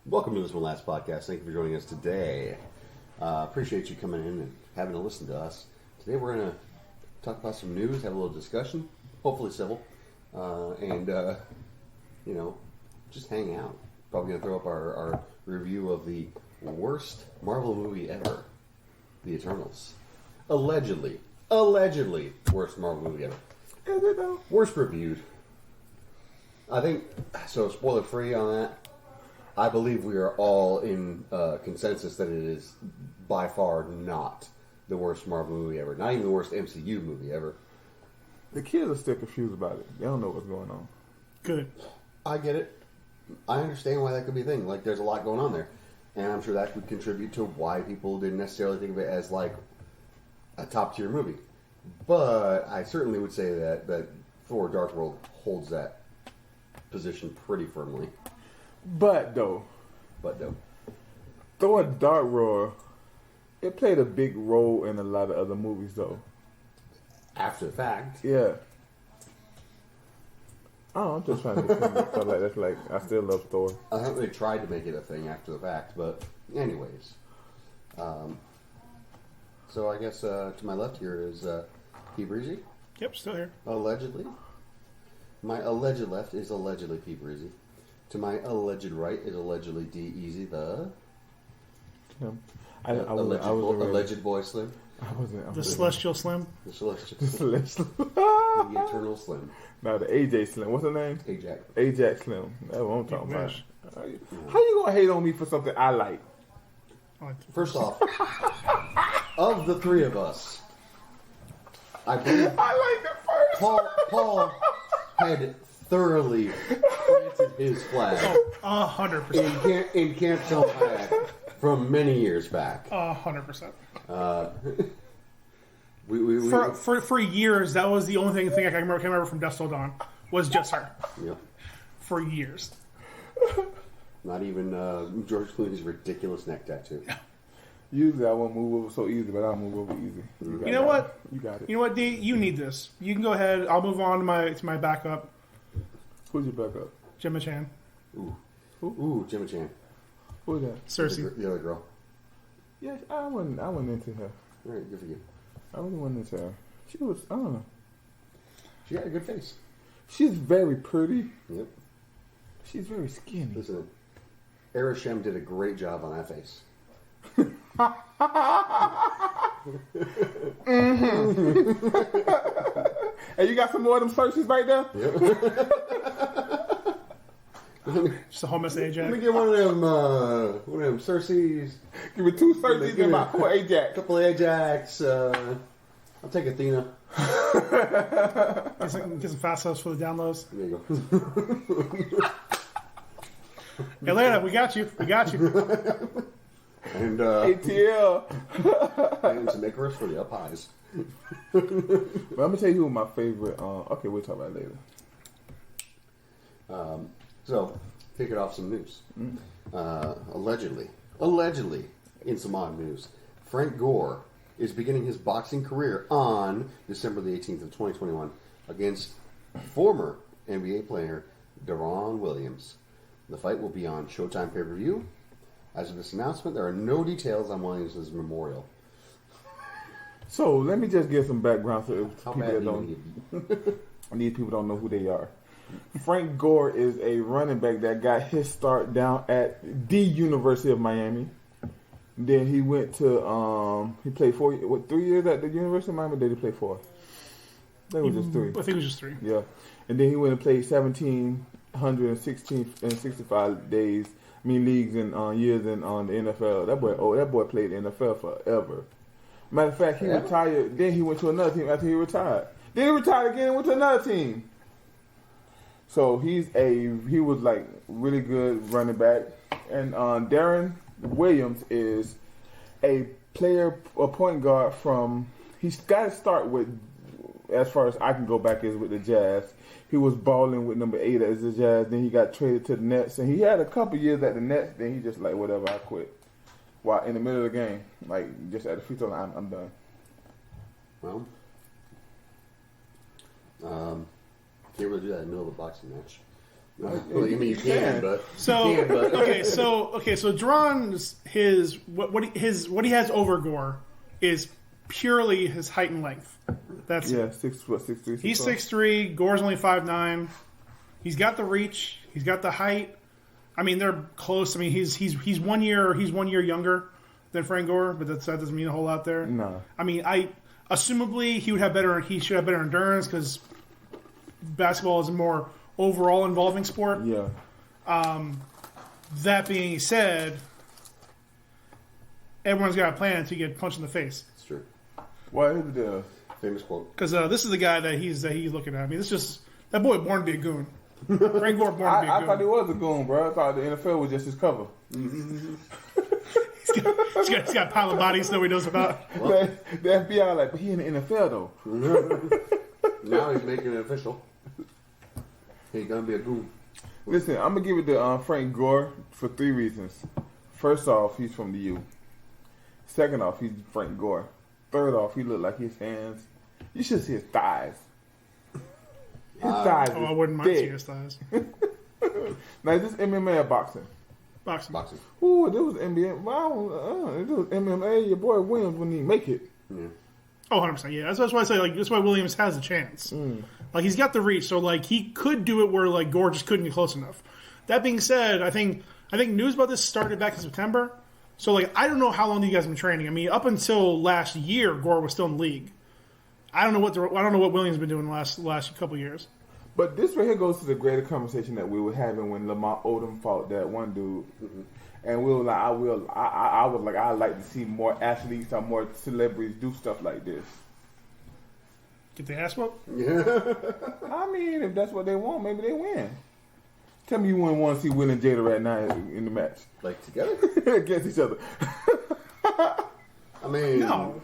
Welcome to this one last podcast. Thank you for joining us today. Appreciate you coming in and having a listen to us. Today we're going to talk about some news, have a little discussion, hopefully civil, and just hang out. Probably going to throw up our review of the worst Marvel movie ever, The Eternals. Allegedly worst Marvel movie ever. Is it though? Worst reviewed. I think, so spoiler free on that, I believe we are all in consensus that it is by far not the worst Marvel movie ever. Not even the worst MCU movie ever. The kids are still confused about it. They don't know what's going on. Good. I get it. I understand why that could be a thing. Like, there's a lot going on there. And I'm sure that would contribute to why people didn't necessarily think of it as, like, a top-tier movie. But I certainly would say that Thor Dark World holds that position pretty firmly. But though, Thor Dark World, it played a big role in a lot of other movies though. After the fact. Yeah. Oh, I'm just trying to defend stuff like that's like I still love Thor. I haven't really tried to make it a thing after the fact, but anyways. So I guess to my left here is P. Breezy. Yep, still here. Allegedly. My alleged left is allegedly P. Breezy. To my alleged right is allegedly D. Easy, the alleged boy Slim. The Celestial Slim. The Celestial The Slim. Celestial. The Eternal Slim. No, the AJ Slim. What's her name? Ajax. Ajax Slim. That's what I'm talking about. Wish. How you gonna hate on me for something I like? First off, of the three of us, I believe I like the first. Paul had thoroughly planted his flag 100%. in Camp Telfag from many years back. 100%. For years, that was the only thing I can remember from Dusk Till Dawn was just her. Yep. For years. Not even George Clooney's ridiculous neck tattoo. Usually I won't move over so easy, but I'll move over easy. You know what? You got it. You know what, D? You need this. You can go ahead. I'll move on to my backup. Who's your backup? Gemma Chan. Ooh, Gemma Chan. Who's that? Cersei. The other girl. Yeah, I went into her. All right, good for you. I really went into her. She was, I don't know. She got a good face. She's very pretty. Yep. She's very skinny. Listen, Arishem did a great job on that face. Hey, you got some more of them Cerseis right there? Yep. Just a whole mess of Ajax. Let me get one of them Cerseis. Give me 2 Cerseis and about 4 Ajax. A couple of Ajax. I'll take Athena. Get some fast subs for the downloads. There you go. Hey, Lena, we got you. And ATL. and some Icarus for the up highs. But I'm gonna tell you who my favorite. Okay, we'll talk about it later. So, kicking off some news. Allegedly, in some odd news, Frank Gore is beginning his boxing career on December the 18th of 2021 against former NBA player Deron Williams. The fight will be on Showtime pay-per-view. As of this announcement, there are no details on Williams' memorial. So let me just give some background for How people bad that do don't. you get? These people don't know who they are. Frank Gore is a running back that got his start down at the University of Miami. Then he went to he played 3 years at the University of Miami. Or did he play 4? I think it was just 3. I think it was just 3. Yeah, and then he went and played 1,716 and 65 leagues and years in the NFL. That boy played in the NFL forever. Matter of fact, he retired. Then he went to another team after he retired. Then he retired again and went to another team. So he was like really good running back. And Deron Williams is a point guard from. He's got to start with, as far as I can go back, is with the Jazz. He was balling with number 8 as the Jazz. Then he got traded to the Nets, and he had a couple years at the Nets. Then he just like, whatever, I quit. While in the middle of the game, like just at the free throw line, I'm done. Well, Can't really do that in the middle of a boxing match. Well, I mean, you can, but okay, so Deron's what he has over Gore is purely his height and length. That's 6'3". He's 6'3". Gore's only 5'9". He's got the reach. He's got the height. I mean, they're close. I mean, he's 1 year younger than Frank Gore, but that doesn't mean a whole lot there. No. I mean, assumably he should have better endurance because basketball is a more overall involving sport. Yeah. That being said, everyone's got a plan until you get punched in the face. It's true. What is the Famous quote. Because this is the guy that he's looking at. I mean, this just that boy born to be a goon. Frank Gore born to be a goon. I thought he was a goon, bro. I thought the NFL was just his cover. He's got a pile of bodies nobody knows about. The FBI like, but he in the NFL though. Now he's making it official. He's gonna be a goon. Listen, I'm gonna give it to Frank Gore for 3 reasons. First off, he's from the U. Second off, he's Frank Gore. Third off, he look like his hands. You should see his thighs. His thighs. Oh, I wouldn't mind seeing his thighs. Now, is this MMA or boxing? Boxing. Ooh, there was NBA. Wow, it was MMA. Your boy Williams wouldn't even make it. Yeah. Oh, 100%. Yeah, that's why I say that's why Williams has a chance. Like he's got the reach, so like he could do it where like Gore just couldn't get close enough. That being said, I think news about this started back in September. So like I don't know how long you guys have been training. I mean, up until last year, Gore was still in the league. I don't know what Williams has been doing the last couple of years. But this right here goes to the greater conversation that we were having when Lamar Odom fought that one dude, and we were like, I was like, I'd like to see more athletes or more celebrities do stuff like this. Get the ass whooped? Yeah. I mean, if that's what they want, maybe they win. Tell me you wouldn't want to see Will and Jada right now in the match. Like together? Against each other. I mean... No.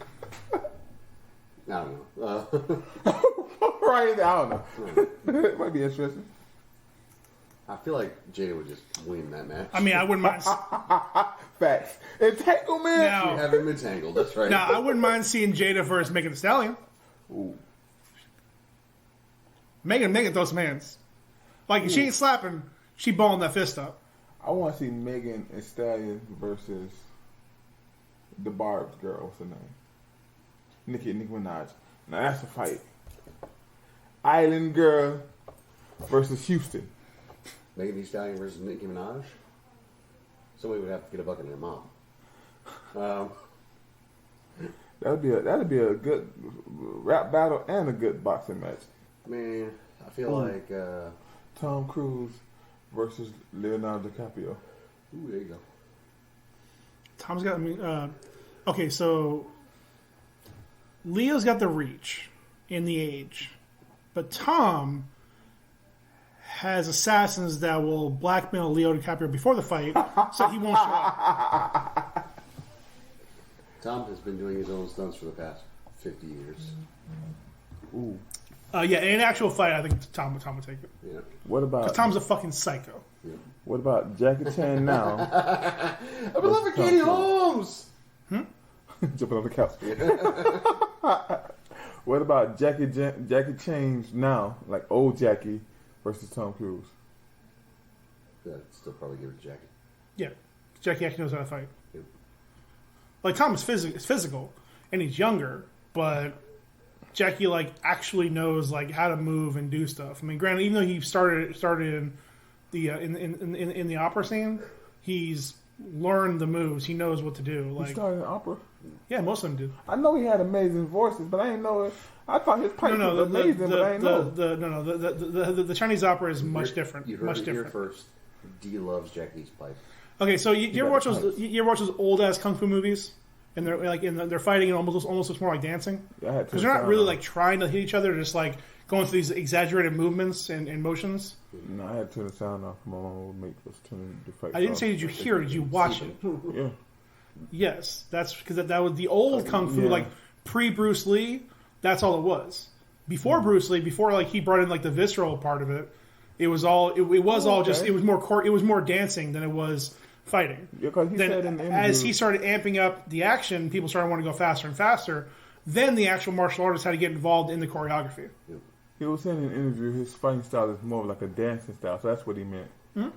I don't know. Right? I don't know. It might be interesting. I feel like Jada would just win that match. I mean, I wouldn't mind. Facts. Entanglement. Now, You have him entangled, that's right. now, I wouldn't mind seeing Jada versus Megan Thee Stallion. Ooh. Megan throw some hands. Like, if she ain't slapping, she balling that fist up. I want to see Megan Thee Stallion versus the Barb's girl. What's her name? Nicki Minaj. Now that's a fight. Island Girl versus Houston. Megan Thee Stallion versus Nicki Minaj? Somebody would have to get a bucket in their mom. That'd be a good rap battle and a good boxing match. Man, I feel like... Tom Cruise versus Leonardo DiCaprio. Ooh, there you go. Tom's got, I mean, okay, so Leo's got the reach in the age, but Tom has assassins that will blackmail Leo DiCaprio before the fight so he won't show up. Tom has been doing his own stunts for the past 50 years. Ooh. Yeah, in an actual fight, I think Tom would take it. Yeah. What about Tom's a fucking psycho. Yeah. What about Jackie Chan now? I've been loving Katie Holmes! Jumping on the couch. What about Jackie Chan now, like old Jackie versus Tom Cruise? Yeah, I'd still probably give it to Jackie. Yeah, Jackie actually knows how to fight. Yeah. Like Tom is physical, and he's younger, but Jackie like actually knows like how to move and do stuff. I mean, granted, even though he started in the in the opera scene, he's learned the moves. He knows what to do. Like, He started in opera. Yeah, most of them do. I know he had amazing voices, but I didn't know it. I thought his pipes was amazing, but I didn't know. The Chinese opera is much different. You heard much it here different. first. D loves Jackie's pipe. Okay, so you ever watch those? You ever watch those old ass kung fu movies? And they're like, they're fighting, and almost looks more like dancing because they're not really like trying to hit each other. They're just like going through these exaggerated movements and motions. No, I had to turn the sound off. My mom would make us turn the fight. I didn't say did you hear it? Did you watch it? Yeah. Yes, that's because that was the old kung fu, like pre Bruce Lee. That's all it was. Before Bruce Lee, before like he brought in like the visceral part of it, it was all just it was more dancing than it was fighting. Yeah, because he then said in the as he started amping up the action, people started wanting to go faster and faster. Then the actual martial artists had to get involved in the choreography. Yep. He was saying in an interview his fighting style is more like a dancing style, so that's what he meant. Hmm?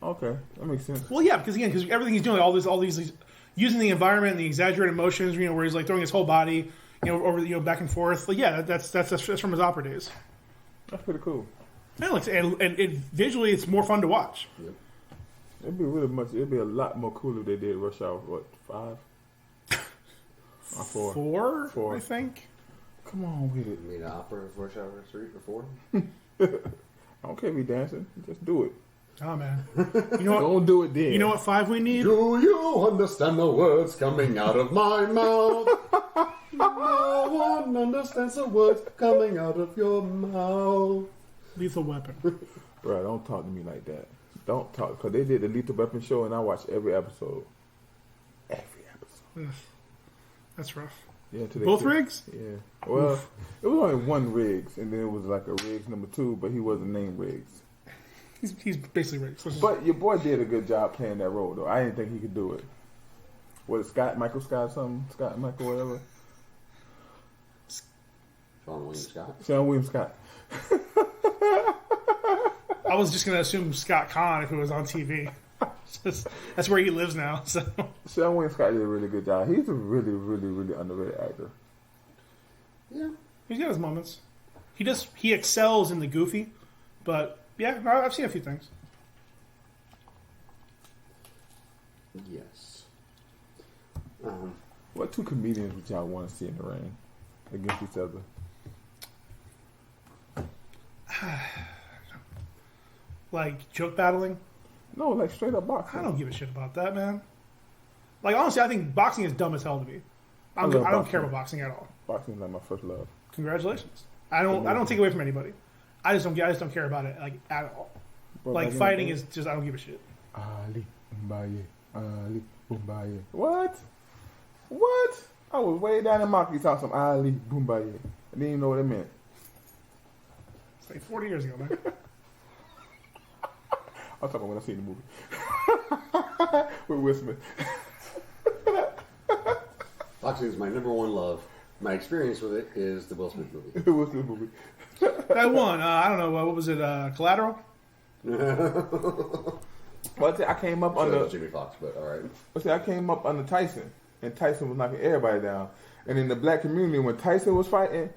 Okay, that makes sense. Well, yeah, because everything he's doing, all these using the environment and the exaggerated motions, where he's like throwing his whole body, over back and forth. Like, yeah, that's from his opera days. That's pretty cool. And visually, it's more fun to watch. Yep. It'd be a lot more cool if they did Rush Hour. What, 5? Or 4? 4, I think. Come on with it. You made an opera of Rush Hour 3 or 4? I don't care if we dancing. Just do it. Oh man, you know what? Don't do it then. You know what 5 we need? Do you understand the words coming out of my mouth? No one understands the words coming out of your mouth. Lethal Weapon. Bro, don't talk to me like that. Don't talk, because they did the Lethal Weapon show and I watched every episode. Every episode. Ugh. That's rough. Yeah, Both rigs? Yeah. Well, it was only one Riggs, and then it was like a Riggs number 2, but he wasn't named Riggs. He's basically Riggs. But your boy did a good job playing that role, though. I didn't think he could do it. Was it Michael Scott, whatever? Sean William Scott. Sean William Scott. I was just going to assume Scott Conn if it was on TV. That's where he lives now. So Sean William Scott did a really good job. He's a really, really, really underrated actor. Yeah. he's got his moments. He excels in the goofy, but yeah, I've seen a few things. Yes. What 2 comedians would y'all want to see in the ring against each other? Like joke battling? No, like straight up boxing. I don't give a shit about that, man. Like honestly, I think boxing is dumb as hell to me. I don't boxing. care about boxing at all. Boxing is like my first love. Congratulations. I don't take away from anybody. I just don't care about it like at all. But like fighting is just I don't give a shit. Ali Mbaye, Ali Mbaye. What? I was way down in Maki talking some Ali Mbaye. I didn't even know what it meant. It's like 40 years ago, man. I'll talk about when I see the movie with Will Smith. Boxing is my number 1 love. My experience with it is the Will Smith movie. The Will Smith movie. That one, I don't know, what was it, Collateral? Well, I came up under Jimmy Fox, but all right. But see, I came up under Tyson, and Tyson was knocking everybody down. And in the black community, when Tyson was fighting,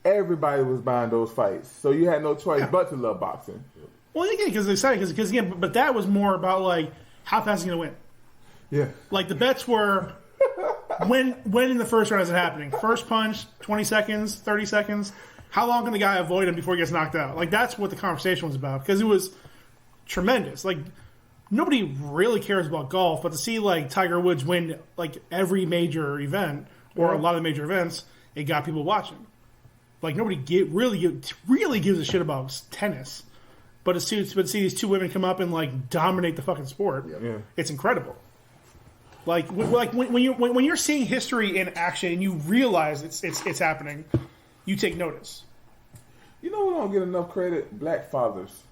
everybody was buying those fights. So you had no choice but to love boxing. Well, again, because it's exciting, because again, but that was more about like how fast he's gonna win. Yeah. Like the bets were when in the first round is it happening? First punch, 20 seconds, 30 seconds. How long can the guy avoid him before he gets knocked out? Like that's what the conversation was about because it was tremendous. Like nobody really cares about golf, but to see like Tiger Woods win like every major event or a lot of the major events, it got people watching. Like nobody really gives a shit about tennis. But to see these 2 women come up and like dominate the fucking sport, It's incredible. Like when you're seeing history in action and you realize it's happening, you take notice. You know, we don't get enough credit. Black fathers.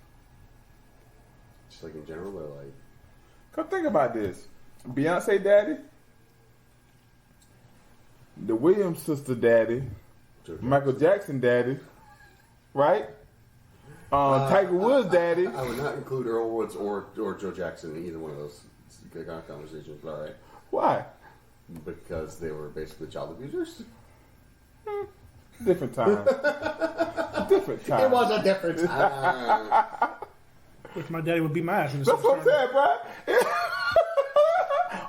Just like in general, or like. Come think about this: Beyonce daddy, the Williams sister daddy, Michael Jackson daddy, right? Tiger Woods daddy. I would not include Earl Woods or Joe Jackson in either one of those conversations, but all right. Why? Because they were basically child abusers. Different time. Different time. It was a different time. If my daddy would beat my ass. That's what I'm saying, bro.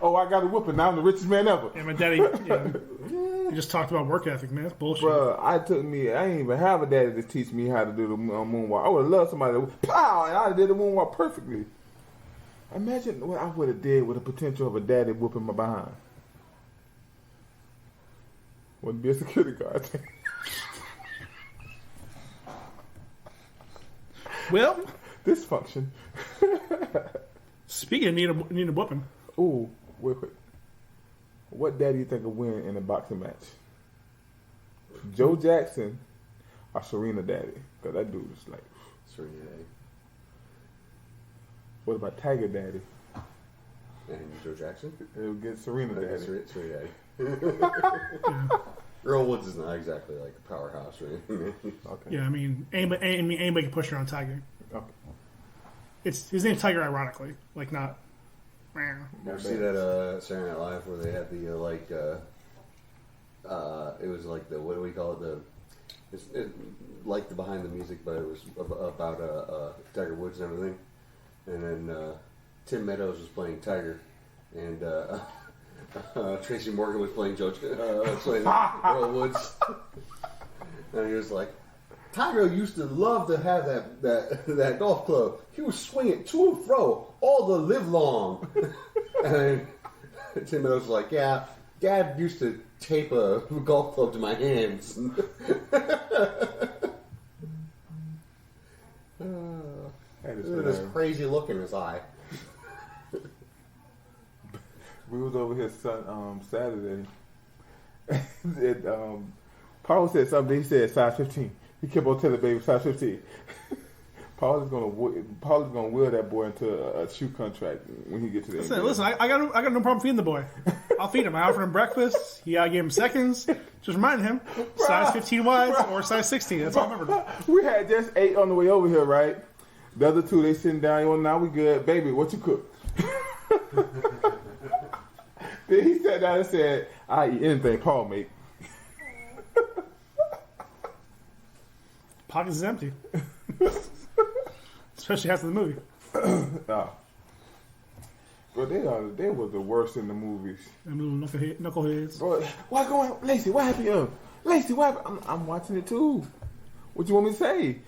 Oh, I got a whooping. Now I'm the richest man ever. Yeah, my daddy. He just talked about work ethic, man. That's bullshit. Bro, I didn't even have a daddy to teach me how to do the moonwalk. I would have loved somebody to pow, and I did the moonwalk perfectly. Imagine what I would have did with the potential of a daddy whooping my behind. Wouldn't be a security guard. Well, dysfunction. Speaking of need a whooping. Ooh, wait. What daddy you think will win in a boxing match? Joe Jackson or Serena daddy? Because that dude is like... Serena daddy. What about Tiger daddy? And Joe Jackson? It'll get Serena daddy. Serena daddy. Earl Woods is not exactly like a powerhouse or anything. Okay. Yeah, I mean, anybody can push around Tiger. Okay. It's his name's Tiger, ironically, like not. You ever see that Saturday Night Live where they had the it was like the, what do we call it, like the behind the music, but it was about Tiger Woods and everything, and then Tim Meadows was playing Tiger, and Tracy Morgan was playing Earl Woods, and he was like, Tiger used to love to have that golf club. He would swing it to and fro all the live long. And Tim Meadows was like, yeah, Dad used to tape a golf club to my hands. This crazy look in his eye. We was over here Saturday. Paul said something. He said size 15. He kept on telling baby size 15. Paul is gonna wheel that boy into a shoe contract when he gets to the NBA. Listen, I got no problem feeding the boy. I'll feed him. I offered him breakfast. Yeah, I gave him seconds. Just reminding him, size 15 wide or size 16. That's all I remember. We had just 8 on the way over here, right? The other 2, they sitting down. Well, now we good, baby. What you cook? Then he sat down and said, "I eat anything Paul make." Pockets is empty. Especially after the movie. But they were the worst in the movies. Them little knuckleheads. Boy, what going on? Lacey, what happened? Lacey, what happened? I'm watching it too. What you want me to say?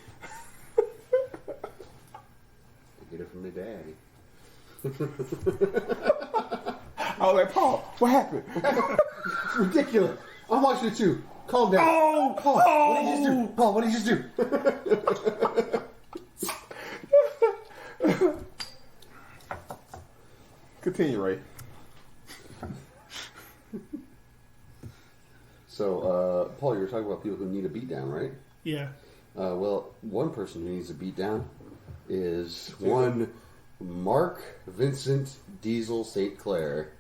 Get it from the daddy. I was like, Paul, what happened? It's ridiculous. I'm watching it too. Calm down. Oh! Paul, what did you just do? Paul, what did you just do? Continue, Ray. So, Paul, you were talking about people who need a beatdown, right? Yeah. Well, one person who needs a beatdown is one Mark Vincent Diesel St. Clair.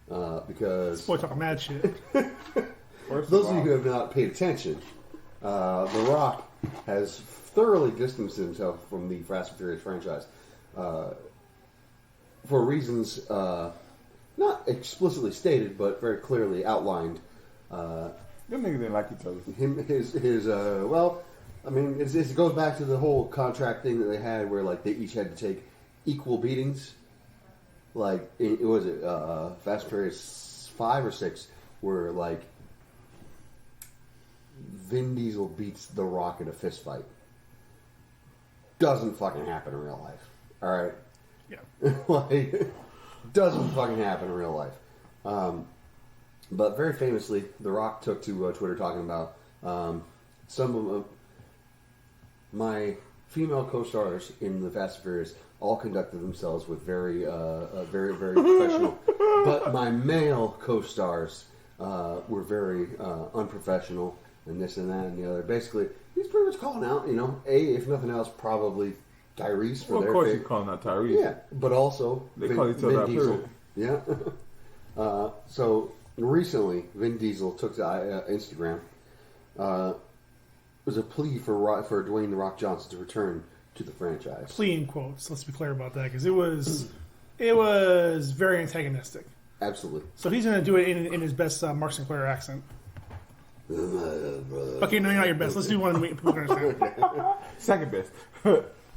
Because This boy talking mad shit. those of you who have not paid attention, The Rock has thoroughly distanced himself from the Fast and Furious franchise for reasons not explicitly stated, but very clearly outlined. Them niggas didn't like each other. It goes back to the whole contract thing that they had, where like they each had to take equal beatings. Like Fast and Furious 5 or 6, where like Vin Diesel beats The Rock in a fist fight. Doesn't fucking happen in real life. All right. Yeah. Like, doesn't fucking happen in real life. But very famously, The Rock took to Twitter talking about some of my female co-stars in the Fast and Furious all conducted themselves with very, very professional. But my male co-stars were very unprofessional, and this and that and the other. Basically, he's pretty much calling out, if nothing else, probably Tyrese for Well, their of course, fate. he's calling out Tyrese. Yeah, but also They call each other out, Diesel. period. Yeah. So recently, Vin Diesel took to Instagram. It was a plea for Dwayne "The Rock" Johnson to return to the franchise. Plea in quotes. Let's be clear about that, because it was very antagonistic. Absolutely. So he's going to do it in his best Mark Sinclair accent. Okay, no, you're not your best. Let's do one people can understand. Second best.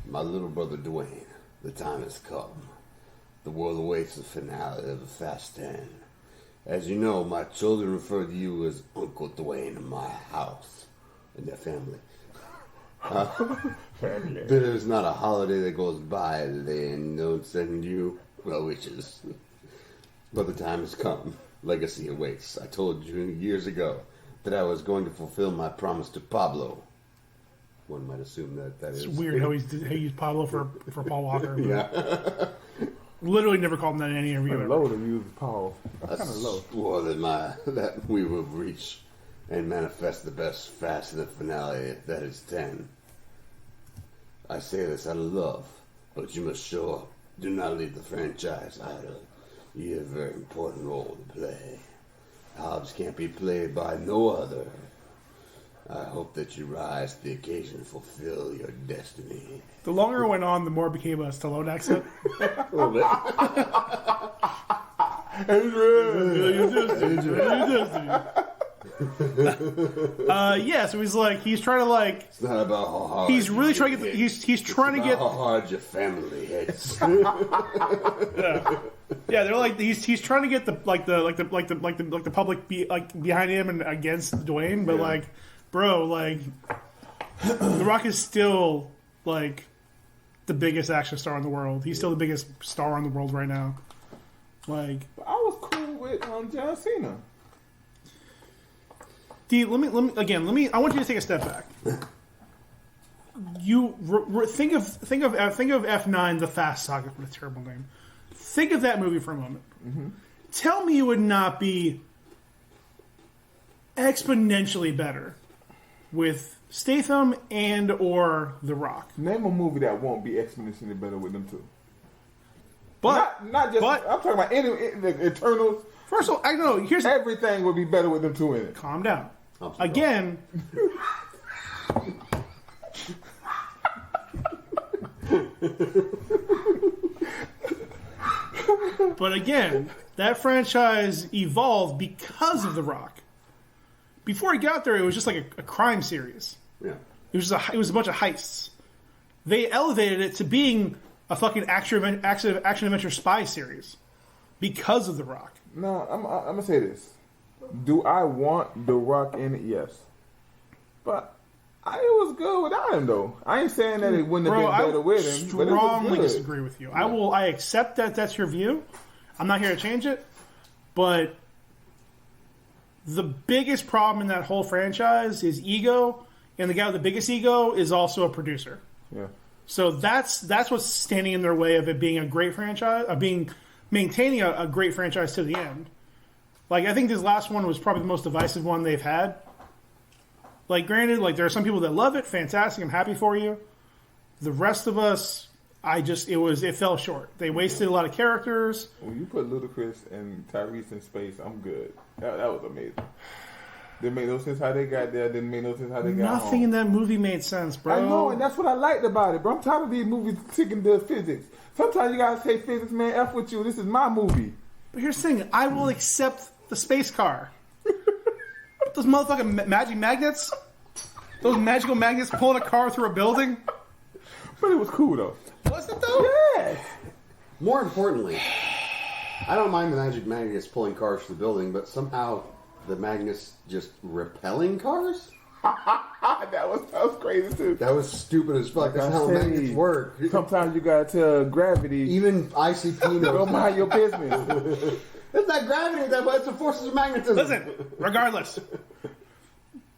My little brother Dwayne, the time has come. The world awaits the finale of the Fast 10. As you know, my children refer to you as Uncle Dwayne in my house and their family. There's not a holiday that goes by that they don't send you well wishes. But the time has come. Legacy awaits. I told you years ago that I was going to fulfill my promise to Pablo. One might assume that is... It's weird how he used Pablo for Paul Walker. But Yeah. literally never called him that in any interview. Kind of low to use Paul. I That's kind of low. swore that we will reach and manifest the best Fast in the finale, that is 10. I say this out of love, but you must show up. Do not leave the franchise idle. You have a very important role to play. Hobbs can't be played by no other. I hope that you rise to the occasion and fulfill your destiny. The longer it went on, the more it became a Stallone accent. A little bit. So he's trying to like. It's not about how hard. He's really trying to get. He's trying to get how hard your family hits. Yeah, they're like he's trying to get the public behind him and against Dwayne, but bro, The Rock is still like the biggest action star in the world. He's still the biggest star in the world right now. Like, I was cool with John Cena. D, let me. I want you to take a step back. You think of F9, the Fast Saga. What a terrible name. Think of that movie for a moment. Mm-hmm. Tell me it would not be exponentially better with Statham and or The Rock. Name a movie that won't be exponentially better with them two. But not just. I'm talking about any Eternals. First of all, I know. Here's everything would be better with them two in it. Calm down. Again. But again, that franchise evolved because of The Rock. Before he got there, it was just like a crime series. Yeah. It was a bunch of heists. They elevated it to being a fucking action adventure spy series because of The Rock. No, I'm gonna say this. Do I want The Rock in it? Yes. But it was good without him, though. I ain't saying that it wouldn't have been better with him. I strongly disagree with you. Yeah. I accept that that's your view. I'm not here to change it. But the biggest problem in that whole franchise is ego, and the guy with the biggest ego is also a producer. Yeah. So that's what's standing in their way of it being a great franchise, of maintaining a great franchise to the end. Like, I think this last one was probably the most divisive one they've had. Like, granted, there are some people that love it. Fantastic. I'm happy for you. The rest of us, it fell short. They wasted a lot of characters. When you put Ludacris and Tyrese in space, I'm good. That was amazing. Didn't make no sense how they got there. Didn't make no sense how they got home. Nothing in that movie made sense, bro. I know, and that's what I liked about it, bro. I'm tired of these movies sticking to physics. Sometimes you gotta say physics, man. F with you. This is my movie. But here's the thing. I will accept the space car. Those motherfucking magic magnets? Those magical magnets pulling a car through a building? But it was cool, though. Was it, though? Yes. More importantly, I don't mind the magic magnets pulling cars through the building, but somehow the magnets just repelling cars? that was crazy, too. That was stupid as fuck. That's how magnets work. Sometimes you gotta tell gravity. Even ICP knows. Don't mind your business. It's not gravity, it's the forces of magnetism. Listen, regardless,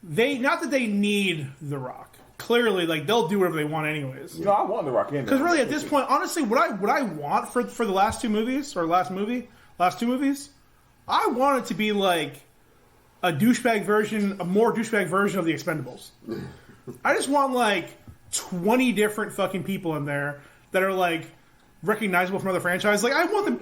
not that they need The Rock. Clearly, they'll do whatever they want anyways. No, I want The Rock in there. Because really, at this point, honestly, what I want for the last two movies, I want it to be like a more douchebag version of the Expendables. I just want 20 different fucking people in there that are recognizable from other franchises. I want them.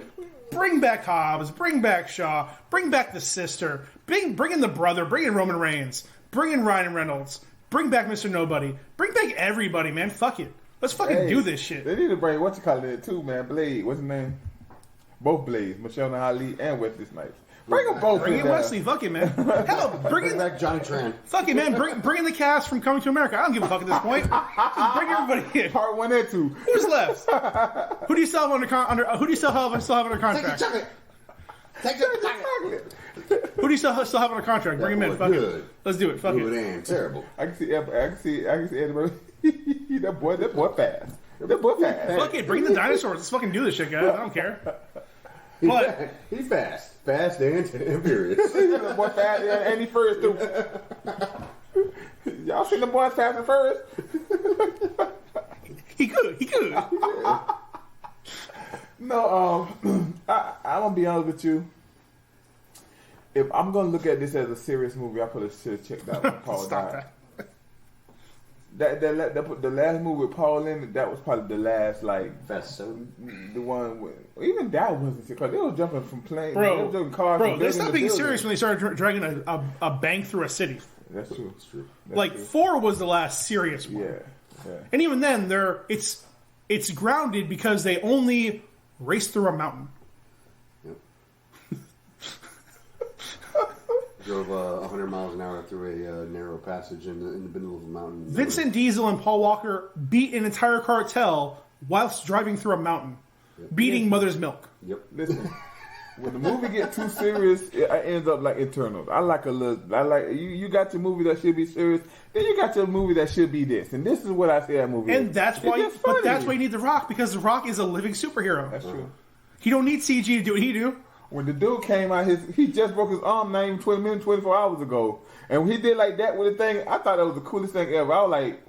Bring back Hobbs, bring back Shaw, bring back the sister, bring in the brother, bring in Roman Reigns, bring in Ryan Reynolds, bring back Mr. Nobody, bring back everybody, man. Fuck it. Let's fucking do this shit. They need to bring, it too, man. Blade, what's his name? Both Blades, Michelle Ali and Wesley Snipes. Bring them both Bring in in there. Wesley, fuck it, man. Hell, bring back Johnny Tran. Fuck it, man. Bring in the cast from Coming to America. I don't give a fuck at this point. Just bring everybody in. Part 1 and 2. Who's left? Who do you still have under contract? Take the chocolate. Who do you still have under contract? Bring him in. Fuck it. Let's do it. Fuck Good it. and terrible. I can see everybody. that boy fast. That boy fast. Fuck it. Bring the dinosaurs. Let's fucking do this shit, guys. I don't care. But He's fast. Fast and furious. The boy fast and he first too. Y'all seen the boy fast and first? he could. No, I'm gonna be honest with you. If I'm gonna look at this as a serious movie, I probably should have checked out when Paul Stop died. that. The last movie with Paul in it, that was probably the last Fast 7. the one with even that wasn't because they were jumping from planes, they were jumping cars. Bro, they stopped being serious when they started dragging a bank through a city. That's true. That's true. Like 4 was the last serious one. Yeah. And even then, it's grounded because they only race through a mountain. Yep. Drove 100 miles an hour through a narrow passage in the middle of a mountain. Vincent Diesel and Paul Walker beat an entire cartel whilst driving through a mountain, beating Mother's Milk. Yep. Listen, when the movie gets too serious, it ends up like Eternals. I like you got your movie that should be serious, then you got your movie that should be this, and this is what I say that movie. And is. that's why, but that's why you need The Rock, because The Rock is a living superhero. That's true. He don't need CG to do what he do. When the dude came out, he just broke his arm not even 20 minutes, 24 hours ago. And when he did like that with the thing, I thought that was the coolest thing ever. I was like,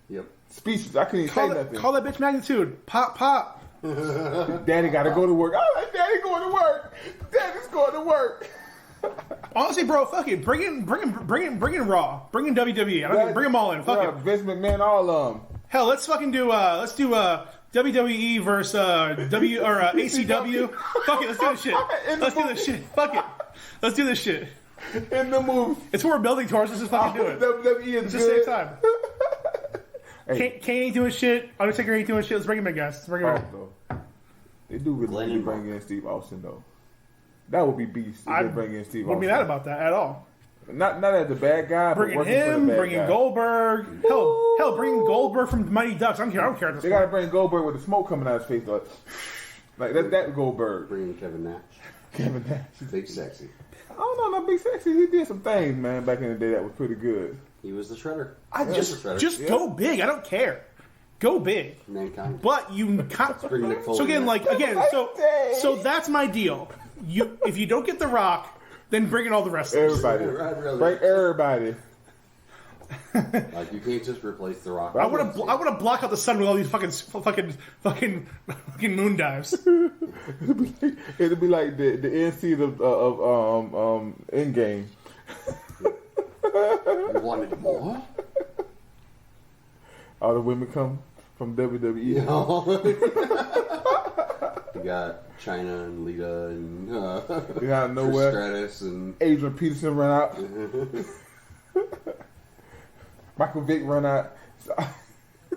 Yep. speechless. I couldn't even say nothing. Call that bitch magnitude. Pop, pop. Daddy got to go to work. I was like, Daddy going to work. Daddy's going to work. Honestly, bro, fuck it. Bring in Raw. Bring in WWE. Bring them all in. Fuck it. Vince McMahon, all of them. Hell, let's fucking do WWE versus ACW. Fuck it, let's do this shit. Let's do this shit. Fuck it. Let's do this shit. In the movie. It's what we're building towards. Let's just fucking do it. WWE is Just good. save time. Hey. Kane ain't doing shit. Undertaker ain't doing shit. Let's bring him in, guys. Let's bring him in. Though. They do really need to bring in Steve Austin, though. That would be beast if they bring in Steve Austin. Wouldn't be mad about that at all. Not as a bad guy, Bringing but him, bringing guy. Goldberg. Hell, bringing Goldberg from the Mighty Ducks. I don't care at this They point. gotta bring Goldberg with the smoke coming out of his face, like that Goldberg. Bringing Kevin Nash. Kevin Nash. Big Sexy. I don't know, not Big Sexy. He did some things, man, back in the day that was pretty good. He was the Shredder. Just go big. I don't care. Go big. Mankind. But you Bring Nick Foley so again, in. so that's my deal. If you don't get The Rock, then bring in all the wrestlers. Everybody, bring everybody. Like you can't just replace The Rock. I want to block out the sun with all these fucking moon dives. It'll be like the end scene of Endgame. You wanted more? All the women come from WWE. You got China and Lita and You out of nowhere. Stratus and Adrian Peterson run out. Michael Vick run out.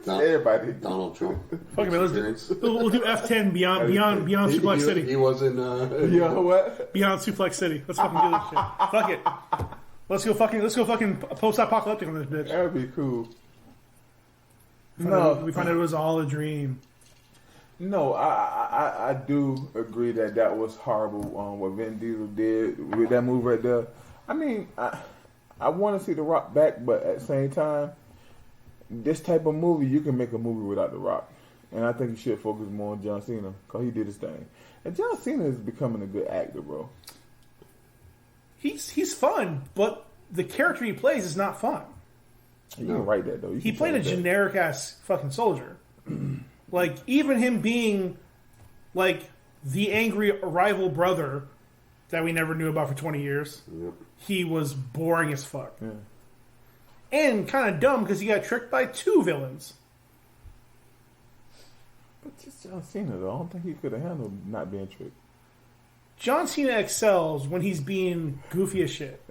Everybody. Donald Trump. Fuck it, man, we'll do F10 beyond Suplex City. He was in. Yeah, what? Beyond Suplex City. Let's fucking do this shit. Fuck it. Let's go fucking post-apocalyptic on this bitch. That'd be cool. We found out it was all a dream. No, I do agree that was horrible. What Vin Diesel did with that move right there. I mean, I want to see The Rock back, but at the same time, this type of movie you can make a movie without The Rock, and I think you should focus more on John Cena because he did his thing. And John Cena is becoming a good actor, bro. He's fun, but the character he plays is not fun. You can write that though. He played a generic ass fucking soldier. Like even him being like the angry rival brother that we never knew about for 20 years. Yep. He was boring as fuck. Yeah. And kind of dumb because he got tricked by 2 villains. But just John Cena though, I don't think he could have handled not being tricked. John Cena excels when he's being goofy as shit.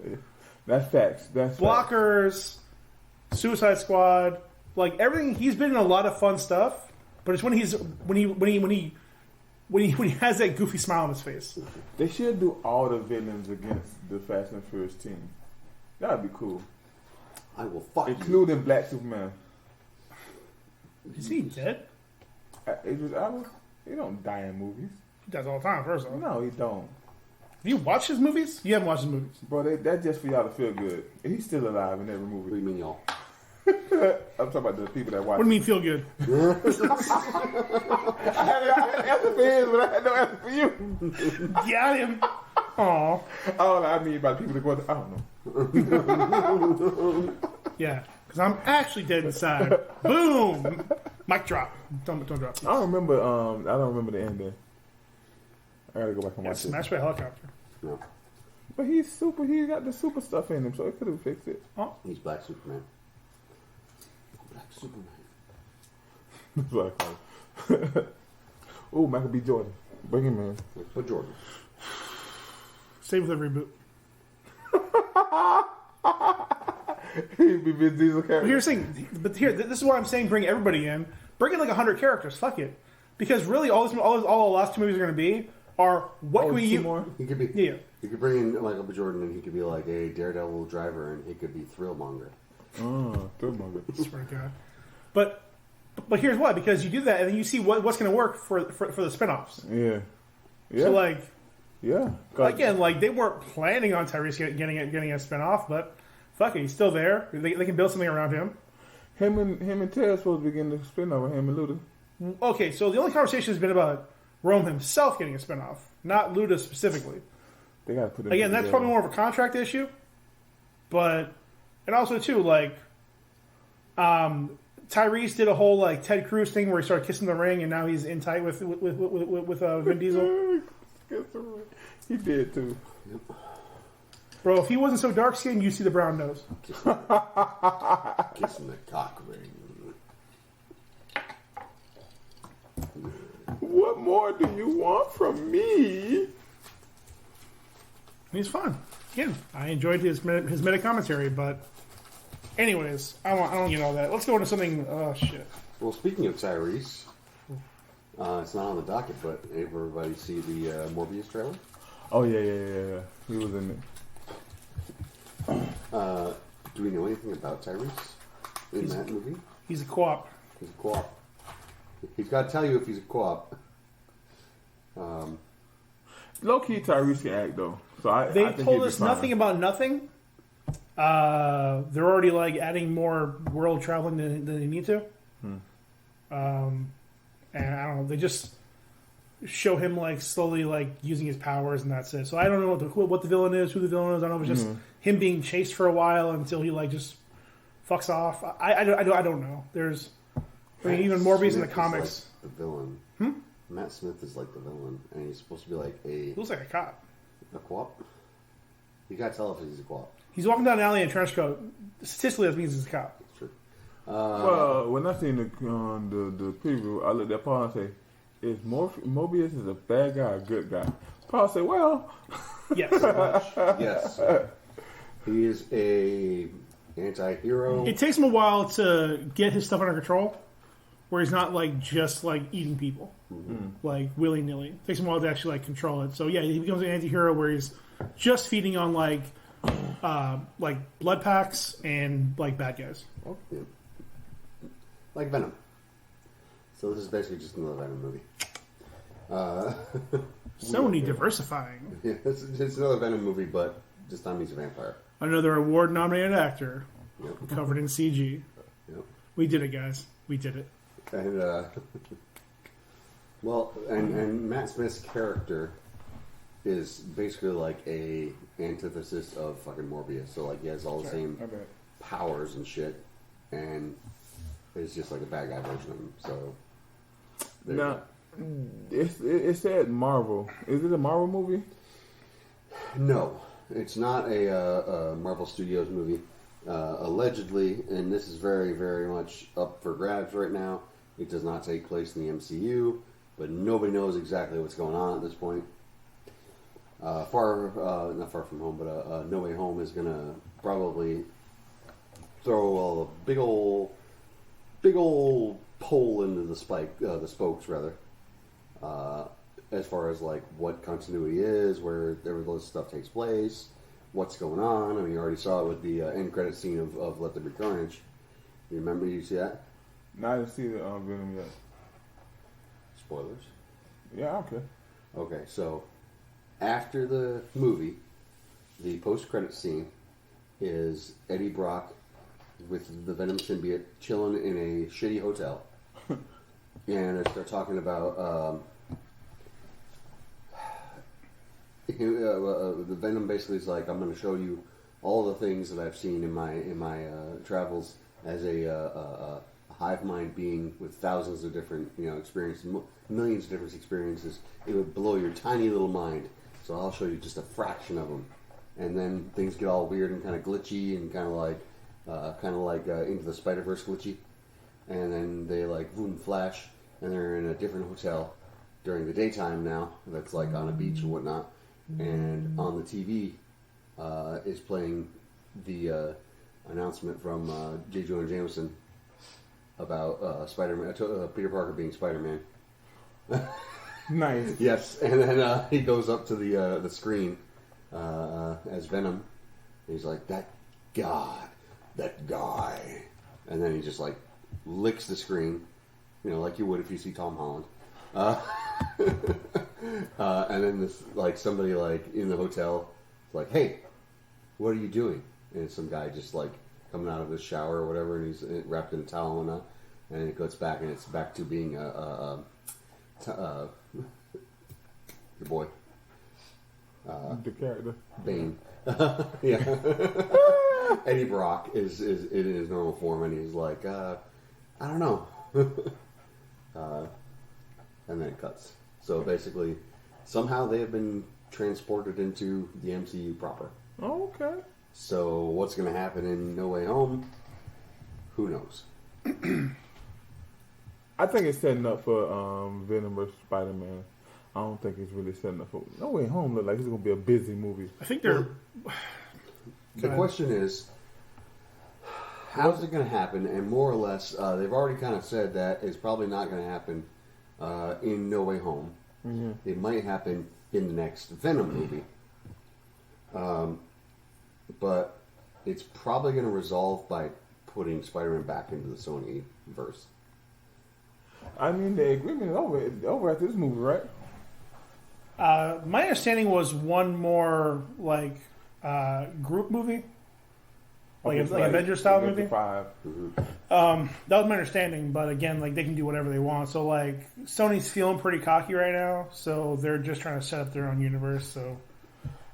That's facts. That's Blockers, Suicide Squad, like everything. He's been in a lot of fun stuff, but it's when he has that goofy smile on his face. They should do all the villains against the Fast and Furious team. That'd be cool. I will fuck Including Black Superman. Is he dead? Idris Elba? He don't die in movies. He does all the time, first of all. No, he don't. Have you watched his movies? You haven't watched his movies. Bro, that's just for y'all to feel good. He's still alive in every What do you movie. mean, y'all? I'm talking about the people that watch. What do you mean feel good? I had an answer for his, but I had no answer for you. Got him. Aw. All I mean by people that go, I don't know. Yeah, because I'm actually dead inside. Boom. Mic drop. Don't drop. I don't remember the ending. I gotta go back and watch it. Smashed by a helicopter. No. But he's super. He got the super stuff in him, so it could have fixed it. Oh, He's Black Superman. Black Superman. That's what I call it. Ooh, Michael B. Jordan. Bring him in. But Jordan. Save the reboot. He'd be Vin Diesel character. But here's the thing. But here, this is why I'm saying bring everybody in. Bring in like 100 characters. Fuck it. Because really, all the last two movies are going to be are what can we use? More? He could be. Yeah. You could bring in Michael B. Jordan, and he could be like a daredevil driver, and he could be Thrillmonger. Oh, Thrillmonger. Swear to God. But here's why. Because you do that, and then you see what's going to work for the spinoffs. Yeah. Yeah. So like, yeah. again, like they weren't planning on Tyrese getting a spinoff, but fuck it, he's still there. They can build something around him. Him and Ted supposed to be getting the spinoff of him and Luda. Okay, so the only conversation has been about Rome himself getting a spinoff, not Luda specifically. They gotta put it Again, that's together. probably more of a contract issue, but and also too like, Tyrese did a whole like Ted Cruz thing where he started kissing the ring, and now he's in tight with Vin Diesel. He did too. Bro, if he wasn't so dark skinned, you see the brown nose. Kissing the cock ring. What more do you want from me? He's fun. Again, I enjoyed his meta commentary, but anyways, I don't get all that. Let's go into something. Oh shit. Well, speaking of Tyrese, it's not on the docket, but everybody see the Morbius trailer? Oh yeah. He was in it. Do we know anything about Tyrese in that movie? He's a co-op. He's a co-op. He's got to tell you if he's a co-op. Low key, Tyrese can act though. So They I think told he'd be us fine. nothing about nothing. They're already like adding more world traveling than they need to. And I don't know. They just show him like slowly like using his powers, and that's it. So I don't know what the villain is, who the villain is. I don't know if it's just him being chased for a while until he like just fucks off. I don't know. There's even Morbius in the comics. Like the villain. Matt Smith is like the villain, and he's supposed to be like He looks like a cop. a co-op. You gotta tell if he's a co-op. He's walking down an alley in a trench coat. Statistically, that means he's a cop. It's true. Well, when I seen the preview, I looked at Paul and say, "Is Mobius is a bad guy, or a good guy?" Paul said, "Well, Yes. Yes, he is a anti-hero. It takes him a while to get his stuff under control, where he's not like just like eating people, like willy nilly. It takes him a while to actually like control it. So yeah, he becomes an anti-hero where he's just feeding on like blood packs and like bad guys. Yeah. Like Venom. So this is basically just another Venom movie. Sony diversifying. Yeah, it's another Venom movie, but this time he's a vampire. Another award-nominated actor Yep. covered in CG. Yep. We did it, guys. We did it. And and Matt Smith's character is basically like a antithesis of fucking Morbius. So like he has all the same powers and shit, and is just like a bad guy version of him. So there you now go. it said Marvel. Is it a Marvel movie?" No, it's not a Marvel Studios movie. Allegedly, and this is very, very much up for grabs right now, it does not take place in the MCU, but nobody knows exactly what's going on at this point. Not Far From Home, but No Way Home is going to probably throw a big old pole into the spokes, rather. As far as like what continuity is, where all this stuff takes place, what's going on. I mean, you already saw it with the end credit scene of Let There Be Carnage. You remember? You see that? No, I didn't see the Venom yet. Spoilers. Yeah, okay. Okay, so after the movie, the post-credit scene is Eddie Brock with the Venom symbiote chilling in a shitty hotel, and they're talking about the Venom basically is like, I'm going to show you all the things that I've seen in my travels as a hive mind being with thousands of different experiences, millions of different experiences. It would blow your tiny little mind. So I'll show you just a fraction of them, and then things get all weird and kind of glitchy and kind of like Into the Spider-Verse glitchy. and then they like boom flash, and they're in a different hotel during the daytime now. That's like on a beach and whatnot, and on the TV is playing the announcement from J. Jonah Jameson about Spider-Man, Peter Parker being Spider-Man. Nice. Yes, and then he goes up to the screen as Venom. And he's like, that guy, and then he just like licks the screen, like you would if you see Tom Holland. And then this like somebody like in the hotel is like, hey, what are you doing? And some guy just like coming out of his shower or whatever, and he's wrapped in a towel and whatnot. And it goes back, and it's back to being your boy. The character. Bane. Yeah. Eddie Brock is in his normal form, and he's like, I don't know. And then it cuts. So basically, somehow they have been transported into the MCU proper. Oh, okay. So what's going to happen in No Way Home? Who knows? I think it's setting up for Venom vs. Spider-Man. I don't think it's really setting up for No Way Home. Look like it's going to be a busy movie. I think they're. The question is, how's it going to happen? And more or less, they've already kind of said that it's probably not going to happen in No Way Home. Mm-hmm. It might happen in the next Venom movie. But it's probably going to resolve by putting Spider-Man back into the Sony verse. I mean, the agreement is over after this movie, right? My understanding was one more like group movie, like Avengers style movie. 5. Mm-hmm. That was my understanding, but again, like they can do whatever they want. So like Sony's feeling pretty cocky right now, so they're just trying to set up their own universe. So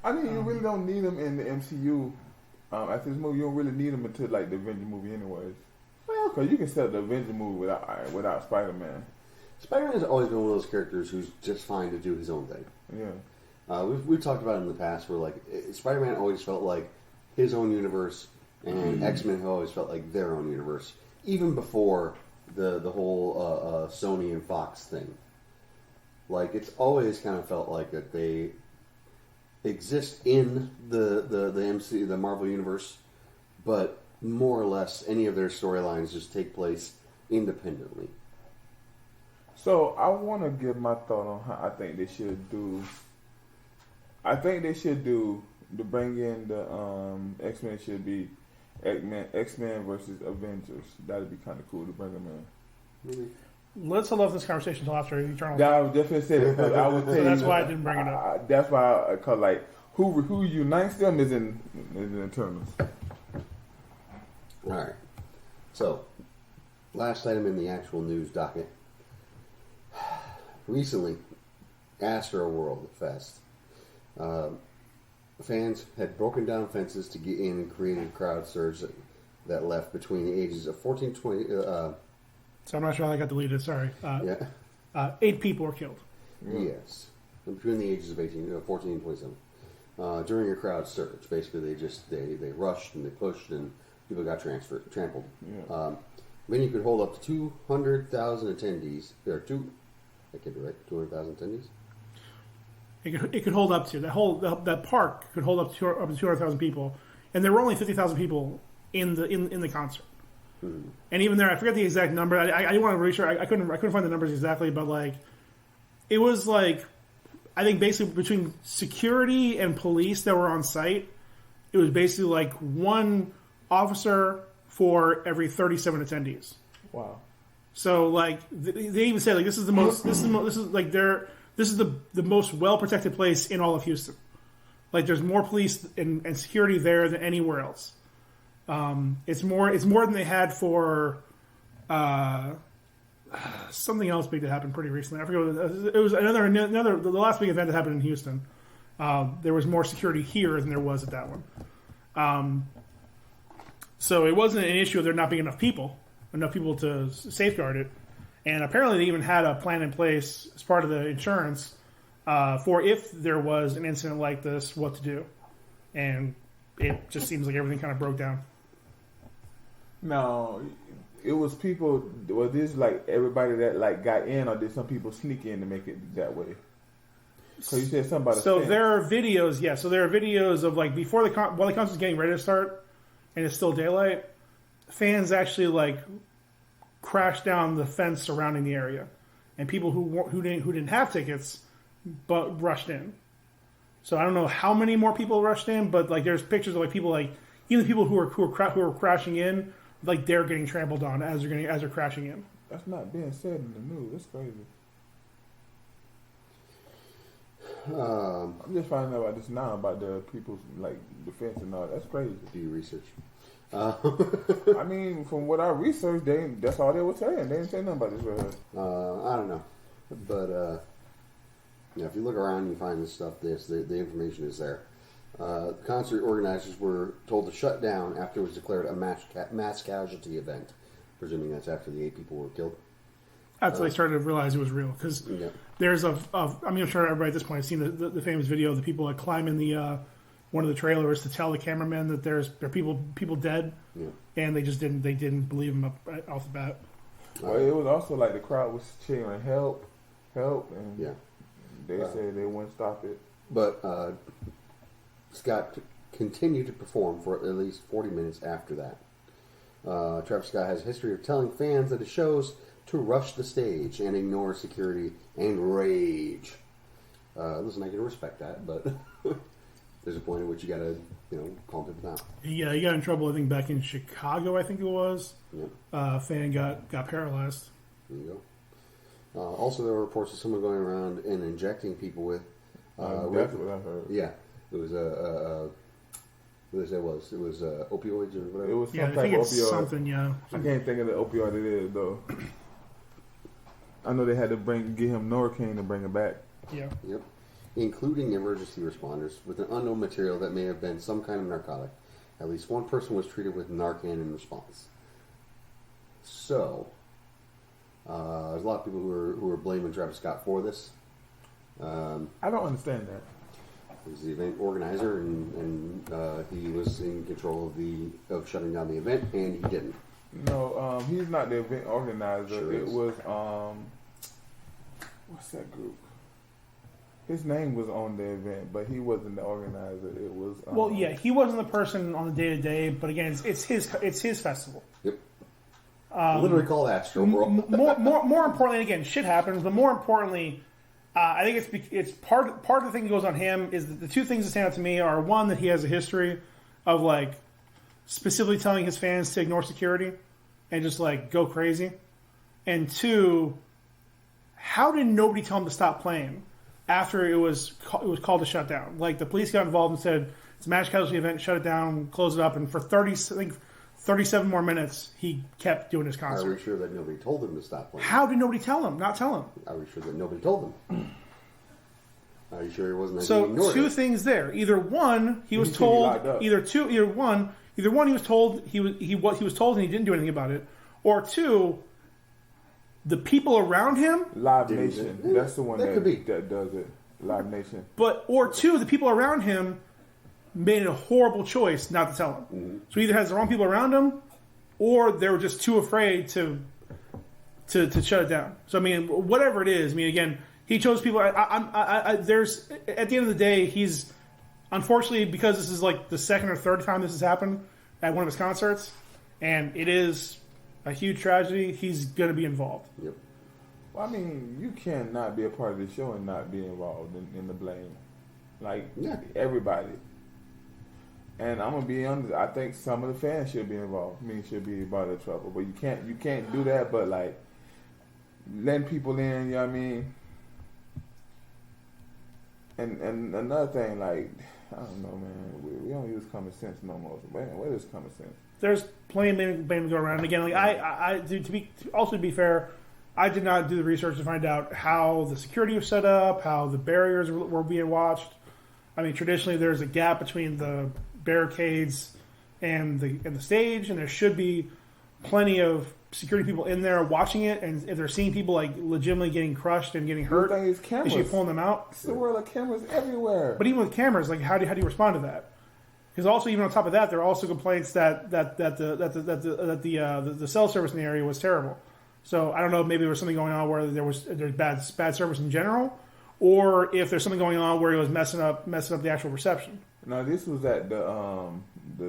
I mean, you really don't need them in the MCU. After this movie, you don't really need them until like the Avenger movie, anyways. Well, because you can set up the Avenger movie without Spider-Man. Spider-Man has always been one of those characters who's just fine to do his own thing. Yeah. We've talked about it in the past where like Spider-Man always felt like his own universe, and X-Men always felt like their own universe, even before the whole Sony and Fox thing. Like it's always kind of felt like that they exist in the MCU, the Marvel universe, but more or less any of their storylines just take place independently. So I want to give my thought on how I think they should do. I think they should do to bring in the X-Men should be X-Men versus Avengers. That'd be kind of cool to bring them in. Really? let's hold off this conversation until after Eternal. Yeah, I was definitely saying it. I would so that's why I didn't bring it up. That's why, cause like who unites them is in Eternals. All right. So, last item in the actual news docket. Recently, Astroworld Fest. Fans had broken down fences to get in and created a crowd surge that left between the ages of 14 to 20. So I'm not sure how that got deleted. Sorry. Yeah. 8 people were killed. Yes. Between the ages of 14 and 27. During a crowd surge. Basically, they rushed and they pushed and people got trampled. Yeah. Venue could hold up to 200,000 attendees. I could be right. 200,000 attendees. It could hold up to that park could hold up to 200,000 people, and there were only 50,000 people in the concert. Mm-hmm. And even there, I forget the exact number. I didn't want to research. I couldn't find the numbers exactly, but like it was like I think basically between security and police that were on site, it was basically like one officer for every 37 attendees. Wow. So like they even said like this is the most well protected place in all of Houston. Like there's more police and security there than anywhere else. It's more than they had for something else big that happened pretty recently. I forget what it was. Another the last big event that happened in Houston. There was more security here than there was at that one. So it wasn't an issue of there not being enough people to safeguard it. And apparently they even had a plan in place as part of the insurance for if there was an incident like this, what to do. And it just seems like everything kind of broke down. Now, it was people. Was this like everybody that like got in, or did some people sneak in to make it that way? So you said something about a fence. there are videos. Yeah, so there are videos of like before while the concert's getting ready to start, and it's still daylight. Fans actually like crashed down the fence surrounding the area, and people who didn't have tickets but rushed in. So I don't know how many more people rushed in, but like there's pictures of like people like even people who are crashing in, like they're getting trampled on as they're crashing in. That's not being said in the news. That's crazy. I'm just finding out about this now about the people's like defense and all. That's crazy. Do your research. I mean, from what I researched, that's all they were saying. They didn't say nothing about this right here. I don't know, but yeah, if you look around, you find this stuff. The information is there. Concert organizers were told to shut down after it was declared a mass casualty event. Presuming that's after the 8 people were killed. After they started to realize it was real, because there's I mean, I'm sure everybody at this point has seen the famous video of the people that climb in the one of the trailers to tell the cameraman that there are people dead, and they just didn't believe him off the bat. Well, it was also like the crowd was cheering help, and they said they wouldn't stop it. But Scott continued to perform for at least 40 minutes after that. Travis Scott has a history of telling fans at his shows to rush the stage and ignore security and rage. Listen, I can respect that, but there's a point at which you gotta, calm people down. Yeah, he got in trouble, I think, back in Chicago, I think it was. Yep. Fan got paralyzed. There you go. Also, there were reports of someone going around and injecting people with... that's what I heard. Yeah. It was what it was. It was opioids or whatever. It was some I type think of it's opioid. something, yeah. I can't think of the opioid it is, though. I know they had to get him Novocaine to bring him back. Yeah. Yep. Including emergency responders with an unknown material that may have been some kind of narcotic. At least one person was treated with Narcan in response. So, there's a lot of people who are blaming Travis Scott for this. I don't understand that. He's the event organizer, and he was in control of shutting down the event, and he didn't. No, he's not the event organizer. Sure it is. was what's that group? His name was on the event, but he wasn't the organizer. It was well, yeah, he wasn't the person on the day to day, but again, it's his festival. Yep. Literally called Astroworld. More importantly, again, shit happens, but more importantly, I think it's part of the thing that goes on him is that the two things that stand out to me are, one, that he has a history of like specifically telling his fans to ignore security and just like go crazy, and two, how did nobody tell him to stop playing after it was called to shut down? Like the police got involved and said it's a mass casualty event, shut it down, close it up, and for 37 more minutes he kept doing his concert. Are we sure that nobody told him to stop playing? How did nobody tell him? Not tell him. Are we sure that nobody told him? Are you sure he wasn't? So two things there. Either one, he was told. Either one, he was told he was told and he didn't do anything about it. Or two, the people around him. Live Nation. That's the one that does it. Live Nation. Or two, the people around him made a horrible choice not to tell him. Mm-hmm. So he either has the wrong people around him, or they were just too afraid to shut it down. So I mean, whatever it is, I mean, again, he chose people. There's at the end of the day, he's unfortunately, because this is like the second or third time this has happened at one of his concerts, and it is a huge tragedy. He's going to be involved. Yep. Well, I mean, you cannot be a part of the show and not be involved in the blame. Like everybody. And I'm gonna be honest. I think some of the fans should be involved. I mean, should be part of the trouble. But you can't do that. But like letting people in, you know what I mean. And another thing, like I don't know, man. We don't use common sense no more. Man, where is common sense? There's plenty of blame to go around. And again, like to be fair, I did not do the research to find out how the security was set up, how the barriers were being watched. I mean, traditionally there's a gap between the barricades and the stage, and there should be plenty of security people in there watching it, and if they're seeing people like legitimately getting crushed and getting hurt, they should be pulling them out. It's the world of cameras everywhere. But even with cameras, like how do you respond to that? Because also, even on top of that, there are also complaints that the cell service in the area was terrible. So I don't know if maybe there was something going on where there's bad service in general, or if there's something going on where it was messing up the actual reception. No, this was at the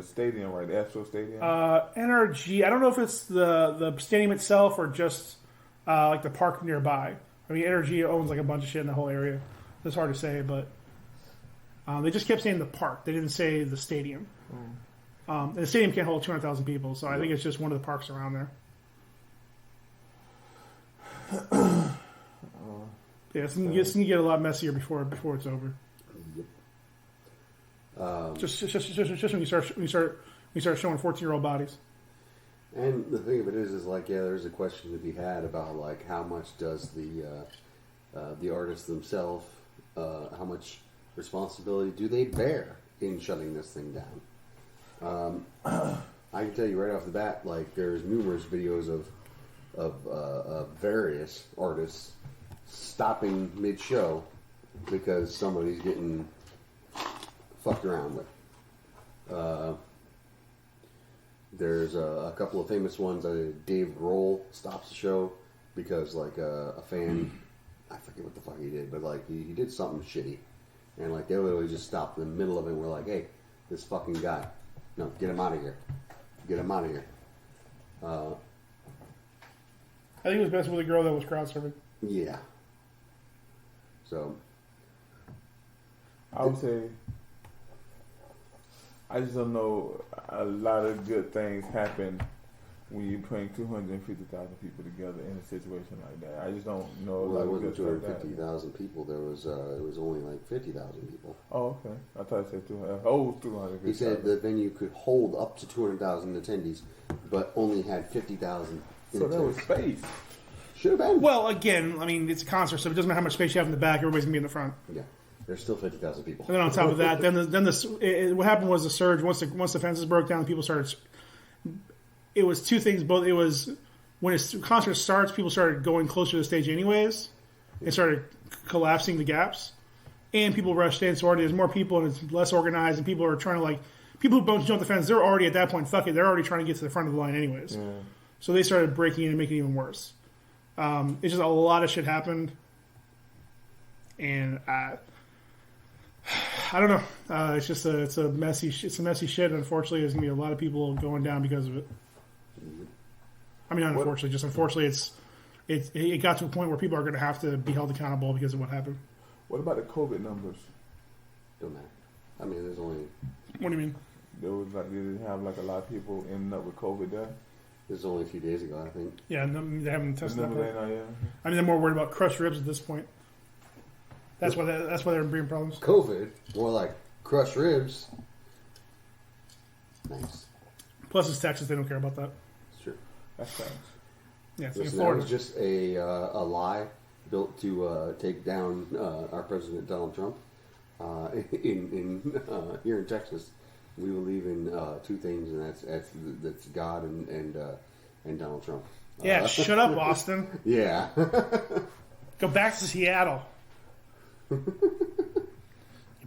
stadium, right? The Astro Stadium. NRG. I don't know if it's the stadium itself or just like the park nearby. I mean, NRG owns like a bunch of shit in the whole area. It's hard to say, but they just kept saying the park. They didn't say the stadium. And the stadium can't hold 200,000 people, so I think it's just one of the parks around there. Yeah, it's going to get a lot messier before it's over. Just when you start showing 14-year-old bodies. And the thing of it is like, yeah, there's a question to be had about like how much does the artists themselves, how much responsibility do they bear in shutting this thing down? I can tell you right off the bat, like there's numerous videos of various artists stopping mid-show because somebody's getting fucked around with. There's a couple of famous ones. Dave Grohl stops the show because like a fan, I forget what the fuck he did, but like he did something shitty, and like they literally just stopped in the middle of it. And we're like, hey, this fucking guy, no, get him out of here, get him out of here. I think it was best with a girl that was crowd surfing. Yeah. So I would say, I just don't know. A lot of good things happen when you bring 250,000 people together in a situation like that. I just don't know. Well, it wasn't 250,000 people. There was it was only like 50,000 people. Oh, okay. I thought it said 200. Oh, 250,000. He said the venue could hold up to 200,000 attendees, but only had 50,000. So there was space. Should have been. Well, again, I mean, it's a concert, so it doesn't matter how much space you have in the back. Everybody's gonna be in the front. Yeah, there's still 50,000 people. And then on top of that, what happened was the surge. Once the fences broke down, people started. It was two things. Both it was when a concert starts, people started going closer to the stage anyways, and started collapsing the gaps, and people rushed in. So already there's more people and it's less organized, and people are trying to people who don't jump the fence. They're already at that point. Fuck it, they're already trying to get to the front of the line anyways. Yeah. So they started breaking in and making it even worse. It's just a lot of shit happened, and I don't know. It's a messy shit. Unfortunately, there's gonna be a lot of people going down because of it. I mean, not unfortunately, just unfortunately, it got to a point where people are going to have to be held accountable because of what happened. What about the COVID numbers? Don't matter. I mean, there's only. What do you mean? There was they didn't have a lot of people ending up with COVID there. This is only a few days ago, I think. Yeah, they haven't tested that. I mean, they're more worried about crushed ribs at this point. That's why they're bringing problems. COVID, more like crushed ribs. Nice. Plus, it's Texas; they don't care about that. It's true. That's facts. Yeah, it's Listen, in Florida. that was just a lie built to take down our president Donald Trump. In here in Texas, we believe in two things, and that's God and Donald Trump. Yeah, shut up, Austin. Yeah. Go back to Seattle. You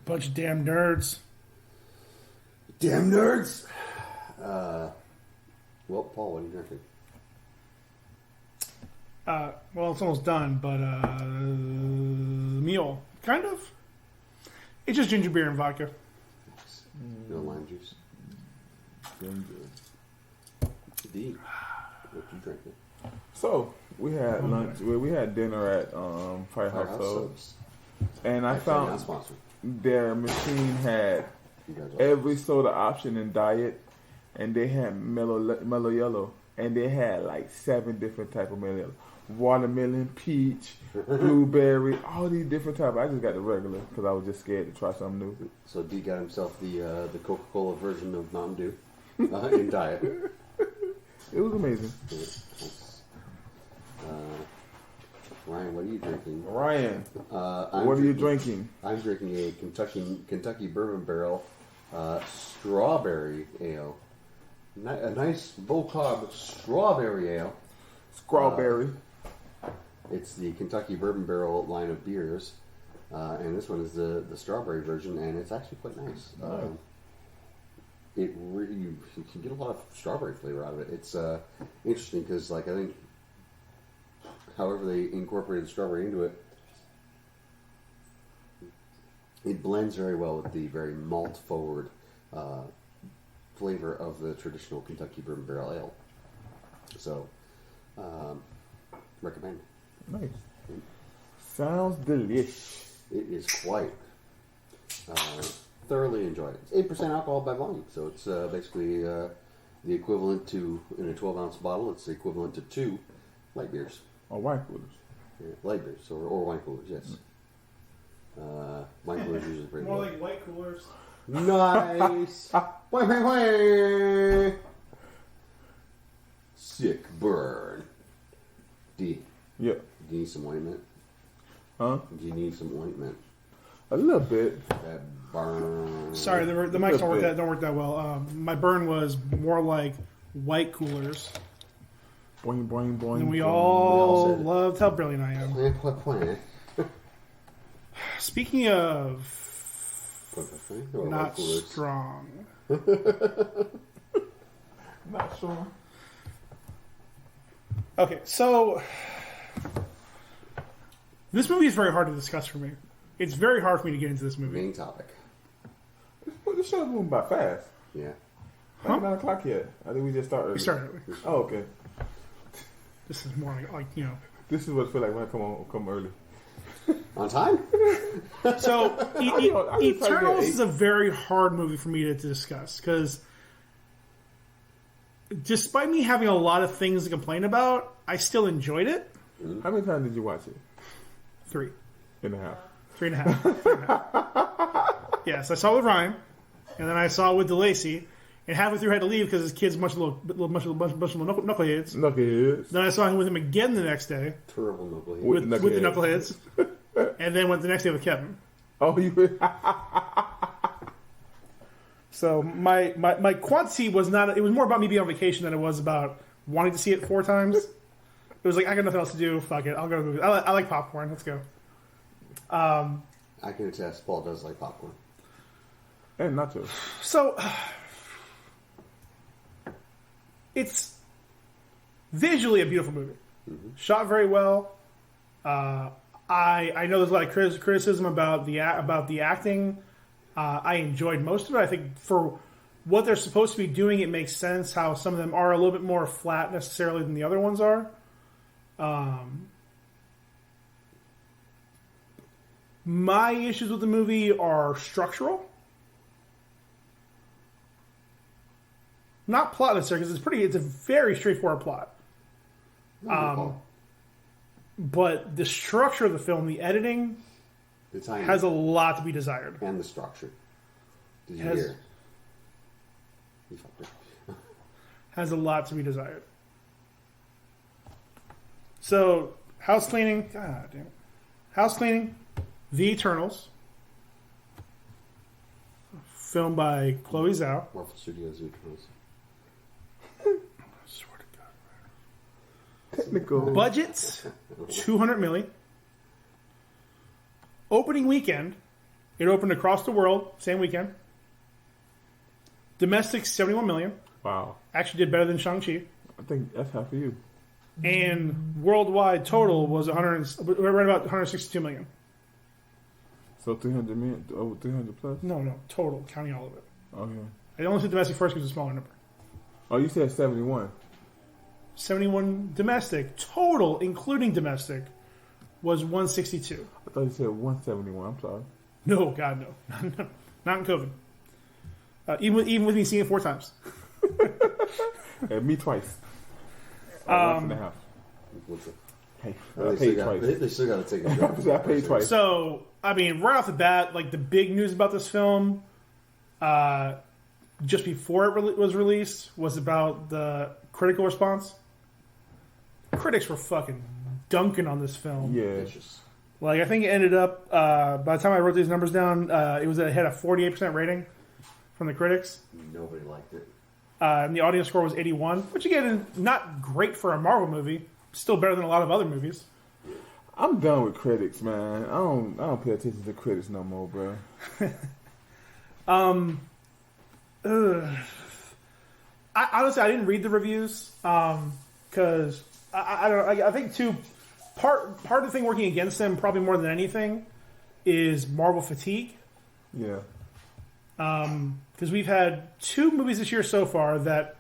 bunch of damn nerds. Damn nerds. Well, Paul, what are you drinking? Well, it's almost done, but meal, kind of. It's just ginger beer and vodka. Nice. No lime juice. Ginger. D. What you drinking? So we had lunch. We had dinner at Firehouse Subs, and I found their machine had every soda option in diet, and they had mellow yellow, and they had like 7 different type of mellow yellow. Watermelon, peach, blueberry, all these different types. I just got the regular because I was just scared to try something new. So D got himself the Coca-Cola version of Mountain Dew in diet. It was amazing. Ryan, what are you drinking? Ryan, what are you drinking? I'm drinking a Kentucky Bourbon Barrel strawberry ale. A nice low carb strawberry ale. Strawberry. It's the Kentucky Bourbon Barrel line of beers, and this one is the strawberry version, and it's actually quite nice. it really you can get a lot of strawberry flavor out of it. It's interesting because, like, I think, however they incorporated strawberry into it, it blends very well with the very malt forward flavor of the traditional Kentucky Bourbon Barrel Ale. So, recommend. Nice. Sounds delicious. It is quite. Thoroughly enjoyed it. It's 8% alcohol by volume, so it's basically the equivalent to, in a 12-ounce bottle, it's the equivalent to 2 light beers. Or wine coolers. Yeah, light beers, or wine coolers, yes. Wine coolers usually pretty More low. like white coolers. Nice! Wait. Sick burn. D. Yeah. Do you need some ointment? Huh? Do you need some ointment? A little bit. That burn. Sorry, the mics don't work that well. My burn was more like white coolers. Boing, boing, boing. And we boing. all said it. loved how brilliant I am. Point. Speaking of Or not white coolers. strong, Not sure. okay, so this movie is very hard to discuss for me. It's very hard for me to get into this movie. Main topic. Well, the show's moving by fast. Yeah. Not 9 o'clock yet. I think we just started. We started. Oh, okay. This is more like This is what it feels like when I come early. On time? So, I just Eternals like is a very hard movie for me to discuss because, despite me having a lot of things to complain about, I still enjoyed it. How many times did you watch it? 3.5. 3.5. Yes, I saw it with Ryan, and then I saw it with DeLacy, and halfway through I had to leave because his kid's bunch of knuckleheads. Knuckleheads. Then I saw him with him again the next day Terrible knucklehead. with the knuckleheads, and then went the next day with Kevin. Oh, you. So my quantity was not. It was more about me being on vacation than it was about wanting to see it 4 times. It was like I got nothing else to do. Fuck it, I'll go to the movies. I like popcorn. Let's go. I can attest, Paul does like popcorn. And nachos. So it's visually a beautiful movie, shot very well. I know there's a lot of criticism about the acting. I enjoyed most of it. I think for what they're supposed to be doing, it makes sense how some of them are a little bit more flat necessarily than the other ones are. My issues with the movie are structural. Not plot necessarily, because it's a very straightforward plot. But the structure of the film, the editing, The timing has a lot to be desired. and the structure. Did you Has- hear? You fucked it. Has a lot to be desired. So, house cleaning. God damn it. House cleaning. The Eternals. Filmed by Chloe Zhao. Marvel Studios Eternals. Swear to God. Technical. Budget, $200 million. Opening weekend, it opened across the world, same weekend. Domestic, $71 million. Wow. Actually did better than Shang-Chi. I think that's half for you. And worldwide total was right about $162 million. So 300 million, over 300 plus? No, total, counting all of it. Okay. I only said domestic first because it's a smaller number. Oh, you said 71. 71 domestic. Total, including domestic, was 162. I thought you said 171. I'm sorry. No, God, no. Not in COVID. Even with me seeing it 4 times. And me twice. Once and a half. What's it? Hey, I They paid still, twice. they still got to take a I paid twice. So, I mean, right off the bat, like the big news about this film, just before it was released, was about the critical response. Critics were fucking dunking on this film. Yeah. Vicious. Like, I think it ended up, by the time I wrote these numbers down, it had a 48% rating from the critics. Nobody liked it. And the audience score was 81, which again is not great for a Marvel movie. Still better than a lot of other movies. I'm done with critics, man. I don't pay attention to critics no more, bro. Honestly, I didn't read the reviews because I don't. I think part of the thing working against them, probably more than anything, is Marvel fatigue. Yeah. Because we've had 2 movies this year so far that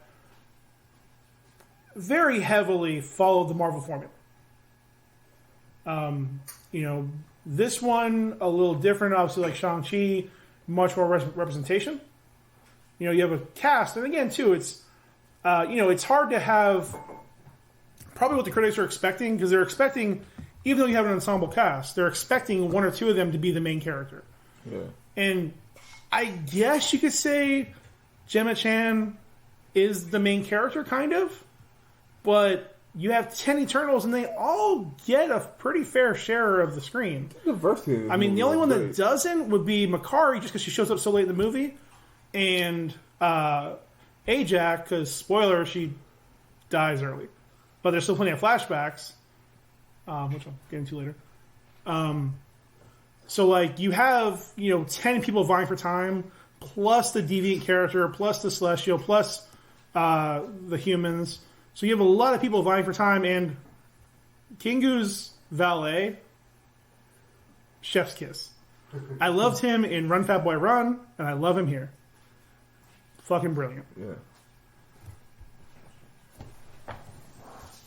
very heavily followed the Marvel formula. This one a little different, obviously, like Shang-Chi, much more representation. You have a cast, and again, too, it's it's hard to have probably what the critics are expecting, because they're expecting, even though you have an ensemble cast, they're expecting 1 or 2 of them to be the main character. Yeah. And I guess you could say Gemma Chan is the main character, kind of. But you have 10 Eternals, and they all get a pretty fair share of the screen. Diversity. I mean, the only one that doesn't would be Makari, just because she shows up so late in the movie. And Ajak, because, spoiler, she dies early. But there's still plenty of flashbacks, which I'll get into later. So, like, you have, 10 people vying for time, plus the deviant character, plus the Celestial, plus the humans. So you have a lot of people vying for time, and Kingu's valet, chef's kiss. I loved him in Run Fat Boy Run, and I love him here. Fucking brilliant. Yeah.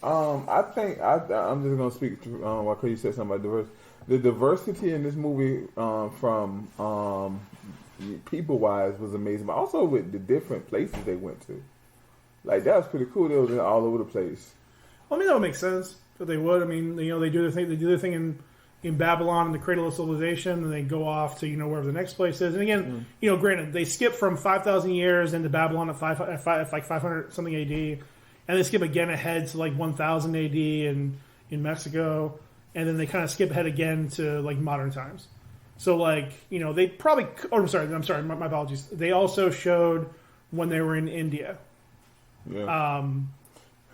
I think I'm just gonna speak to while you said something about diversity. The diversity in this movie, from people wise, was amazing, but also with the different places they went to. Like, that was pretty cool. They were all over the place. Well, I mean, that would make sense that they would. I mean, they do their thing. They do their thing in Babylon, in the cradle of civilization, and they go off to wherever the next place is. And again, granted, they skip from 5,000 years into Babylon at 500 something AD, and they skip again ahead to like 1,000 AD in Mexico, and then they kind of skip ahead again to like modern times. So like they probably. Oh, I'm sorry. My apologies. They also showed when they were in India. Yeah.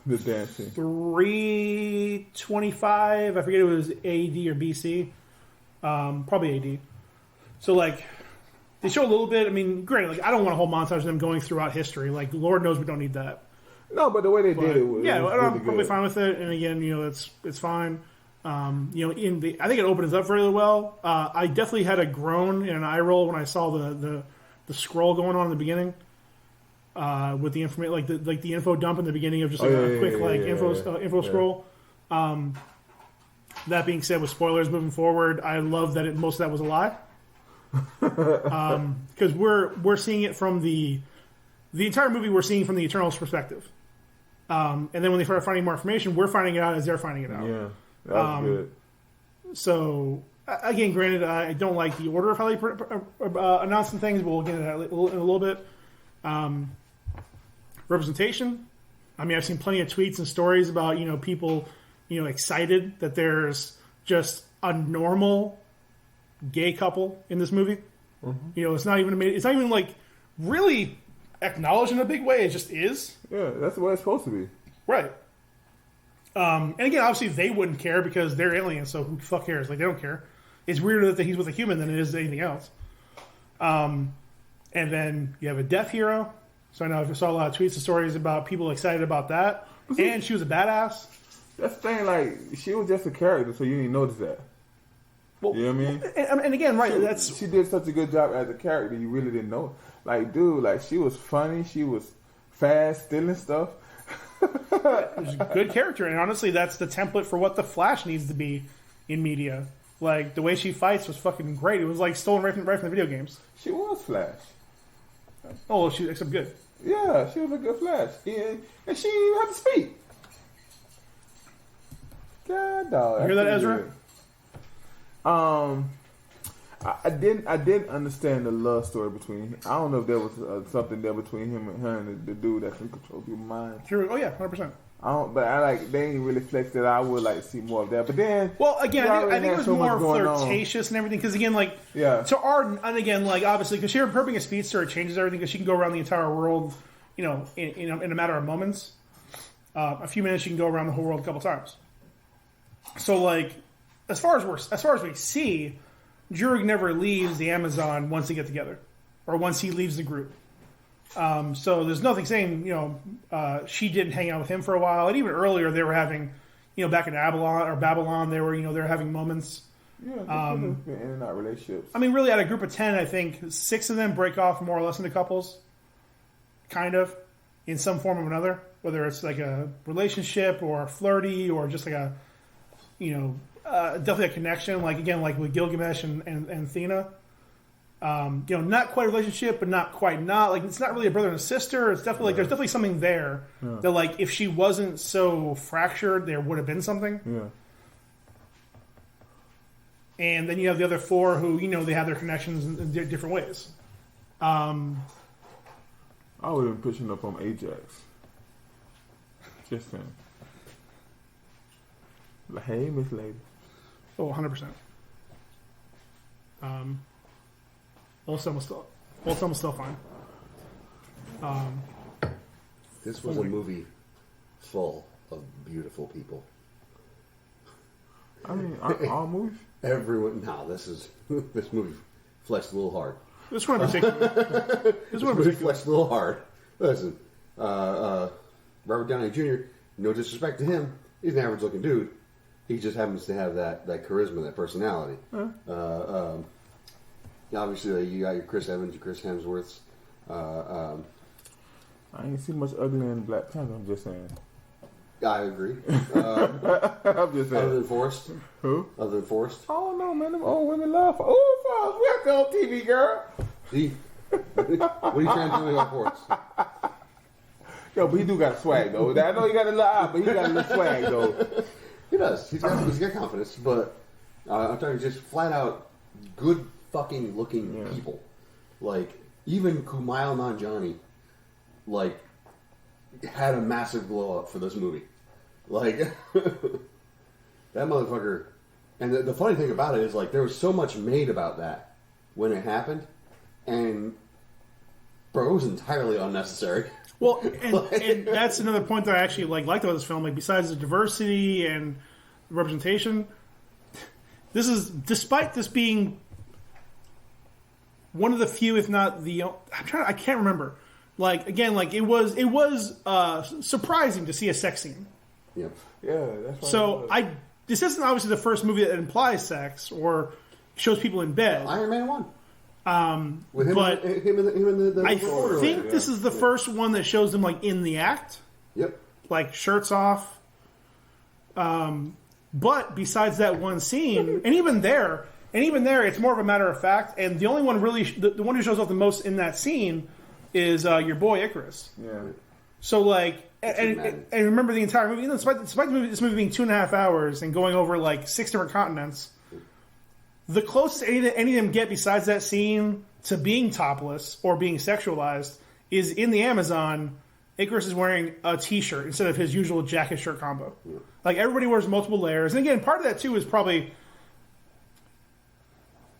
The dancing. 325. I forget if it was AD or BC. Probably AD. So like, they show a little bit. I mean, granted, like I don't want a whole montage of them going throughout history. Like, Lord knows we don't need that. No, but the way they did it was I'm really probably good. fine with it. And again, it's fine. I think it opens up really well. I definitely had a groan and an eye roll when I saw the scroll going on in the beginning. With the information, like the info dump in the beginning of just a quick info scroll. That being said, with spoilers moving forward, I love that most of that was a lie. Because we're seeing it from the entire movie. We're seeing from the Eternals' perspective, and then when they start finding more information, we're finding it out as they're finding it out. Yeah, that was good. So again, granted, I don't like the order of how they announcing things, but we'll get into that in a little bit. Representation. I mean, I've seen plenty of tweets and stories about people excited that there's just a normal gay couple in this movie. Mm-hmm. It's not even like really acknowledged in a big way. It just is. Yeah, that's the way it's supposed to be. Right. And again, obviously they wouldn't care because they're aliens, so who the fuck cares? Like, they don't care. It's weirder that he's with a human than it is anything else. And then you have a deaf hero. So I know I saw a lot of tweets and stories about people excited about that. And she was a badass. That's the thing, like, she was just a character, so you didn't notice that. Well, you know what I mean? And again, right, she did such a good job as a character, you really didn't know. Like, dude, like, she was funny, she was fast, stealing stuff. It was a good character, and honestly, that's the template for what the Flash needs to be in media. Like, the way she fights was fucking great. It was like stolen right from the video games. She was Flash. Oh, well, except good. Yeah, she was a good Flash. Yeah, and she didn't even have to speak. God, dog. You hear that, Ezra? I didn't understand the love story between. I don't know if there was something there between him and her and the dude that can control your mind. Sure. Oh yeah, 100%. They ain't really flexed it. I would like to see more of that. But then, well, again, I think it was so more flirtatious and everything. Because again, like, to Arden, and again, like, obviously, because her being a speedster, it changes everything. Because she can go around the entire world, in a matter of moments. A few minutes, she can go around the whole world a couple times. So, like, as far as we see, Druig never leaves the Amazon once they get together, or once he leaves the group. So there's nothing saying, she didn't hang out with him for a while. And even earlier, they were having, back in Babylon, they were having moments. Yeah, been in and out relationships. I mean, really, out of a group of 10, I think 6 of them break off more or less into couples. Kind of. In some form or another. Whether it's like a relationship or flirty or just like a, definitely a connection. Like, again, like with Gilgamesh and Athena. Not quite a relationship, but not quite not. Like, it's not really a brother and a sister. It's definitely like there's definitely something there that, like, if she wasn't so fractured, there would have been something. Yeah. And then you have the other 4 who, they have their connections in different ways. I would have been pushing up on Ajax. Just saying. Like, hey, Miss Lady. Oh, 100%. Old Selma's still fine. This was a movie full of beautiful people. I mean, all movies? Everyone. No, this movie flexed a little hard. This one in particular. This movie flexed a little hard. Listen, Robert Downey Jr., no disrespect to him, he's an average-looking dude. He just happens to have that charisma, that personality. Obviously, you got your Chris Evans, your Chris Hemsworths. I ain't seen much ugly in Black Panther, I'm just saying. I agree. I'm just saying. Other than Forrest? Who? Other than Forrest? Oh, no, man. Them old women love for. Oh, Forrest, welcome on TV, girl. See? What are you trying to do about Forrest? Yo, but he do got a swag, though. I know he got a little eye, but he got a little swag, though. He does. He's got confidence, but I'm talking just flat out good fucking looking people. Like, even Kumail Nanjiani, like, had a massive glow up for this movie. Like, that motherfucker. And the funny thing about it is, like, there was so much made about that when it happened, and bro, it was entirely unnecessary. Well, and that's another point that I actually liked about this film. Like, besides the diversity and representation, this is, despite this being one of the few, if not the, I can't remember. Like, again, like, it was surprising to see a sex scene. Yep. Yeah, that's why. So this isn't obviously the first movie that implies sex or shows people in bed. Iron Man 1. With him, but him and the I think this is the first one that shows them, like, in the act. Yep. Like, shirts off. But besides that one scene, and even there, it's more of a matter of fact. And the only one really, the one who shows up the most in that scene is your boy Icarus. Yeah. So, like, and remember the entire movie. Despite this movie being 2.5 hours and going over like 6 different continents, the closest any of them get besides that scene to being topless or being sexualized is in the Amazon. Icarus is wearing a T-shirt instead of his usual jacket-shirt combo. Yeah. Like, everybody wears multiple layers. And again, part of that, too, is probably...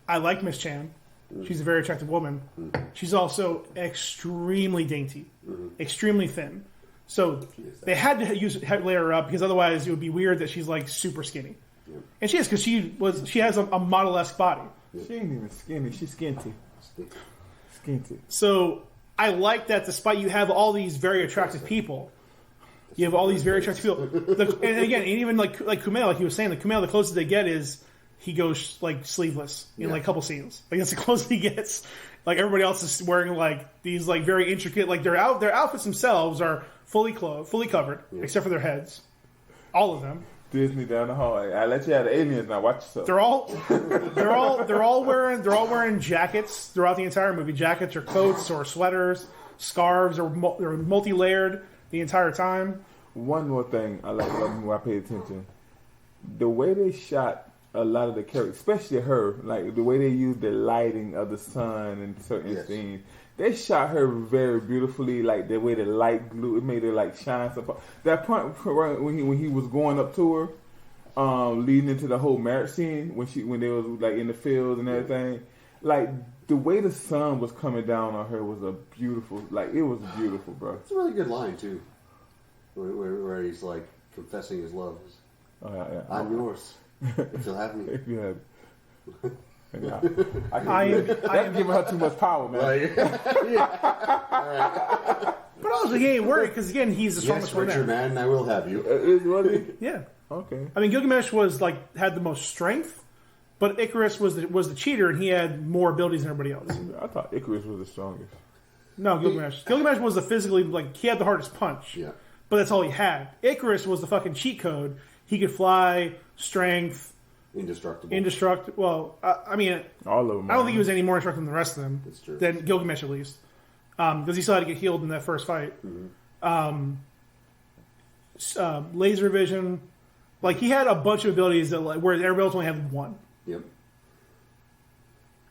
I like Miss Chan. She's a very attractive woman. She's also extremely dainty. Extremely thin. So, they had to layer her up, because otherwise it would be weird that she's, like, super skinny. Yeah. And she is, because she has a model-esque body. She ain't even skinny. She's skinty. Skinty. So... I like that despite you have all these very attractive people, you have all these very attractive people. And again, and even like Kumail, like he was saying, the Kumail, the closest they get is he goes like sleeveless in like a couple scenes. Like that's the closest he gets. Like everybody else is wearing like these like very intricate, like their outfits themselves are fully clothed, fully covered, except for their heads. All of them. Disney down the hall. I let you have the aliens now. Watch yourself. They're all wearing jackets throughout the entire movie. Jackets or coats or sweaters, scarves or multi-layered the entire time. One more thing I like about the movie, I paid attention. The way they shot a lot of the characters, especially her, like the way they used the lighting of the sun in certain scenes. They shot her very beautifully, like the way the light glue, it made her like shine. That point when he was going up to her, leading into the whole marriage scene when they was like in the fields and everything, like the way the sun was coming down on her was a beautiful, like it was beautiful, bro. It's a really good line too, where he's like confessing his love. I'm yours if you'll have me. If you have. Yeah. That's giving her too much power, man. Like, But also, he ain't worried because again, he's the strongest yes, one Richard, there. man, I will have you. Was he? Yeah. Okay. I mean, Gilgamesh was had the most strength, but Icarus was the cheater, and he had more abilities than everybody else. I thought Icarus was the strongest. No, Gilgamesh. Gilgamesh was the physically he had the hardest punch. Yeah. But that's all he had. Icarus was the fucking cheat code. He could fly, strength, Indestructible. Well, I mean, All of them. I don't think he was any more indestructible than the rest of them. That's true. Than Gilgamesh, at least, because he still had to get healed in that first fight. Mm-hmm. Laser vision, he had a bunch of abilities that where everybody else only had one. Yep.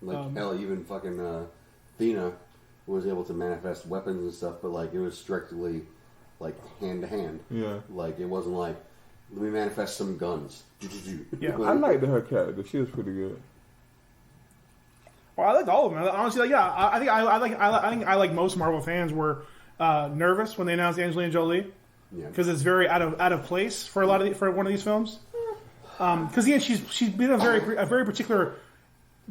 Hell, even fucking Athena was able to manifest weapons and stuff, but it was strictly hand to hand. Yeah. It wasn't let me manifest some guns. Yeah. I liked her character. She was pretty good. Well, I liked all of them. Honestly, I think I like most Marvel fans were nervous when they announced Angelina Jolie because it's very out of place for for one of these films. Because again, she's been a very particular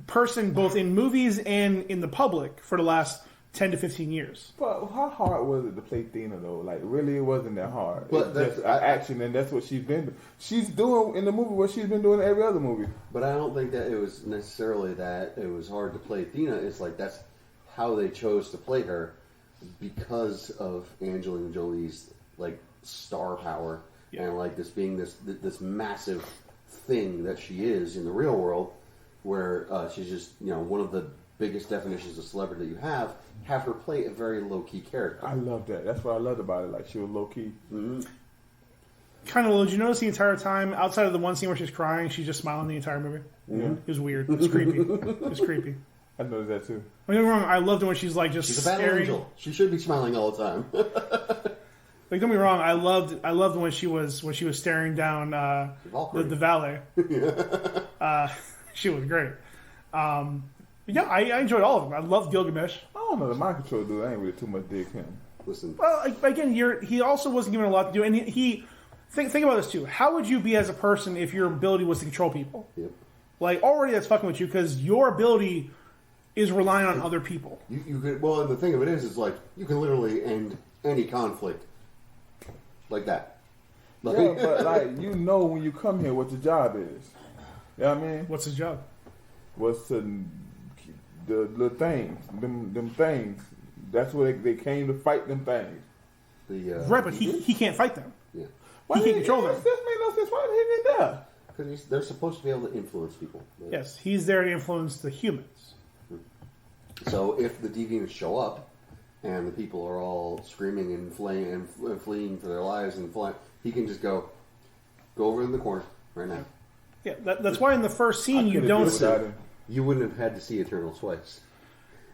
person both in movies and in the public for the last 10 to 15 years. But how hard was it to play Athena though? Really, it wasn't that hard. But it's just action, and that's what she's been. She's doing in the movie what she's been doing in every other movie. But I don't think that it was necessarily that it was hard to play Athena. It's that's how they chose to play her because of Angelina Jolie's star power and this being this massive thing that she is in the real world, where she's just one of the biggest definitions of celebrity that you have her play a very low-key character. I love that. That's what I loved about it. She was low-key. Mm-hmm. Kind of low. Did you notice the entire time, outside of the one scene where she's crying, she's just smiling the entire movie? Mm-hmm. It was weird. It was creepy. It was creepy. I noticed that too. Don't get me wrong, I loved it when she's just She's a battle staring. angel. She should be smiling all the time. Don't get me wrong, I loved when she was staring down the valet. She was great. Yeah, I enjoyed all of them. I loved Gilgamesh. I don't know, the mind control dude. I ain't really too much dig him. Listen. Well, again, he also wasn't given a lot to do, and he think about this too. How would you be as a person if your ability was to control people? Yep. Already that's fucking with you because your ability is relying on other people. You could. Well, and the thing of it is you can literally end any conflict like that. Yeah, but when you come here what your job is. You know what I mean? What's his job? What's the things, them things. That's what they came to fight them things. Right, but he can't fight them. Yeah. Why he can't control them. This made no sense. Why did he get there? Because they're supposed to be able to influence people. Right? Yes, he's there to influence the humans. So if the deviants show up and the people are all screaming and fleeing for their lives and flying, he can just go over in the corner right now. Yeah, that's why in the first scene you don't see. You wouldn't have had to see Eternal twice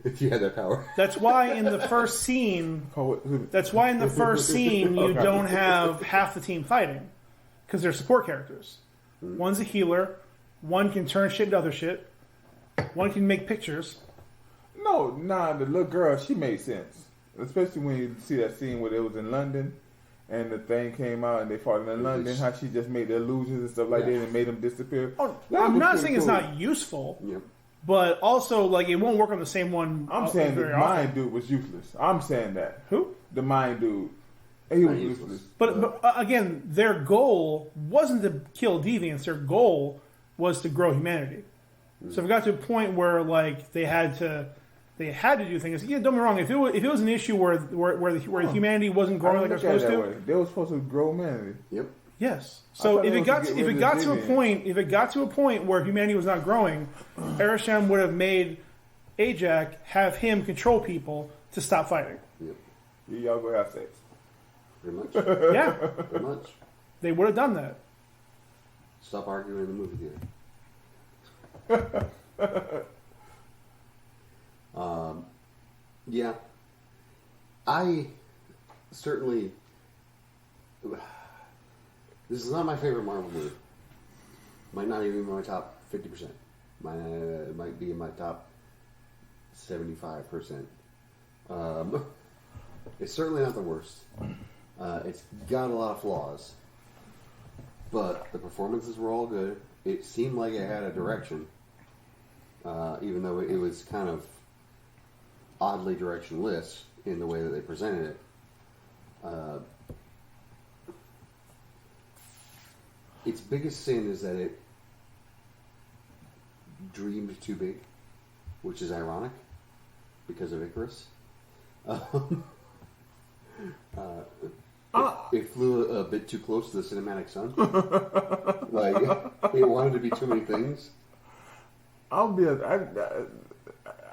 if you had that power. That's why in the first scene. That's why in the first scene you don't have half the team fighting because they're support characters. One's a healer. One can turn shit into other shit. One can make pictures. No, the little girl, she made sense. Especially when you see that scene where it was in London and the thing came out and they fought in London, how she just made the illusions and stuff like that and made them disappear. Oh, I'm not saying it's not useful, but also it won't work on the same one. I'm saying the mind dude was useless. I'm saying that. Who? The mind dude. He was useless. But again, their goal wasn't to kill deviants. Their goal was to grow humanity. So if it got to a point where they had to do things. Yeah, don't get me wrong. If it was an issue where humanity wasn't growing like they're supposed to, they were supposed to grow humanity. Yep. Yes. So if it got to a point where humanity was not growing, Ereshkigal would have made Ajax have him control people to stop fighting. Yep. Y'all go have sex. Pretty much. Yeah. Pretty much. They would have done that. Stop arguing in the movie theater. Yeah. I certainly... This is not my favorite Marvel movie. Might not even be my top 50%. It might be in my top 75%. It's certainly not the worst. It's got a lot of flaws. But the performances were all good. It seemed like it had a direction. even though it was kind of oddly directionless in the way that they presented it. Its biggest sin is that it dreamed too big, which is ironic because of Icarus. It flew a bit too close to the cinematic sun. Like, it wanted to be too many things. I'll be honest,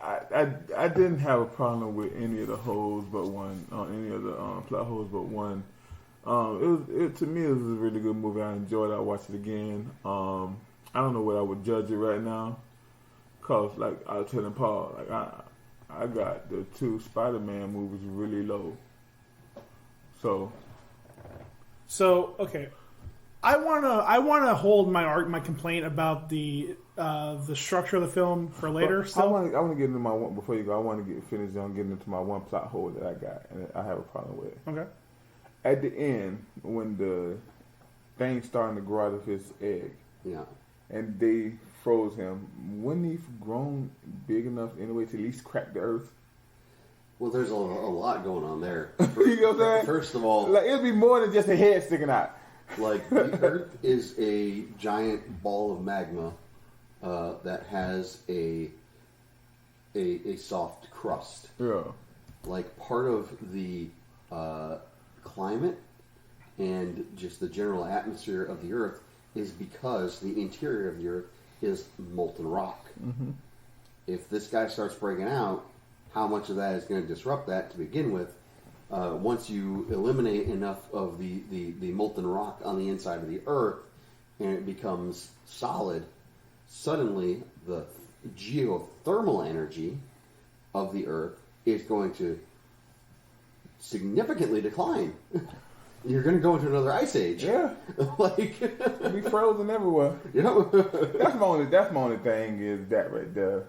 I didn't have a problem with any of the holes but one, any of the plot holes but one. To me, it was a really good movie. I enjoyed it. I watched it again. I don't know what I would judge it right now, cause like I was telling Paul, like I got the 2 SpiderMan movies really low. So okay, I wanna hold my complaint about the structure of the film for later. I want to get into my one before you go. I want to get finished on getting into my one plot hole that I got, and I have a problem with. Okay. At the end, when the thing's starting to grow out of his egg, and they froze him, wouldn't he grown big enough anyway to at least crack the earth? Well, there's a lot going on there. You know what I'm saying? First of all, like it'd be more than just a head sticking out. Like the Earth is a giant ball of magma that has a soft crust. Yeah. Like part of the climate and just the general atmosphere of the Earth is because the interior of the Earth is molten rock. Mm-hmm. If this guy starts breaking out, how much of that is going to disrupt that to begin with? Once you eliminate enough of the molten rock on the inside of the Earth and it becomes solid, suddenly the geothermal energy of the Earth is going to significantly decline. You're going to go into another ice age. Yeah. Like it'll be frozen everywhere. You know? That's my only thing is that right there.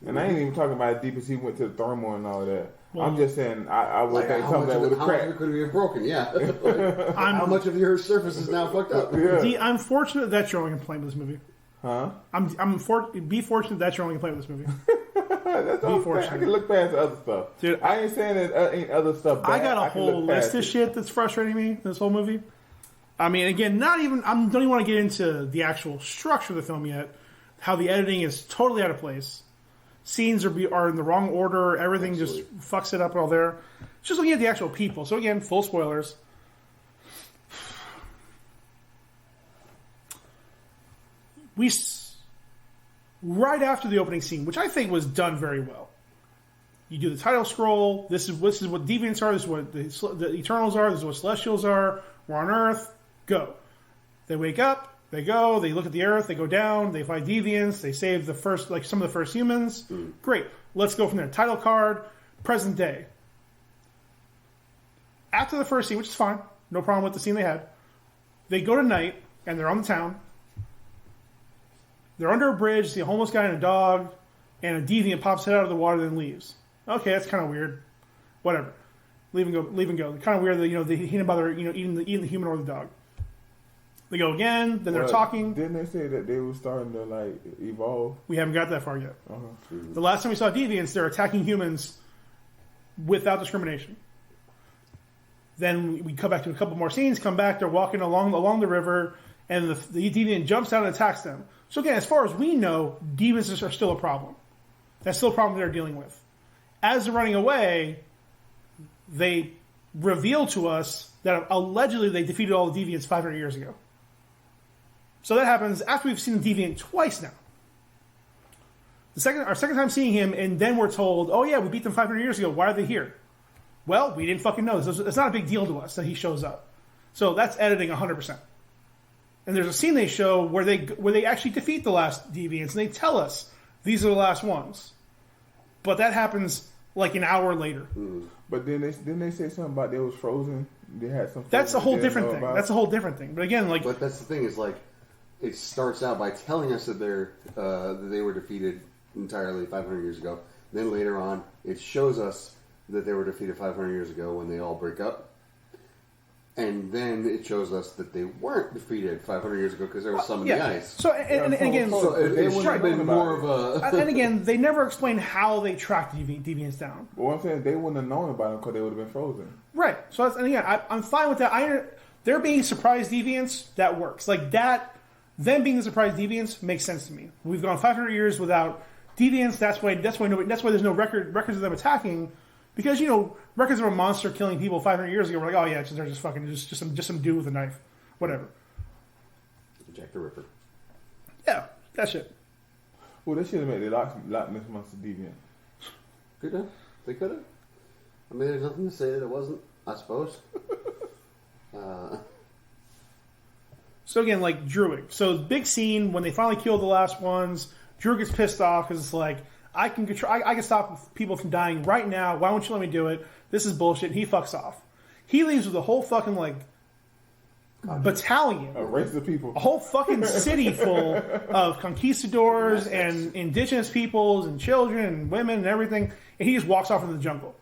And I ain't even talking about how deep as he went to the thermal and all that. Well, I'm just saying I would think something that would have cracked. How much of it could have been broken? Yeah. Like, how much of your surface is now fucked up? Yeah. I'm fortunate that's your only complaint with this movie. Huh? Be fortunate that's your only complaint with this movie. That's be fortunate. I can look past the other stuff. Dude, I ain't saying that ain't other stuff bad. I got a whole list of shit that's frustrating me, this whole movie. I mean, again, I don't even want to get into the actual structure of the film yet. How the editing is totally out of place. Scenes are in the wrong order. Everything just fucks it up all there. Just looking at the actual people. So again, full spoilers. Right after the opening scene, which I think was done very well. You do the title scroll. This is what deviants are. This is what the Eternals are. This is what Celestials are. We're on Earth. Go. They wake up. They go, they look at the Earth, they go down, they fight deviants, they save some of the first humans. Great. Let's go from there. Title card, present day. After the first scene, which is fine, no problem with the scene they had, they go to night, and they're on the town. They're under a bridge, see a homeless guy and a dog, and a deviant pops head out of the water and then leaves. Okay, that's kind of weird. Whatever. Leave and go. Kind of weird that, they hit him about eating the human or the dog. They go again, then they're talking. Didn't they say that they were starting to, evolve? We haven't got that far yet. The last time we saw deviants, they're attacking humans without discrimination. Then we come back to a couple more scenes, come back, they're walking along the river, and the deviant jumps out and attacks them. So again, as far as we know, deviants are still a problem. That's still a problem they're dealing with. As they're running away, they reveal to us that allegedly they defeated all the deviants 500 years ago. So that happens after we've seen the deviant twice now. Our second time seeing him, and then we're told, oh yeah, we beat them 500 years ago. Why are they here? Well, we didn't fucking know. It's not a big deal to us that he shows up. So that's editing 100%. And there's a scene they show where they actually defeat the last deviants, and they tell us these are the last ones. But that happens like an hour later. But then didn't they say something about they was frozen? They had some. That's a whole different thing. That's a whole different thing. But again, But that's the thing is it starts out by telling us that that they were defeated entirely 500 years ago. Then later on, it shows us that they were defeated 500 years ago when they all break up. And then it shows us that they weren't defeated 500 years ago because there was some in the ice. So, and again... So it should have been more of a... and again, they never explain how they tracked the deviants down. But what I'm saying, they wouldn't have known about them because they would have been frozen. Right. So, and again, I'm fine with that. They're being surprise deviants, that works. Like, that... Them being the surprise deviants makes sense to me. We've gone 500 years without deviants. That's why there's no records of them attacking, because records of a monster killing people 500 years ago. We're like, oh yeah, they're just fucking just some dude with a knife, whatever. Jack the Ripper. Yeah, that shit. Well, they should have made the Loch Ness Monster deviant. Could have. They could have. I mean, there's nothing to say that it wasn't. I suppose. So again, like Druid. So big scene when they finally kill the last ones. Druid gets pissed off because it's like, I can stop people from dying right now. Why won't you let me do it? This is bullshit. And he fucks off. He leaves with a whole fucking battalion, A race of people. a whole fucking city full of conquistadors and indigenous peoples and children and women and everything. And he just walks off into the jungle.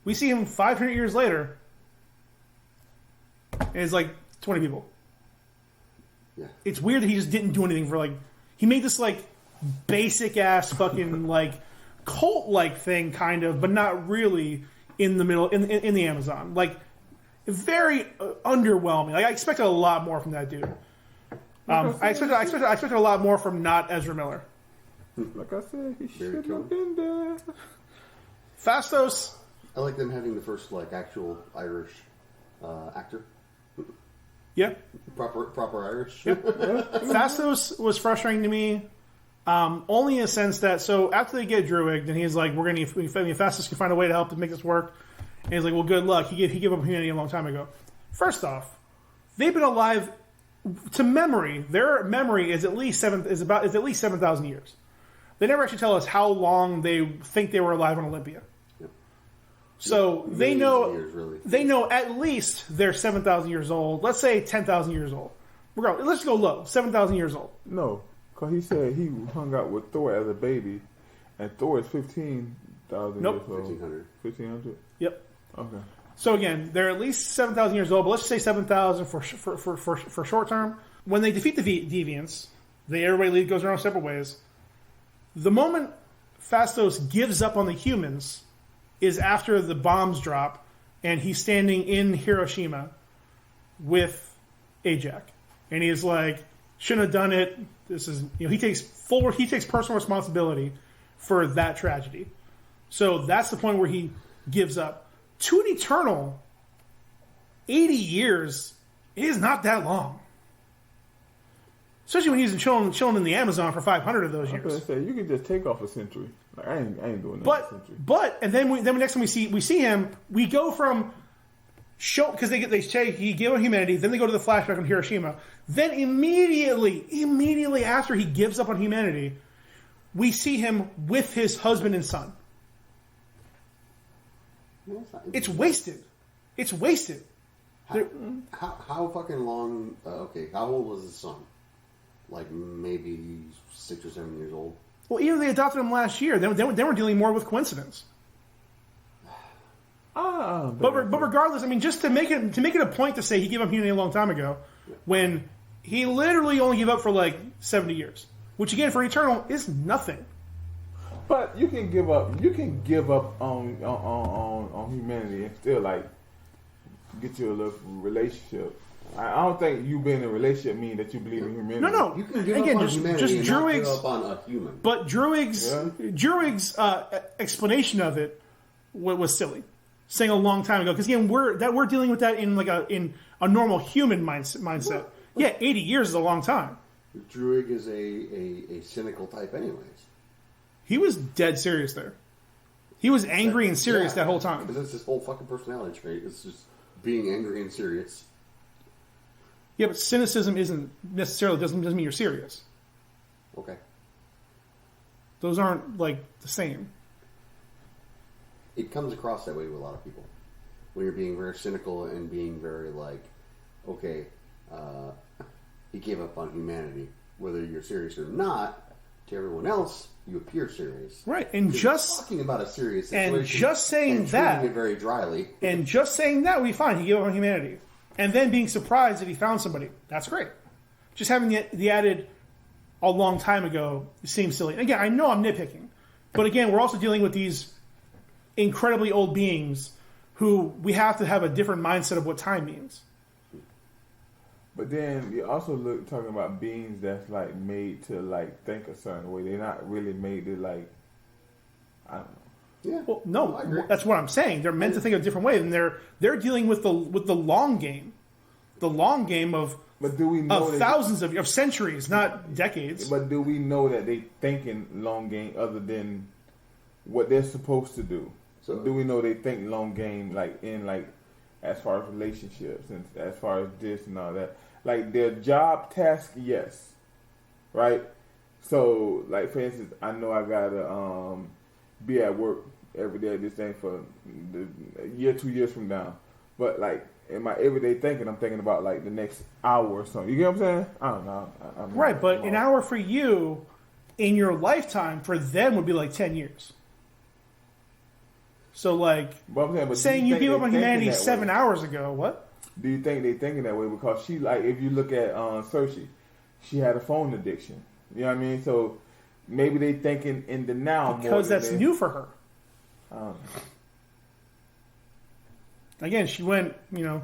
We see him 500 years later, and it's like 20 people. Yeah. It's weird that he just didn't do anything for he made this basic ass fucking cult thing kind of, but not really in the middle in the Amazon. Very underwhelming. I expected a lot more from that dude. I expected a lot more from not Ezra Miller. Like I said, he Very should cool. have been there. Fastos. I like them having the first Yeah. actual Irish actor. Yep. Proper Irish. Fastos was frustrating to me, only in a sense that, so after they get Druid, then he's like, Fastos can find a way to help to make this work. And he's like, well, good luck. He gave up humanity a long time ago. First off, they've been alive to memory. Their memory is at least 7,000 years. They never actually tell us how long they think they were alive on Olympia. Yep. So they Millions know of years, really. they know at least they're 7,000 years old. Let's say 10,000 years old. Let's go low. 7,000 years old. No, because he said he hung out with Thor as a baby, and Thor is 15,000 Nope. years old. 1,500. 1,500? Yep. Okay. So again, they're at least 7,000 years old, but let's just say 7,000 for short term. When they defeat the deviants, everybody goes their own separate ways. The moment Fastos gives up on the humans is after the bombs drop, and he's standing in Hiroshima with Ajak, and he's like, "Shouldn't have done it." This is, he takes personal responsibility for that tragedy. So that's the point where he gives up. To an eternal, 80 years is not that long. Especially when he's chilling in the Amazon for 500 of those I was years. gonna say you can just take off a century. I ain't doing that. A century. But next time we see him, we go from because they say he gave up humanity, then they go to the flashback on Hiroshima. Then immediately after he gives up on humanity, we see him with his husband and son. It's wasted. It's wasted. How fucking long? Okay, how old was his son? Maybe 6 or 7 years old. Well, even they adopted him last year. They were dealing more with coincidence. But regardless, I mean, just to make it a point to say he gave up humanity a long time ago, when he literally only gave up for 70 years, which again for Eternal is nothing. But you can give up. You can give up on humanity and still get you a little relationship. I don't think you being in a relationship means that you believe in humanity. No. You can give Again, up on just humanity and not give Druig's, up on a human. but Druig's explanation of it was silly, saying a long time ago. Because again, we're dealing with that in in a normal human mindset. Yeah, 80 years is a long time. Druig is a cynical type, anyways. He was dead serious there. He was angry and serious that whole time. Because that's his whole fucking personality trait. It's just being angry and serious. Yeah, but cynicism isn't necessarily doesn't mean you're serious. Okay. Those aren't the same. It comes across that way with a lot of people. When you're being very cynical and being very okay, he gave up on humanity. Whether you're serious or not, to everyone else, you appear serious. Right, and just talking about a serious situation and just saying and that, treating it very dryly, and just saying that, we find he gave up on humanity. and then being surprised if he found somebody. That's great. Just having the added a long time ago seems silly. And again, I know I'm nitpicking, but again, we're also dealing with these incredibly old beings who we have to have a different mindset of what time means. But then you also talking about beings that's like made to like think a certain way. They're not really made to like, I don't know. Yeah. Well, no, that's what I'm saying. They're meant to think a different way, and they're dealing with the long game, the long game of but do we know thousands of centuries, not decades. But do we know that they thinking long game other than what they're supposed to do? So do we know they think long game like in like as far as relationships and as far as this and all that? Like their job task, yes, right. So like for instance, I know I gotta be at work every day this thing for a year, 2 years from now. But like in my everyday thinking, I'm thinking about like the next hour or something. You get what I'm saying? I don't know. Right, but an hour for you in your lifetime for them would be like 10 years. So like saying you gave up on humanity 7 hours ago, what? Do you think they thinking that way? Because she like if you look at Cersei, she had a phone addiction. You know what I mean? So maybe they thinking in the now because more that's new for her. Again, she went, you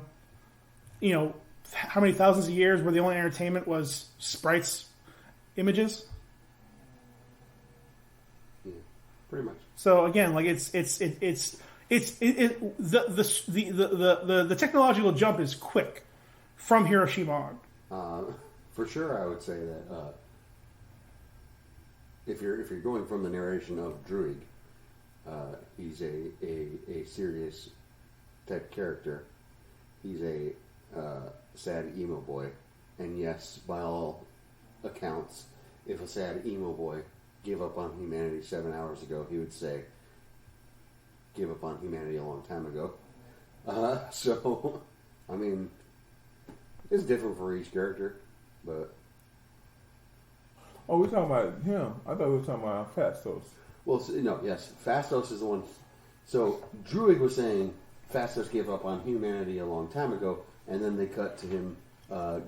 know, how many thousands of years where the only entertainment was sprites, images. Yeah, pretty much. So again, like the technological jump is quick from Hiroshima on. For sure, I would say that if you're going from the narration of Druig, he's a serious type character. He's a sad emo boy, and yes, by all accounts, if a sad emo boy gave up on humanity 7 hours ago, he would say, "Give up on humanity a long time ago." So, I mean, it's different for each character, but. Oh, we're talking about him. I thought we were talking about Fastos. Well, no, yes, Fastos is the one. So Druig was saying Fastos gave up on humanity a long time ago, and then they cut to him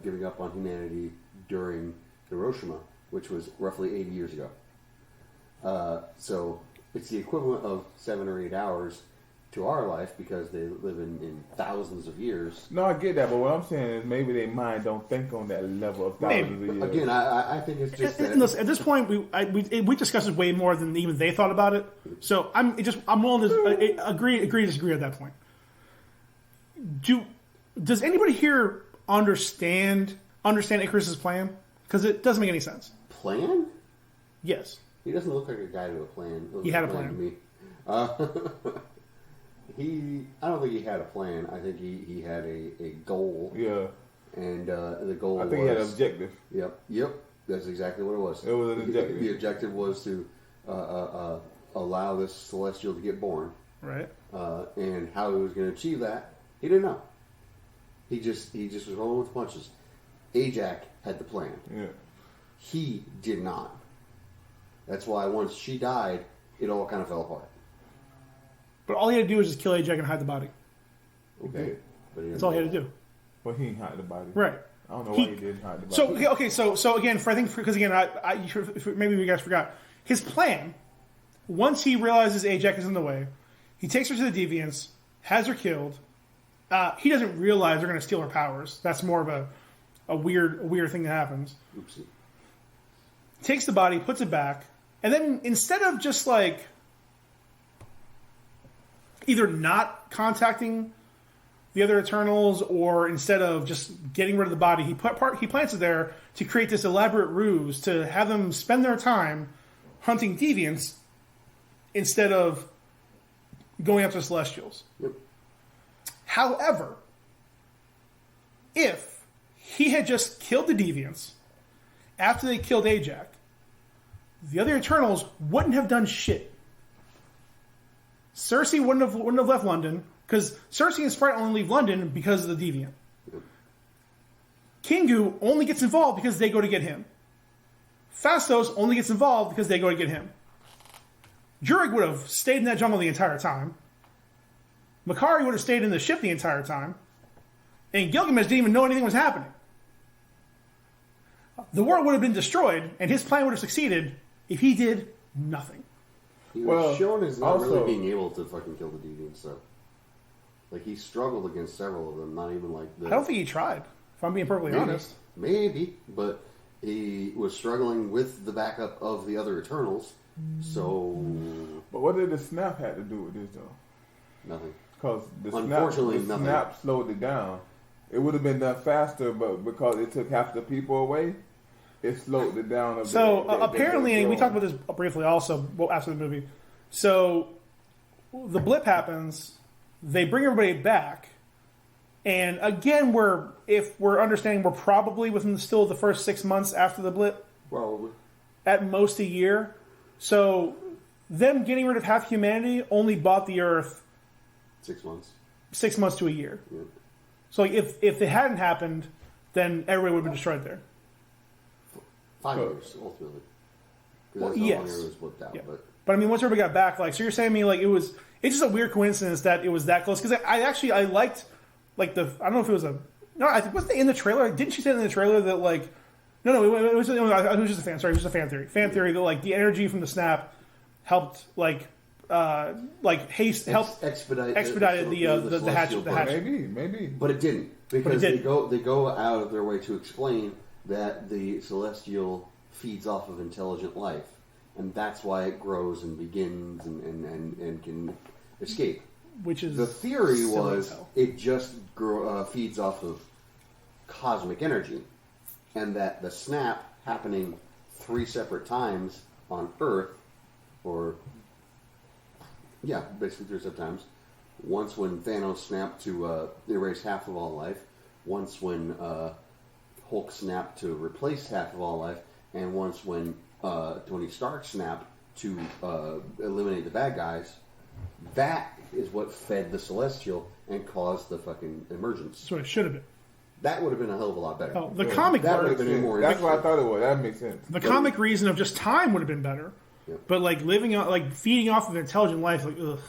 giving up on humanity during Hiroshima, which was roughly 80 years ago. So it's the equivalent of 7 or 8 hours to our life because they live in thousands of years. No, I get that, but what I'm saying is maybe their mind don't think on that level of thousands of years. Again, I think it's just that. Listen, at this point, we discussed it way more than even they thought about it. So I'm willing to agree, disagree at that point. Does anybody here understand Icarus's plan? Because it doesn't make any sense. Plan? Yes. He doesn't look like a guy with a plan. He had a plan. To me. I don't think he had a plan. I think he had a goal. Yeah. And the goal I think he had an objective. Yep. That's exactly what it was. It was an objective. The objective was to allow this celestial to get born. Right. And how he was going to achieve that, he didn't know. He just was rolling with punches. Ajax had the plan. Yeah. He did not. That's why once she died, it all kind of fell apart. But all he had to do was just kill Ajax and hide the body. Okay. That's all he had to do. But he didn't hide the body. Right. I don't know why he didn't hide the body. So again, because maybe you guys forgot his plan. Once he realizes Ajax is in the way, he takes her to the Deviants, has her killed. He doesn't realize they're going to steal her powers. That's more of a weird thing that happens. Oopsie. Takes the body, puts it back, and then instead of just like either not contacting the other Eternals, or instead of just getting rid of the body, he plants it there to create this elaborate ruse to have them spend their time hunting deviants instead of going after Celestials. Yep. However, if he had just killed the deviants after they killed Ajax, the other Eternals wouldn't have done shit. Cersei wouldn't have left London, because Cersei and Sprite only leave London because of the Deviant. Kingu only gets involved because they go to get him. Fastos only gets involved because they go to get him. Druig would have stayed in that jungle the entire time. Makari would have stayed in the ship the entire time. And Gilgamesh didn't even know anything was happening. The world would have been destroyed, and his plan would have succeeded if he did nothing. He was shown as not also, really being able to fucking kill the deviants, so. Like, he struggled against several of them, not even like the... I don't think he tried, if I'm being perfectly honest. Maybe, but he was struggling with the backup of the other Eternals, so... But what did the snap have to do with this, though? Nothing. Because the Unfortunately, nothing. snap slowed it down. It would have been done faster, but because it took half the people away, it slowed it down a bit. So, apparently, and we talked about this briefly also after the movie. So, the blip happens, they bring everybody back, and again, if we're understanding, we're probably within still the first 6 months after the blip. Probably. At most a year. So, them getting rid of half humanity only bought the Earth 6 months. 6 months to a year. Yeah. So if it hadn't happened, then everybody would have been destroyed there. 5 years, ultimately. Well, Because that's how long yes. it was whipped out. Yeah. But I mean, once everybody got back, like, so you're saying to me, like, it's just a weird coincidence that it was that close. Because I liked, like, I don't know if it was I think, wasn't it in the trailer? Didn't she say in the trailer that, like, no, it was just a fan, sorry, it was just a fan theory. Fan theory that, like, the energy from the snap helped, expedited the hatch. Maybe. But it didn't, because they go out of their way to explain that the Celestial feeds off of intelligent life, and that's why it grows and begins and can escape. Which is the theory was hell. it just feeds off of cosmic energy, and that the snap happening 3 separate times on Earth, or basically 3 separate times. Once when Thanos snapped to erase half of all life, once when Hulk snapped to replace half of all life, and once when Tony Stark snapped to eliminate the bad guys. That is what fed the Celestial and caused the fucking emergence. That's what it should have been. That would have been a hell of a lot better. Oh, the comic that would have been more. That's what I thought it was. That makes sense. The comic reason of just time would have been better. Yep. But like living on, like feeding off of intelligent life, like ugh.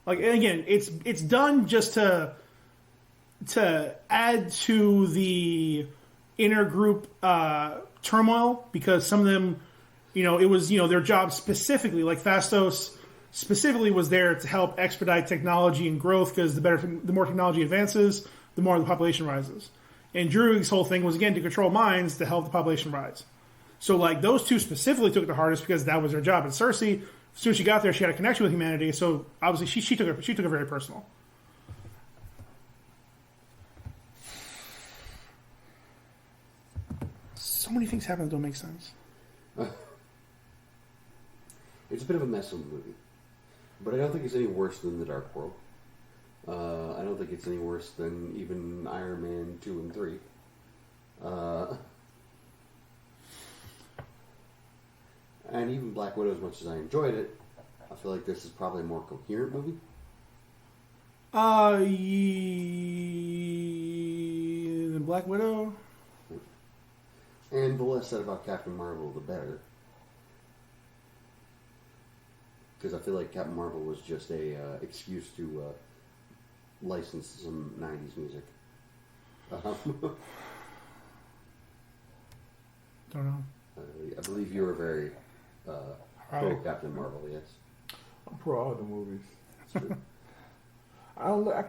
Like, and again, it's done just to add to the intergroup turmoil, because some of them, it was their job specifically, like Phastos specifically was there to help expedite technology and growth, because the more technology advances, the more the population rises. And Druig's whole thing was, again, to control minds to help the population rise. So, like, those two specifically took it the hardest because that was their job. And Cersei, as soon as she got there, she had a connection with humanity. So, obviously, she took it very personal. So many things happen that don't make sense. It's a bit of a mess of a movie. But I don't think it's any worse than The Dark World. I don't think it's any worse than even Iron Man 2 and 3. And even Black Widow, as much as I enjoyed it, I feel like this is probably a more coherent movie. The Black Widow? And the less said about Captain Marvel, the better. Because I feel like Captain Marvel was just a excuse to license some 90s music. Don't know. I believe you were very pro Captain Marvel, yes. I'm pro all the movies. That's true.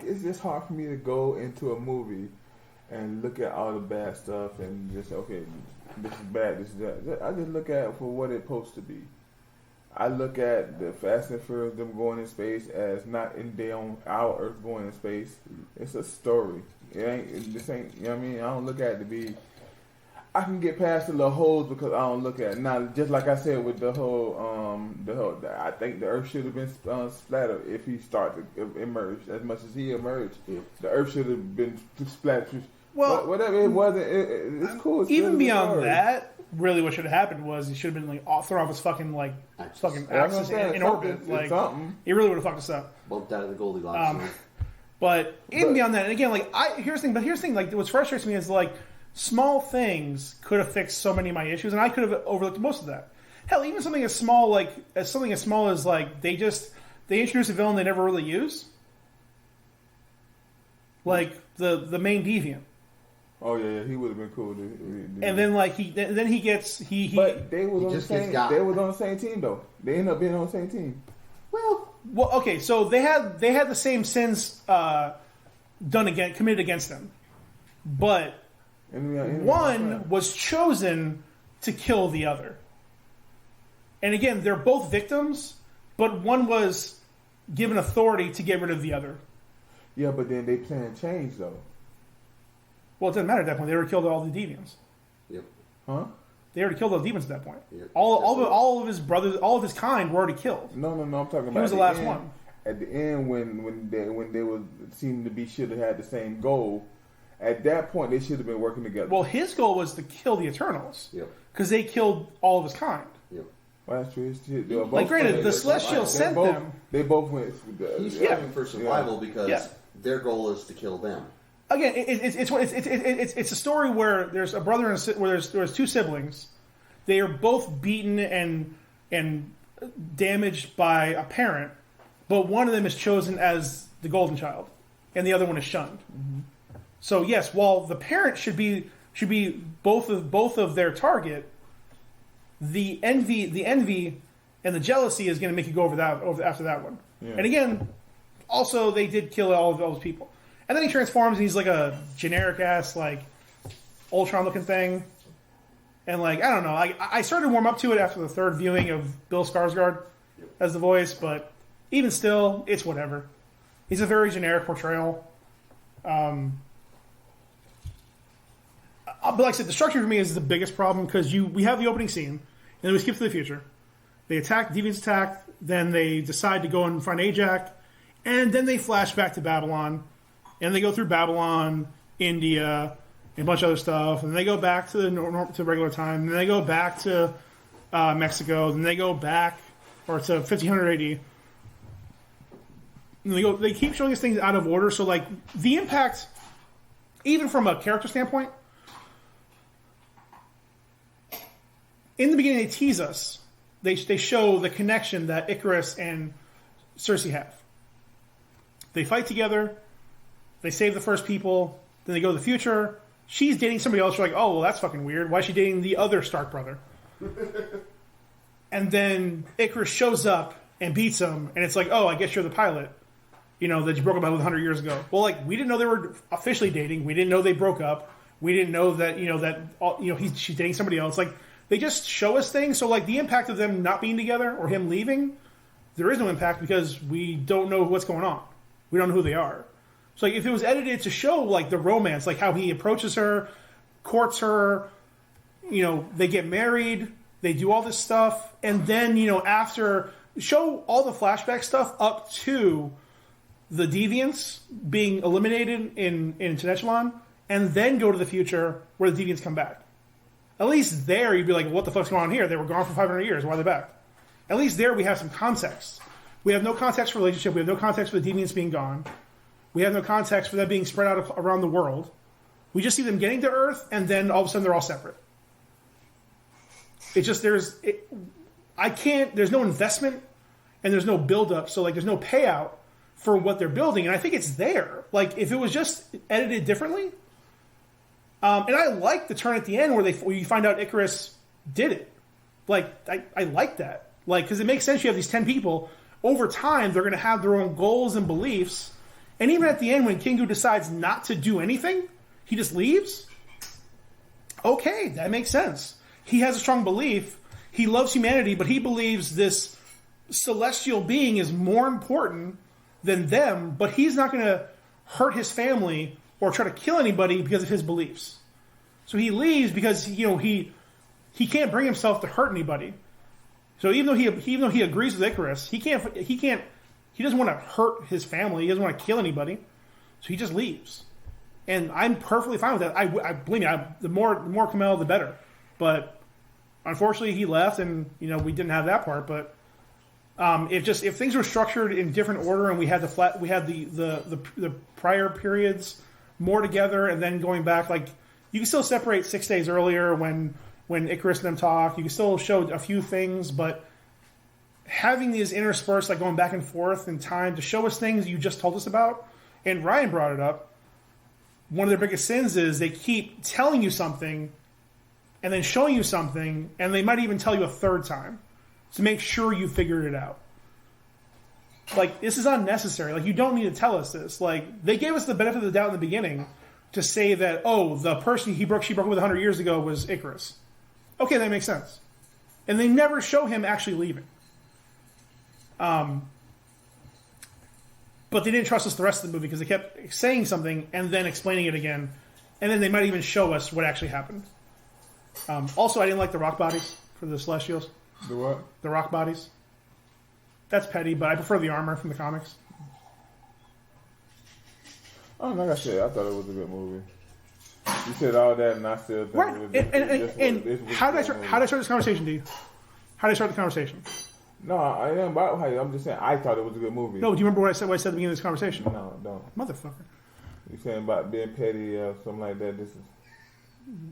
It's just hard for me to go into a movie and look at all the bad stuff and just say, okay, this is bad, this is that. I just look at it for what it's supposed to be. I look at the Fast and Furious, them going in space, as not in their own our Earth going in space. It's a story. This ain't. You know what I mean? I don't look at it to be. I can get past the little holes because I don't look at it. Now, just like I said with the whole. I think the Earth should have been splattered if he started to emerge as much as he emerged. Yeah. The Earth should have been splattered. Well, whatever it wasn't, it's cool. It's even beyond that, really, what should have happened was he should have been like thrown off his fucking axis in orbit. Like something. He really would have fucked us up. Bumped out of the Goldilocks. But even beyond that, and again, like here's the thing. Like what frustrates me is like small things could have fixed so many of my issues, and I could have overlooked most of that. Hell, even something as small as like they introduce a villain they never really use. like the main deviant. Oh yeah, he would have been cool. And then like he gets he. But they was He on the just gets same. got. They was on the same team though. They ended up being on the same team. Well, okay, so they had the same sins committed against them, but one was chosen to kill the other. And again, they're both victims, but one was given authority to get rid of the other. Yeah, but then they plan changed though. Well, it doesn't matter at that point. They already killed all the deviants. Yep. Huh? They already killed all the demons at that point. Yep. All of his brothers, all of his kind were already killed. No. I'm talking about. He was the last one. At the end, when they were seemed to be should have had the same goal. At that point, they should have been working together. Well, his goal was to kill the Eternals. Yep. Because they killed all of his kind. Yep. Well, that's true. They were both Like, granted, the they Celestials sent both, them. They both went. He's fighting for survival because Yeah. their goal is to kill them. Again, it's a story where there's a brother and where there's two siblings. They are both beaten and damaged by a parent, but one of them is chosen as the golden child, and the other one is shunned. Mm-hmm. So yes, while the parent should be both of their target, the envy and the jealousy is going to make you go over after that one. Yeah. And again, also they did kill all of those people. And then he transforms and he's like a generic ass, like, Ultron looking thing. And like, I don't know, I started to warm up to it after the third viewing of Bill Skarsgård as the voice, but even still, it's whatever. He's a very generic portrayal. But like I said, the structure for me is the biggest problem because we have the opening scene, and then we skip to the future. They attack, deviants attack, then they decide to go and find Ajax, and then they flash back to Babylon. And they go through Babylon, India, and a bunch of other stuff. And they go back to to regular time. And then they go back to Mexico. Then they go back to 1500 AD. And they keep showing us things out of order. So like the impact, even from a character standpoint, in the beginning they tease us. They show the connection that Icarus and Cersei have. They fight together. They save the first people. Then they go to the future. She's dating somebody else. You're like, oh, well, that's fucking weird. Why is she dating the other Stark brother? And then Icarus shows up and beats him. And it's like, oh, I guess you're the pilot. You know, that you broke up with 100 years ago. Well, like, we didn't know they were officially dating. We didn't know they broke up. We didn't know that, she's dating somebody else. Like, they just show us things. So, like, the impact of them not being together or him leaving, there is no impact because we don't know what's going on. We don't know who they are. So, like, if it was edited to show, like, the romance, like how he approaches her, courts her, they get married, they do all this stuff, and then, after, show all the flashback stuff up to the deviants being eliminated in Tenochtitlan, and then go to the future where the deviants come back. At least there, you'd be like, what the fuck's going on here? They were gone for 500 years. Why are they back? At least there we have some context. We have no context for relationship. We have no context for the deviants being gone. We have no context for them being spread out around the world. We just see them getting to Earth, and then all of a sudden they're all separate. It's just, there's no investment, and there's no build-up, so like there's no payout for what they're building, and I think it's there. Like, if it was just edited differently, and I like the turn at the end where you find out Icarus did it. Like, I like that. Like, because it makes sense you have these 10 people. Over time, they're going to have their own goals and beliefs. And even at the end, when Kingu decides not to do anything, he just leaves. Okay, that makes sense. He has a strong belief. He loves humanity, but he believes this celestial being is more important than them, but he's not going to hurt his family or try to kill anybody because of his beliefs. So he leaves because he can't bring himself to hurt anybody. So even though he agrees with Icarus, he doesn't want to hurt his family. He doesn't want to kill anybody. So he just leaves. And I'm perfectly fine with that. I believe me, the more Kamel, the better. But unfortunately, he left, and we didn't have that part. But if things were structured in different order, and we had the prior periods more together, and then going back, like you can still separate 6 days earlier when Icarus and them talk. You can still show a few things, but having these interspersed, like going back and forth in time to show us things you just told us about, and Ryan brought it up, one of their biggest sins is they keep telling you something and then showing you something, and they might even tell you a third time to make sure you figured it out. Like, this is unnecessary. Like, you don't need to tell us this. Like, they gave us the benefit of the doubt in the beginning to say that, oh, the person she broke up with 100 years ago was Icarus. Okay, that makes sense. And they never show him actually leaving. But they didn't trust us the rest of the movie because they kept saying something and then explaining it again. And then they might even show us what actually happened. Also, I didn't like the rock bodies for the Celestials. The what? The rock bodies. That's petty, but I prefer the armor from the comics. Oh, like I said, I thought it was a good movie. You said all that, and I still think Right. it was How did I start this conversation, D? How did I start the conversation? No, I am about how I'm just saying I thought it was a good movie. No, do you remember what I said at the beginning of this conversation? No, don't. Motherfucker. You saying about being petty or something like that? This is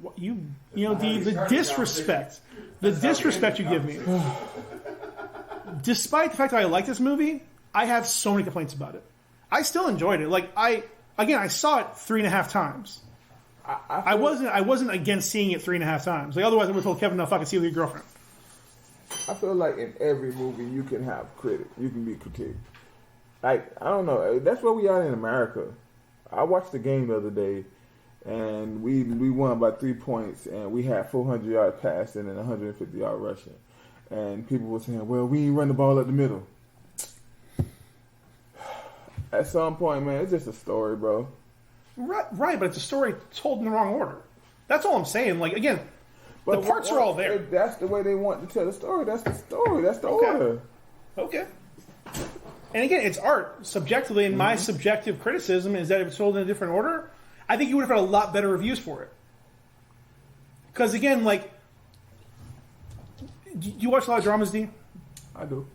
What, the disrespect. The disrespect you give me. Despite the fact that I like this movie, I have so many complaints about it. I still enjoyed it. Like, I saw it 3.5 times. I wasn't against seeing it 3.5 times. Like, otherwise I would have told Kevin, no, fucking see it with your girlfriend. I feel like in every movie you can have critic. You can be critiqued. Like, I don't know. That's where we are in America. I watched the game the other day, and we won by 3 points, and we had 400 yard passing and 150 yard rushing. And people were saying, well, we ain't run the ball up the middle. At some point, man, it's just a story, bro. Right, but it's a story told in the wrong order. That's all I'm saying. Like, again, the parts are all there. If that's the way they want to tell the story. That's the story. That's the order. Okay. And again, it's art. Subjectively, and my subjective criticism is that if it's told in a different order, I think you would have had a lot better reviews for it. Because again, like, do you watch a lot of dramas, D? I do.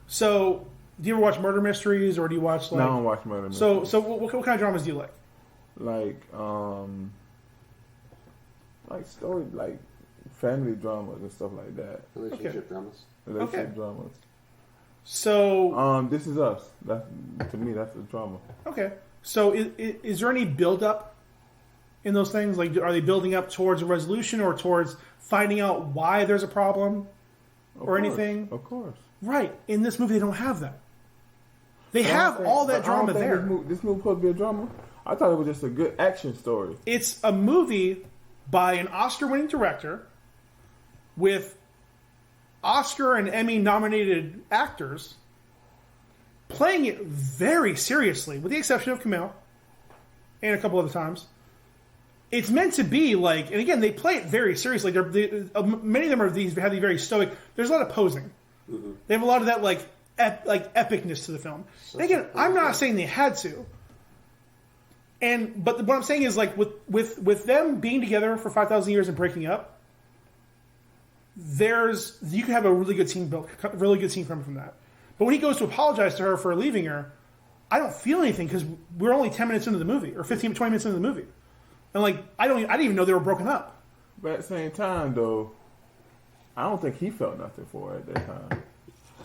So, do you ever watch murder mysteries, or do you watch, like... No, I don't watch murder mysteries. So what kind of dramas do you like? Like story, like family dramas and stuff like that. Relationship dramas. Relationship dramas. So... This Is Us. To me, that's a drama. Okay. So, is there any build-up in those things? Like, are they building up towards a resolution or towards finding out why there's a problem anything? Of course. Right. In this movie, they don't have that. They have all that drama there. This movie supposed to be a drama? I thought it was just a good action story. It's a movie by an Oscar-winning director with Oscar and Emmy-nominated actors playing it very seriously, with the exception of Camille and a couple other times. It's meant to be like, and again, they play it very seriously. Many of them have these very stoic. There's a lot of posing. Mm-hmm. They have a lot of that like epicness to the film. And again, I'm not saying they had to. But what I'm saying is, like, with them being together for 5,000 years and breaking up, you can have a really good scene coming from that. But when he goes to apologize to her for leaving her, I don't feel anything because we're only 10 minutes into the movie, or 15, 20 minutes into the movie. And, like, I didn't even know they were broken up. But at the same time, though, I don't think he felt nothing for her at that time.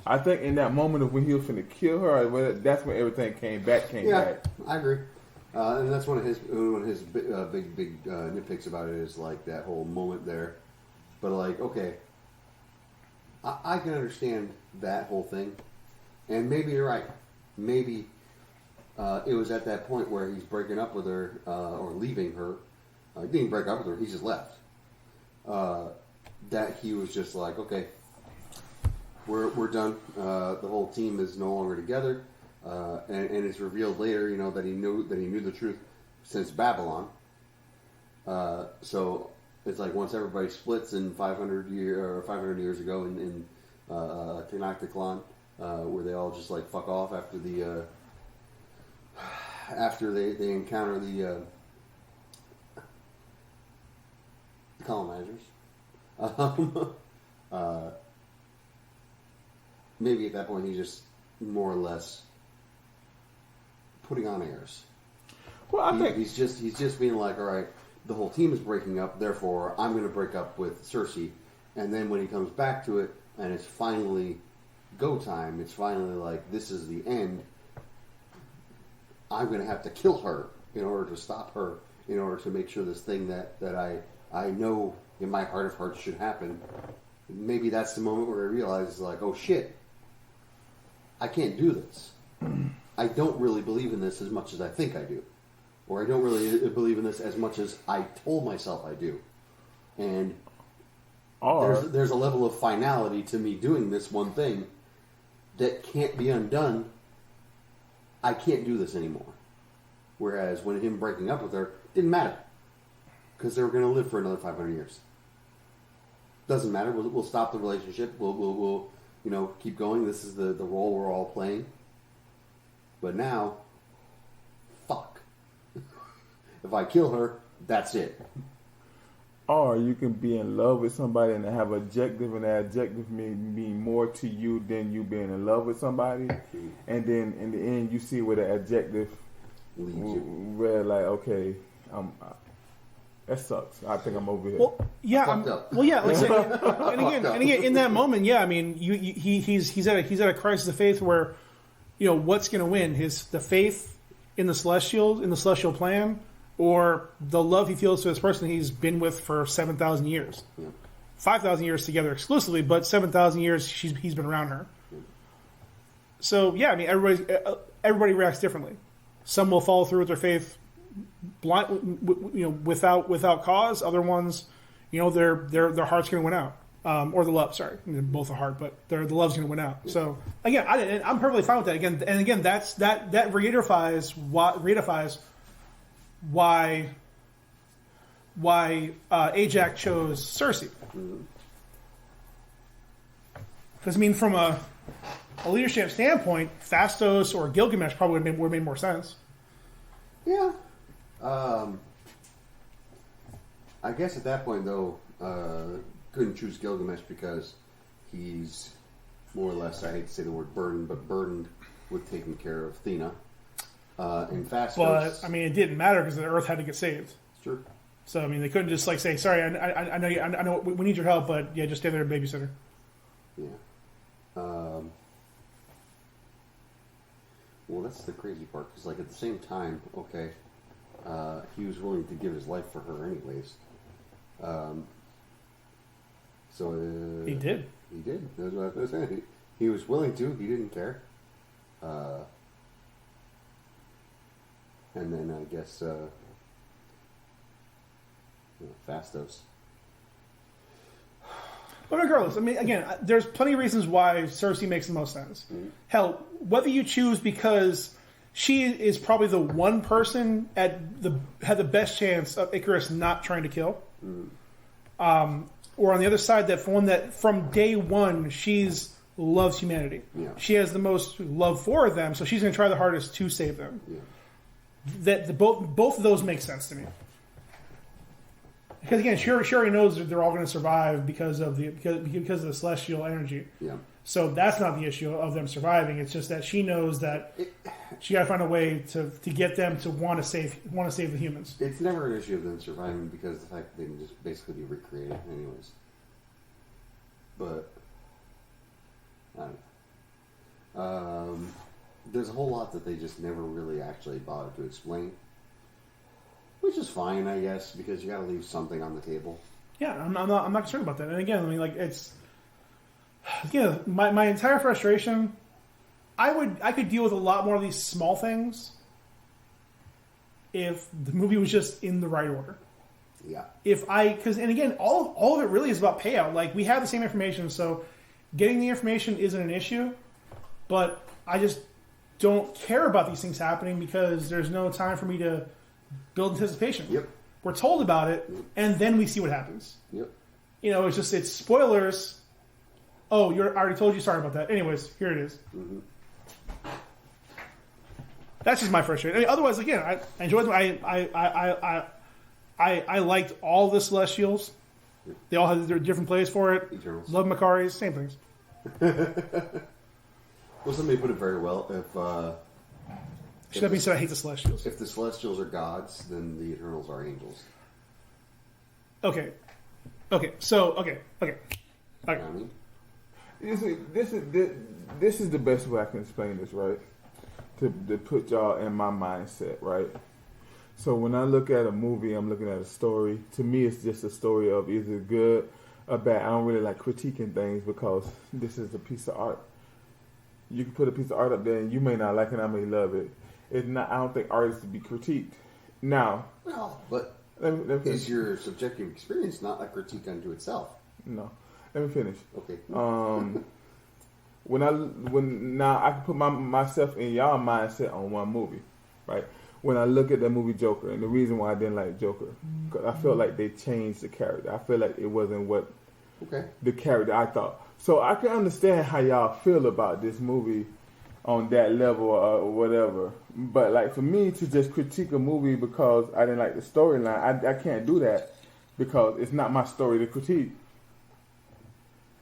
I think in that moment of when he was finna kill her, that's when everything came back. Yeah, I agree. And that's one of his big nitpicks about it is, like, that whole moment there. But, like, okay, I can understand that whole thing. And maybe you're right. Maybe it was at that point where he's breaking up with her or leaving her. He didn't break up with her. He just left. That he was just like, okay, we're done. The whole team is no longer together. And it's revealed later, you know, that he knew the truth since Babylon. So it's like once everybody splits in 500 years ago in Tenochtitlan, where they all just like fuck off after they encounter the colonizers. Maybe at that point he's just more or less putting on airs. Well, I think he's just being like, all right, the whole team is breaking up, therefore I'm going to break up with Cersei. And then when he comes back to it, and it's finally go time, it's finally like, this is the end. I'm going to have to kill her in order to stop her, in order to make sure this thing that I know in my heart of hearts should happen. Maybe that's the moment where I realize, like, oh shit, I can't do this. I don't really believe in this as much as I think I do. Or I don't really believe in this as much as I told myself I do. And there's a level of finality to me doing this one thing that can't be undone. I can't do this anymore. Whereas when him breaking up with her, didn't matter. Because they were going to live for another 500 years. Doesn't matter. We'll stop the relationship. We'll keep going. This is the role we're all playing. But now, fuck. If I kill her, that's it. Or you can be in love with somebody and have objective, and that objective mean more to you than you being in love with somebody. And then in the end, you see where the objective Leaves you. where like, okay, that sucks. I think I'm over here. Well, yeah, Fucked up. well, yeah. Like, and again, in that moment, yeah. I mean, he's at a crisis of faith where, what's going to win? The faith in the celestial plan, or the love he feels for this person he's been with for 7,000 years, 5,000 years together exclusively, but 7,000 years he's been around her. So yeah, I mean, everybody reacts differently. Some will follow through with their faith, without cause. Other ones, their heart's going to win out, or the love. Sorry, both a heart, but the love's going to win out. So again, I'm perfectly fine with that. Again, that reifies why Ajax chose Cersei. Because I mean, from a leadership standpoint, Phastos or Gilgamesh probably would have made more sense. Yeah. I guess at that point, though, couldn't choose Gilgamesh because he's more or less, I hate to say the word burdened, but burdened with taking care of Athena. And Phastos... But, I mean, it didn't matter because the Earth had to get saved. Sure. So, I mean, they couldn't just, say, sorry, I know we need your help, but, yeah, just stay there and babysitter. Yeah. Well, that's the crazy part, because, at the same time, okay, he was willing to give his life for her anyways. He did. He did. That's what I was going to say. He was willing to. He didn't care. And then I guess Phastos. But regardless, I mean, again, there's plenty of reasons why Cersei makes the most sense. Mm-hmm. Hell, whether you choose because she is probably the one person had the best chance of Icarus not trying to kill, or on the other side, that from day one she's loves humanity. Yeah. She has the most love for them, so she's going to try the hardest to save them. Yeah. Both of those make sense to me. Because again, she already knows that they're all going to survive because of the celestial energy. Yeah. So that's not the issue of them surviving. It's just that she knows that she got to find a way to get them to want to save the humans. It's never an issue of them surviving because the fact that they can just basically be recreated anyways. But I don't know. There's a whole lot that they just never really actually bothered to explain. Which is fine, I guess, because you got to leave something on the table. Yeah, I'm not concerned about that. And again, I mean, it's my entire frustration. I could deal with a lot more of these small things if the movie was just in the right order. Yeah. And again, all of it really is about payout. Like, we have the same information, so getting the information isn't an issue. But I just don't care about these things happening because there's no time for me to build anticipation. Yep. We're told about it, and then we see what happens. Yep. It's spoilers. Oh, I already told you. Sorry about that. Anyways, here it is. Mm-hmm. That's just my frustration. I mean, otherwise, again, I enjoyed them. I liked all the Celestials. Yep. They all had their different plays for it. Eternals. Love Macari's, same things. Well, somebody put it very well. That being said, I hate the Celestials. If the Celestials are gods, then the Eternals are angels. Okay. So, okay. You know what I mean? This is the best way I can explain this, right? To put y'all in my mindset, right? So when I look at a movie, I'm looking at a story. To me, it's just a story of either good or bad. I don't really like critiquing things because this is a piece of art. You can put a piece of art up there and you may not like it, I may love it. It's not. I don't think art is to be critiqued. Now, Well, but let me finish. is your subjective experience not a critique unto itself? No, let me finish. Okay. When now I can put myself in y'all mindset on one movie, right? When I look at the movie Joker, and the reason why I didn't like Joker, because I felt like they changed the character. I feel like it wasn't what the character I thought. So I can understand how y'all feel about this movie on that level or whatever. But like for me to just critique a movie because I didn't like the storyline, I can't do that because it's not my story to critique.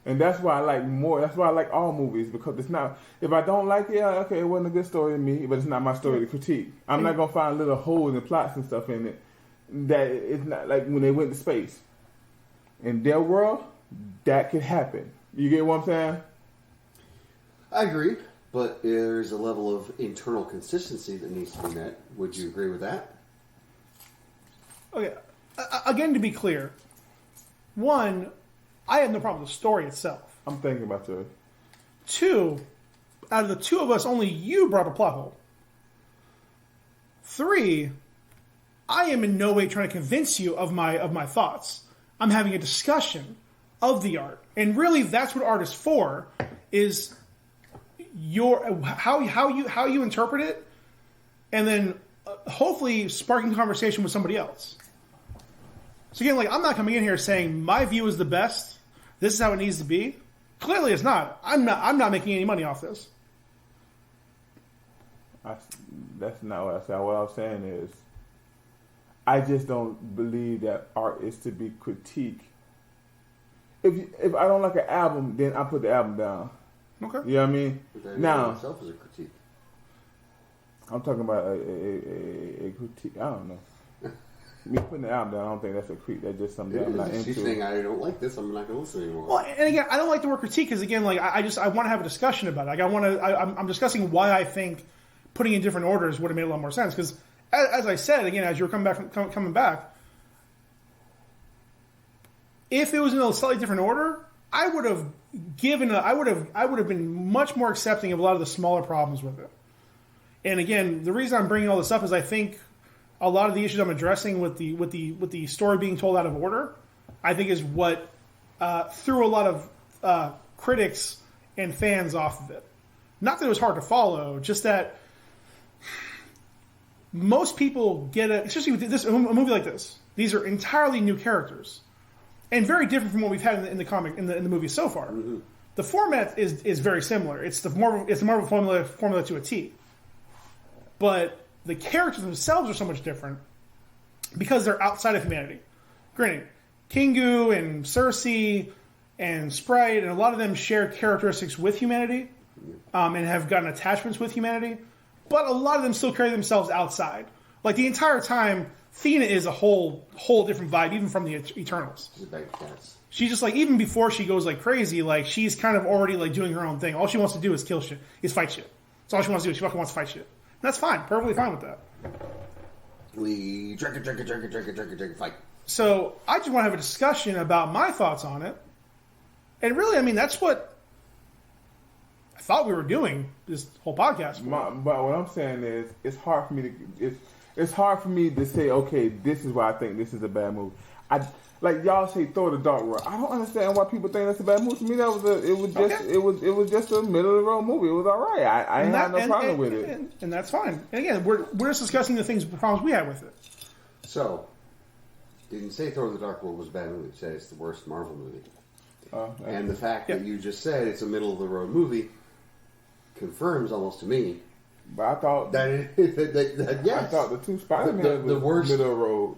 And that's why I like more. That's why I like all movies because it's not. If I don't like it, okay, it wasn't a good story to me, but it's not my story to critique. I'm not gonna find little holes and plots and stuff in it. That it's not like when they went to space. In their world, that could happen. You get what I'm saying? I agree, but there's a level of internal consistency that needs to be met. Would you agree with that? Okay. Again, to be clear, one, I have no problem with the story itself. I'm thinking about you. Two, out of the two of us, only you brought up a plot hole. Three, I am in no way trying to convince you of my thoughts. I'm having a discussion of the art, and really, that's what art is for: is how you interpret it, and then hopefully sparking conversation with somebody else. So again, like I'm not coming in here saying my view is the best. This is how it needs to be. Clearly, it's not. I'm not making any money off this. That's not what I said. What I was saying is, I just don't believe that art is to be critiqued. If I don't like an album, then I put the album down. Okay. You know what I mean? That Now, itself is a critique. I'm talking about a critique. I don't know. Me putting the album down, I don't think that's a critique. That's just something that I'm not into. She's saying, I don't like this, I'm not going to listen anymore. Well, and again, I don't like the word critique because again, like I want to have a discussion about it. Like I'm discussing why I think putting in different orders would have made a lot more sense. Because as I said again, as you were coming back, if it was in a slightly different order, I would have been much more accepting of a lot of the smaller problems with it. And again, the reason I'm bringing all this up is I think a lot of the issues I'm addressing with the story being told out of order, I think is what threw a lot of critics and fans off of it. Not that it was hard to follow, just that most people get especially with a movie like this. These are entirely new characters, and very different from what we've had in the comic in the movie so far. Mm-hmm. The format is very similar. It's the Marvel formula to a T, but the characters themselves are so much different because they're outside of humanity. Granted, Kingu and Cersei and Sprite and a lot of them share characteristics with humanity and have gotten attachments with humanity, but a lot of them still carry themselves outside. Like the entire time, Thena is a whole different vibe, even from the Eternals. She's a bag of cats. She's just like, even before she goes like crazy, like she's kind of already like doing her own thing. All she wants to do is kill shit, is fight shit. That's all she wants to do. She fucking wants to fight shit. That's fine. Perfectly fine with that. We drink it, fight. So I just want to have a discussion about my thoughts on it. And really, I mean, that's what I thought we were doing this whole podcast for. But what I'm saying is, it's hard for me to say, okay, this is why I think this is a bad movie. Like y'all say, Thor: The Dark World. I don't understand why people think that's a bad movie. To me, it was just a middle of the road movie. It was all right. I had no problem with it, and that's fine. And again, we're just discussing the problems we had with it. So, didn't say Thor: The Dark World was a bad movie. You said it's the worst Marvel movie. And the fact that you just said it's a middle of the road movie confirms almost to me. But I thought that yes, I thought the two SpiderMan was the worst middle of the road.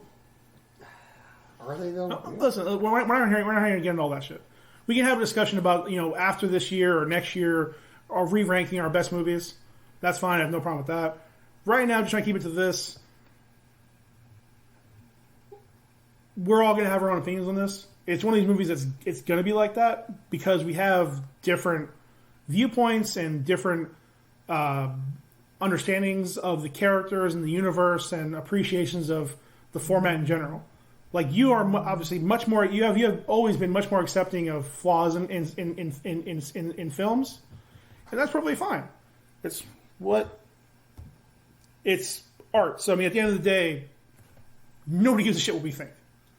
Are they though? Listen, we're not here to get into all that shit. We can have a discussion about after this year or next year, or re-ranking our best movies. That's fine. I have no problem with that. Right now, just trying to keep it to this. We're all going to have our own opinions on this. It's one of these movies it's going to be like that because we have different viewpoints and different understandings of the characters and the universe and appreciations of the format in general. Like you are obviously much more. You have always been much more accepting of flaws in films, and that's probably fine. It's art. So I mean, at the end of the day, nobody gives a shit what we think.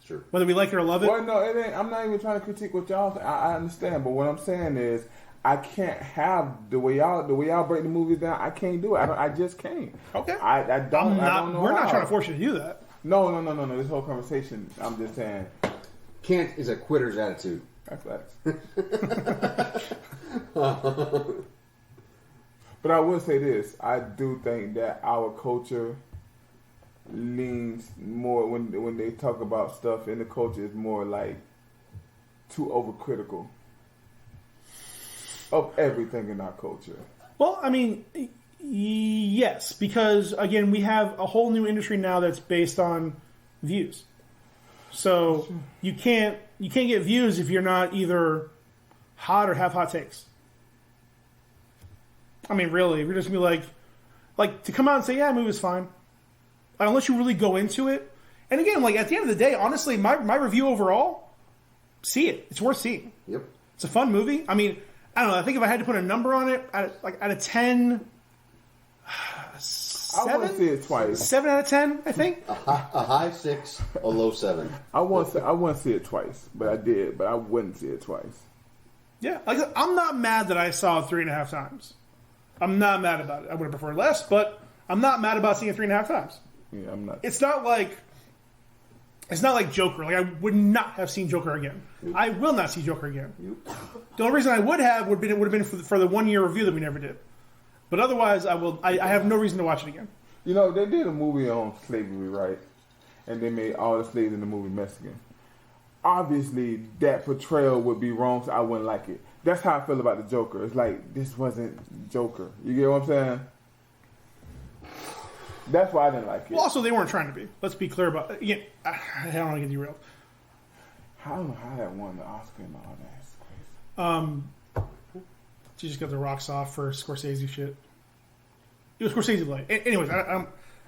Sure. Whether we like it or love it. Well, no, it ain't. I'm not even trying to critique what y'all. I understand, but what I'm saying is, I can't have the way y'all break the movies down. I can't do it. I just can't. Okay. I don't know. We're not how. trying to force you to do that. No. This whole conversation, I'm just saying. Can't is a quitter's attitude. That's But I will say this: I do think that our culture leans more when they talk about stuff in the culture is more like too overcritical of everything in our culture. Well, I mean, yes, because again, we have a whole new industry now that's based on views. So you can't get views if you're not either hot or have hot takes. I mean, really, if you're just gonna be like to come out and say, "Yeah, the movie was fine," unless you really go into it. And again, like at the end of the day, honestly, my review overall, see it. It's worth seeing. Yep. It's a fun movie. I mean, I don't know. I think if I had to put a number on it, out of 10, I want to see it twice. 7 out of 10, I think. A high 6, a low 7. I want to see it twice, but I did. But I wouldn't see it twice. Yeah, like I'm not mad that I saw it 3.5 times. I'm not mad about it. I would have preferred less, but I'm not mad about seeing it 3.5 times. Yeah, I'm not. It's not like Joker. Like I would not have seen Joker again. I will not see Joker again. The only reason I would have been for the 1 year review that we never did. But otherwise, I have no reason to watch it again. You know, they did a movie on slavery, right? And they made all the slaves in the movie Mexican. Obviously, that portrayal would be wrong, so I wouldn't like it. That's how I feel about the Joker. It's like, this wasn't Joker. You get what I'm saying? That's why I didn't like it. Well, also, they weren't trying to be. Let's be clear about it. Again, I don't want to get derailed. I don't know how that won the Oscar and all that. It's crazy. She just got the rocks off for Scorsese shit. It was Scorsese light. Anyways,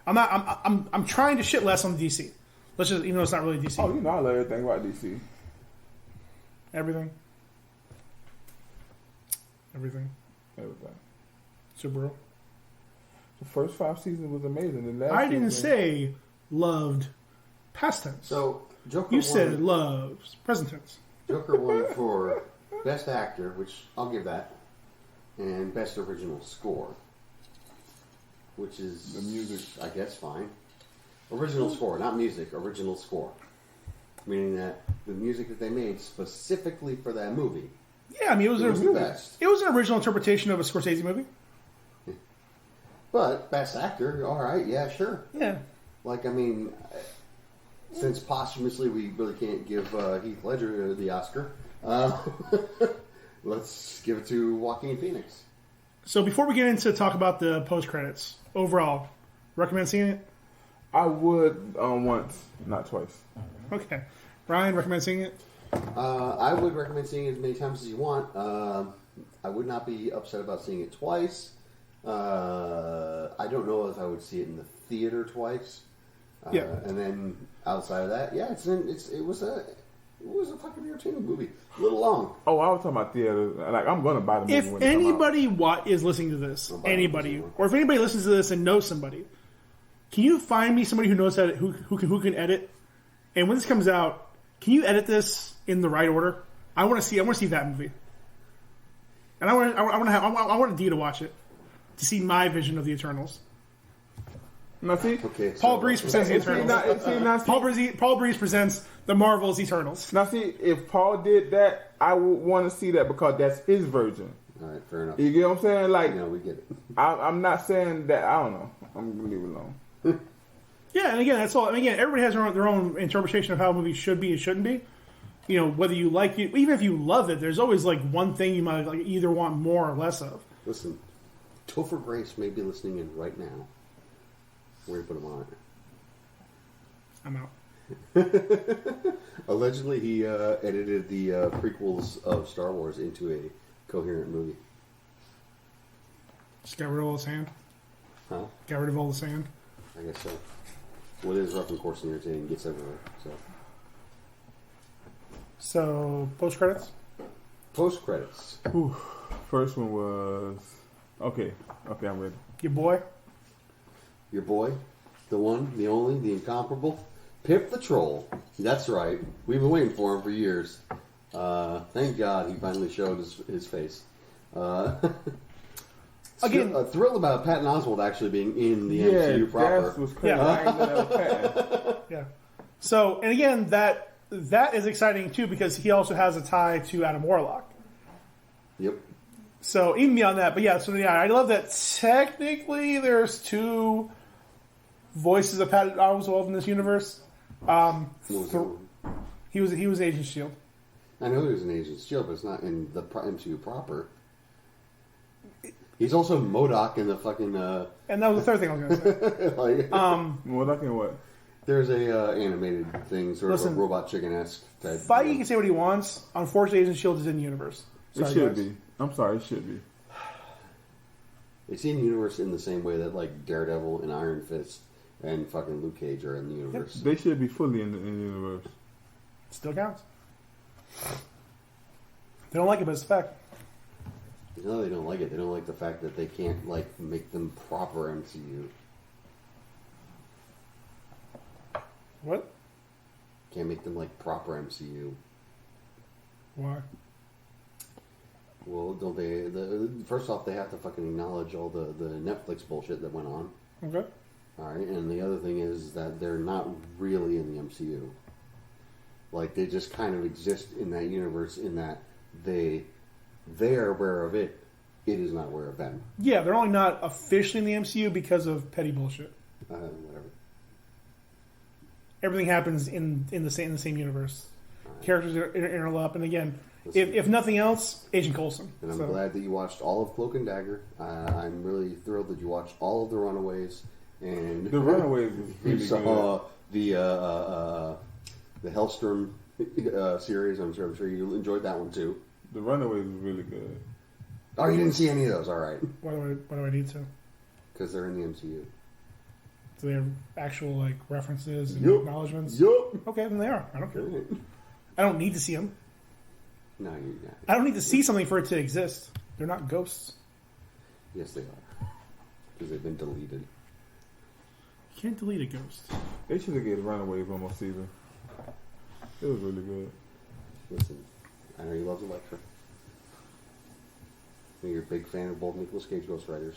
I'm trying to shit less on DC. Let's just, even though it's not really DC. Oh, you know I love everything about DC. Everything. Everything. Subaru. The first 5 seasons was amazing. The last I didn't season, say loved past tense. So Joker. You said loves present tense. Joker won for Best Actor, which I'll give that, and Best Original Score, which is the music. I guess fine. Original score, not music. Original score, meaning that the music that they made specifically for that movie. Yeah, I mean it was the best. It was an original interpretation of a Scorsese movie. But Best Actor, all right, yeah, sure. Yeah. Like, I mean, since posthumously we really can't give Heath Ledger the Oscar, let's give it to Joaquin Phoenix. So before we get into talk about the post credits, overall, recommend seeing it? I would once, not twice. Okay. Ryan, recommend seeing it? I would recommend seeing it as many times as you want. I would not be upset about seeing it twice. I don't know if I would see it in the theater twice. Yeah. And then outside of that, yeah, it was a fucking entertaining movie. A little long. Oh, I was talking about theater. Like, I'm going to buy the movie If when it come out. anybody is listening to this, anybody, or if anybody listens to this and knows somebody, can you find me somebody who knows how to, who can edit? And when this comes out, can you edit this in the right order? I want to see that movie, and I want Dee to watch it to see my vision of the Eternals. Now, see, Okay. Paul Breeze presents the Eternals. see, Paul Breeze presents the Marvel's Eternals. now, see, if Paul did that, I would want to see that because that's his version. All right, fair enough. You get what I'm saying? Like, No, we get it. I'm not saying that. I don't know. I'm gonna leave it alone. Yeah, and again, that's all. And again, everybody has their own interpretation of how a movie should be and shouldn't be. You know, whether you like it, even if you love it, there's always like one thing you might like either want more or less of. Listen, Topher Grace may be listening in right now. We're going to put him on it. I'm out. Allegedly, he edited the prequels of Star Wars into a coherent movie. Just got rid of his hand. Huh? Got rid of all the sand. I guess so. Well, it is rough and coarse and irritating. Gets everywhere. So, post credits. Post credits. First one was okay. I'm ready. Your boy. Your boy, the one, the only, the incomparable, Pip the Troll. That's right. We've been waiting for him for years. Thank God he finally showed his face. Again, thrilled about Patton Oswalt actually being in the MCU proper. That was crazy. I ain't know that was Patton. Yeah. So, and again, that is exciting too because he also has a tie to Adam Warlock. Yep. So even beyond that, but yeah. So yeah, I love that. Technically, there's two voices of Patton Oswalt in this universe. He was Agent Shield. I know he was an Agent Shield, but it's not in the MCU proper. He's also MODOK in the fucking. And that was the third thing I was going to say. like, MODOK in what? There's a animated thing, sort Listen, of a robot chicken-esque type. Feige can say what he wants. Unfortunately, Agent Shield is in the universe. Sorry, It should guys. be. I'm sorry, it should be. It's in the universe in the same way that like Daredevil and Iron Fist and fucking Luke Cage are in the universe. They should be fully in the universe. Still counts. They don't like it, but it's a fact. No, they don't like it. They don't like the fact that they can't like make them proper MCU. What? Can't make them like proper MCU. Why? Well, don't they? First off, they have to fucking acknowledge all the Netflix bullshit that went on. Okay. All right, and the other thing is that they're not really in the MCU. Like they just kind of exist in that universe. In that they're aware of it. It is not aware of them. Yeah, they're only not officially in the MCU because of petty bullshit. Whatever. Everything happens in the same universe. Right. Characters interlap, and again, if nothing else, Agent Coulson. And I'm glad that you watched all of Cloak and Dagger. I'm really thrilled that you watched all of The Runaways. And The Runaways was you really saw the Hellstrom series. I'm sure you enjoyed that one too. good. The Runaways was really good. Oh, you didn't see any of those? All right, Why do I need to? because they're in the MCU. Do they have actual like references and Yup. acknowledgments? Yup. Okay, then they are. I don't care. I don't need to see them. No, you got it. I don't need to see something for it to exist. They're not ghosts. Yes, they are. Because they've been deleted. You can't delete a ghost. They should have given Runaways one more season. It was really good. Listen, I know you love Elektra. And you're a big fan of both Nicolas Cage ghostwriters.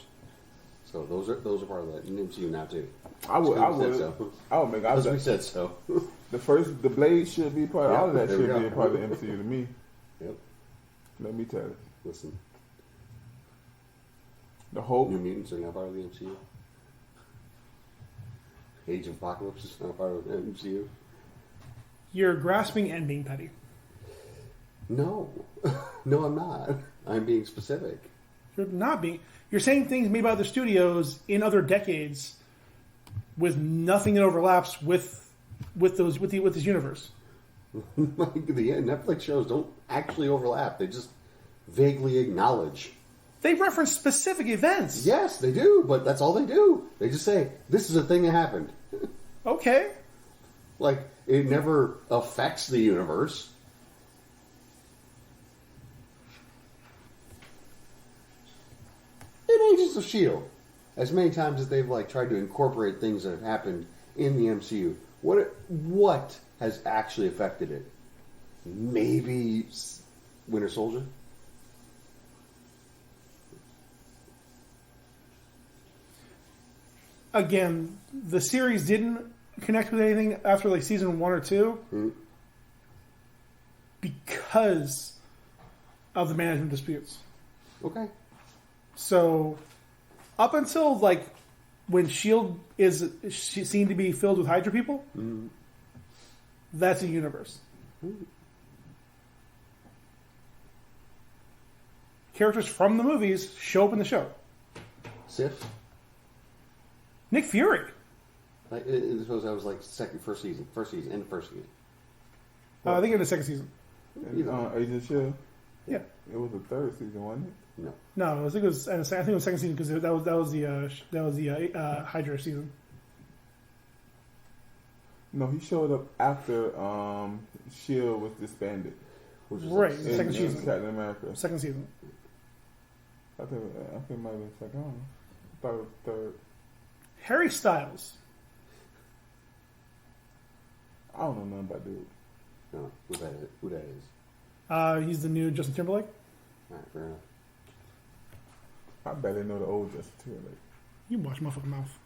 So those are part of that MCU now too. I would make. Because we said so. The Blade should be part. All of that there we should be go. a part of the MCU to me. Yep. Let me tell you, Listen, the Hulk. New Mutants are now part of the MCU. Age of Apocalypse is now part of the MCU. You're grasping and being petty. No. No, I'm not. I'm being specific. You're not being. You're saying things made by other studios in other decades with nothing that overlaps with this universe. Like the Netflix shows don't actually overlap. They just vaguely acknowledge. They reference specific events. Yes, they do, but that's all they do. They just say, this is a thing that happened. Okay. Like, it never affects the universe. In Agents of S.H.I.E.L.D., as many times as they've like tried to incorporate things that have happened in the MCU, what has actually affected it? Maybe Winter Soldier? Again, the series didn't connect with anything after like season 1 or 2 because of the management disputes. Okay. So, up until like when Shield is seen to be filled with Hydra people, that's a universe. Characters from the movies show up in the show. Sif? Nick Fury. I suppose that was like first season, I think in the second season. Agent Shield. Yeah. It was the third season, wasn't it? No. No, I think it was the second season because that was the Hydra season. No, he showed up after Shield was disbanded. Which is Right, like the second in season. Captain America. Second season. I think it might have been second. I don't know. I thought it was third. Harry Styles. I don't know nothing about dude. No, who that is. He's the new Justin Timberlake. All right, fair enough. I better know the old Justin Timberlake. You watch my fucking mouth.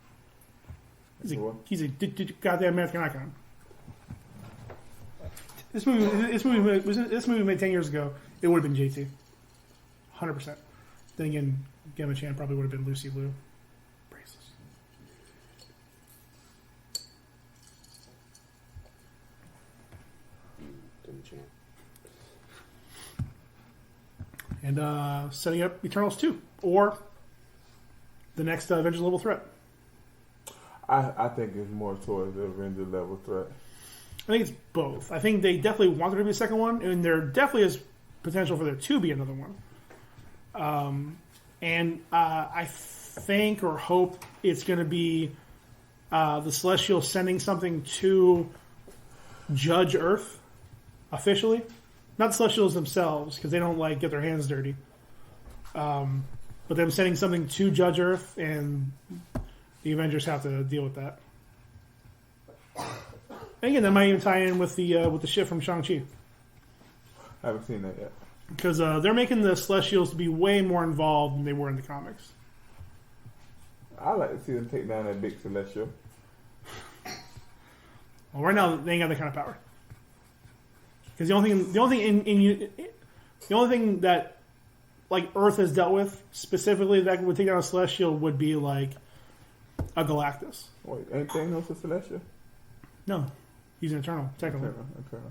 What? He's a goddamn American icon. This movie made 10 years ago. It would have been JT, 100%. Then again, Gemma Chan probably would have been Lucy Liu. Braces. Didn't chant. And setting up Eternals 2 or the next Avengers level threat. I think it's more towards the Avenger level threat. I think it's both. I think they definitely want there to be a second one, and there definitely is potential for there to be another one. I think or hope it's going to be the Celestials sending something to Judge Earth officially. Not the Celestials themselves, because they don't like get their hands dirty. But them sending something to Judge Earth, and the Avengers have to deal with that. And again, that might even tie in with the shit from Shang-Chi. I haven't seen that yet. Because they're making the Celestials to be way more involved than they were in the comics. I like to see them take down that big Celestial. Well, right now they ain't got that kind of power. Because the only thing that like Earth has dealt with specifically that would take down a Celestial would be like a Galactus. Wait, ain't Thanos a Celestial? No, he's an Eternal technically. Eternal.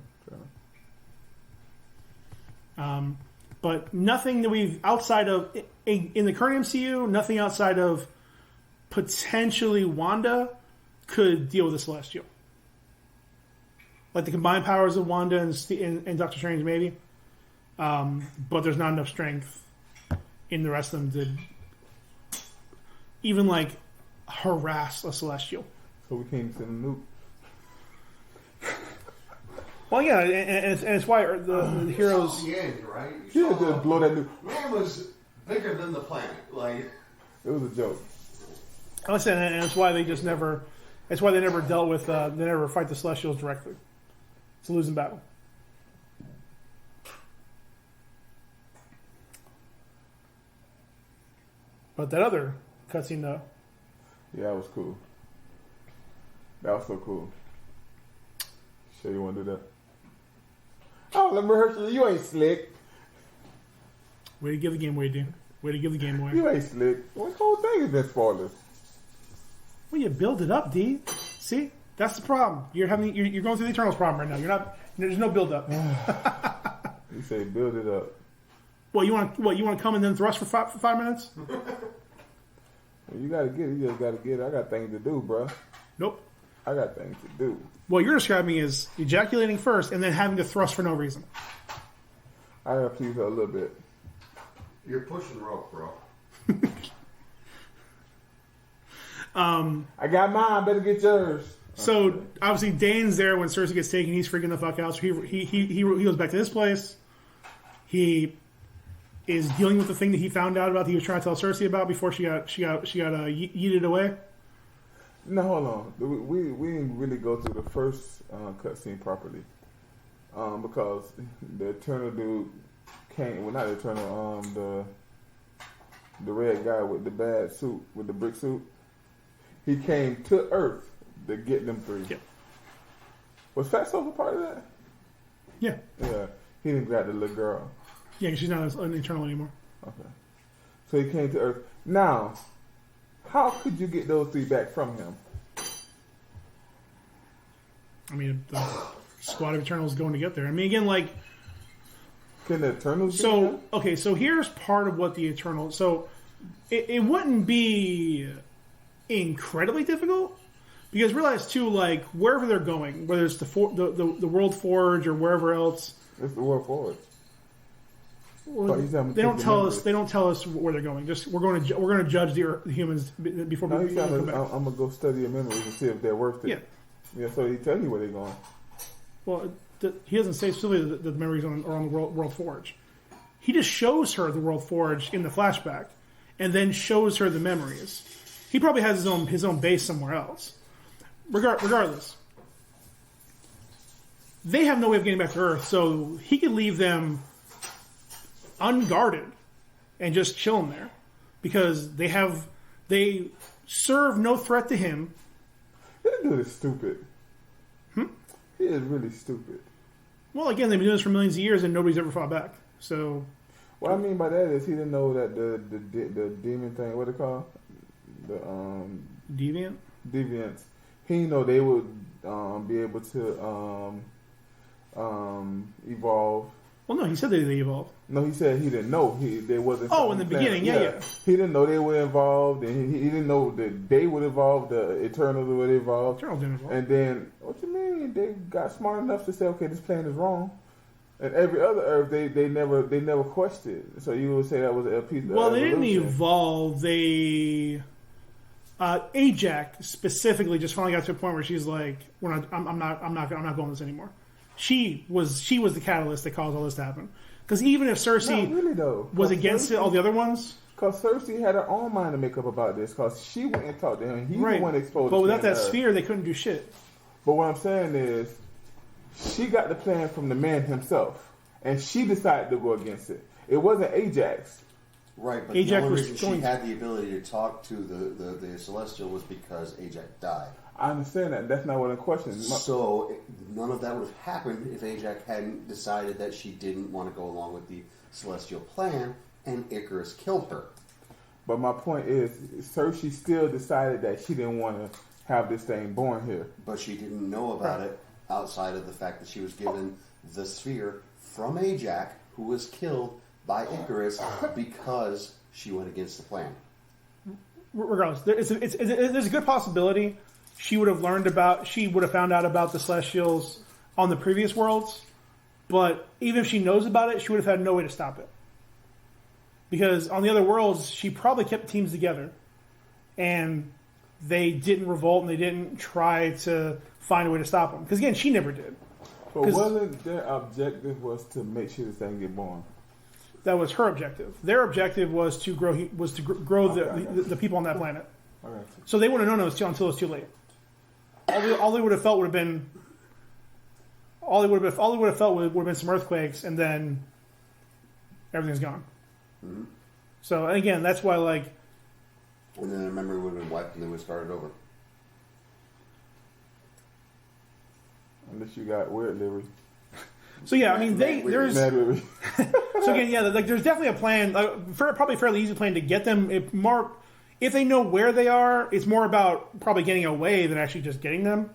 But nothing that we've outside of in the current MCU, nothing outside of potentially Wanda could deal with the Celestial. Like the combined powers of Wanda and Doctor Strange, maybe. But there's not enough strength in the rest of them to even like harass a Celestial. So we can't send a nuke. Well, yeah, and it's why the heroes. The end, right? Yeah, just blow that nuke. Man was bigger than the planet. Like It was a joke. I said, and it's why they just never. It's why they never dealt with. They never fight the Celestials directly. It's a losing battle. But that other cutscene, though. Yeah, that was cool. That was so cool. Sure you want to do that? Oh, let me rehearse. You ain't slick. Way to give the game away, dude. Way to give the game away. You ain't slick. What whole thing is that spoilers? Well, you build it up, D. See, that's the problem. You're going through the Eternals problem right now. You're not. There's no build up. You say build it up. Well, you want to come and then thrust for 5 minutes? Well, you gotta get it. You just gotta get it. I got things to do, bro. Nope. I got things to do. What you're describing is ejaculating first and then having to thrust for no reason. I gotta please her a little bit. you're pushing rope, bro. I got mine. Better get yours. So obviously Dane's there when Cersei gets taken. He's freaking the fuck out. So he goes back to this place. He is dealing with the thing that he found out about that he was trying to tell Cersei about before she got yeeted away. No, hold on. We didn't really go through the first cutscene properly because the Eternal dude came. Well, not the Eternal. The red guy with the bad suit, with the brick suit. He came to Earth to get them three. Yeah. Was Fat Soul a part of that? Yeah. Yeah. He didn't grab the little girl. Yeah, 'cause she's not an Eternal anymore. Okay. So he came to Earth. Now, how could you get those three back from him? I mean, the squad of Eternals going to get there. I mean, again, like... Can the Eternals do So, that? okay, so here's part of what the Eternals... So, it wouldn't be incredibly difficult, because realize, too, like, wherever they're going, whether it's the World Forge or wherever else... It's the World Forge. Well, they don't tell us. They don't tell us where they're going. Just we're going to judge the humans before we come back. I'm gonna go study your memories and see if they're worth it. Yeah. Yeah. So he tell you where they're going. Well, he doesn't say specifically that the memories are on the World Forge. He just shows her the World Forge in the flashback, and then shows her the memories. He probably has his own base somewhere else. Regardless, they have no way of getting back to Earth, so he could leave them unguarded and just chilling there because they serve no threat to him. That dude is stupid. He is really stupid. Well, again, they've been doing this for millions of years and nobody's ever fought back. So, what I mean by that is he didn't know that the demon thing, what it called, the deviants. He didn't know they would be able to evolve. Well, no, he said they evolved. No, he said he didn't know. They wasn't. Oh, in the beginning, yeah. He didn't know they were involved, and he didn't know that they would evolve. The Eternals would evolve. Eternals didn't evolve. And then, what you mean? They got smart enough to say, okay, this plan is wrong. And every other Earth, they never questioned. So you would say that was a piece of well, evolution. they didn't evolve. They Ajax specifically just finally got to a point where she's like, I'm not going this anymore. She was the catalyst that caused all this to happen. Because even if Cersei was against it, all the other ones. Because Cersei had her own mind to make up about this. Because she went and talked to him. He the one exposed. But without that sphere, they couldn't do shit. But what I'm saying is, she got the plan from the man himself, and she decided to go against it. It wasn't Ajax. Right, but the only reason she had the ability to talk to the Celestial was because Ajax died. I understand that. That's not what I'm questioning. So none of that would have happened if Ajax hadn't decided that she didn't want to go along with the Celestial plan, and Icarus killed her. But my point is, Cersei still decided that she didn't want to have this thing born here. But she didn't know about it outside of the fact that she was given the sphere from Ajax, who was killed by Icarus because she went against the plan. Regardless, there's a good possibility she would have found out about the Celestials on the previous worlds, but even if she knows about it, she would have had no way to stop it. Because on the other worlds, she probably kept teams together, and they didn't revolt and they didn't try to find a way to stop them. Because again, she never did. But wasn't their objective was to make sure this thing get born? That was her objective. Their objective was to grow the people on that planet. So they wouldn't have known until it was too late. All they would have felt would have been some earthquakes, and then everything's gone. Mm-hmm. So again, that's why and then their memory would have been wiped, and they would have started over. Unless you got weird Larry. So yeah, I mean, there's. So again, yeah, there's definitely a plan, probably a fairly easy plan to get them. If they know where they are, it's more about probably getting away than actually just getting them.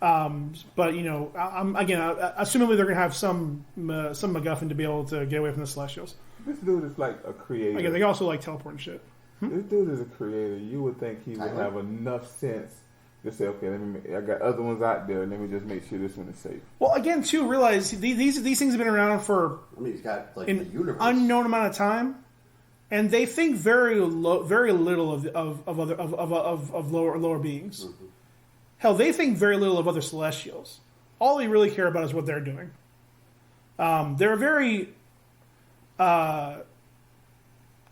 But I'm assuming they're gonna have some MacGuffin to be able to get away from the Celestials. This dude is like a creator. Again, they also like teleport and shit. This dude is a creator. You would think he would have enough sense to say, okay, I got other ones out there, and let me just make sure this one is safe. Well, again, too, realize these things have been around for he's got the universe unknown amount of time, and they think very little of lower beings. Mm-hmm. Hell, they think very little of other Celestials. All they really care about is what they're doing. They're very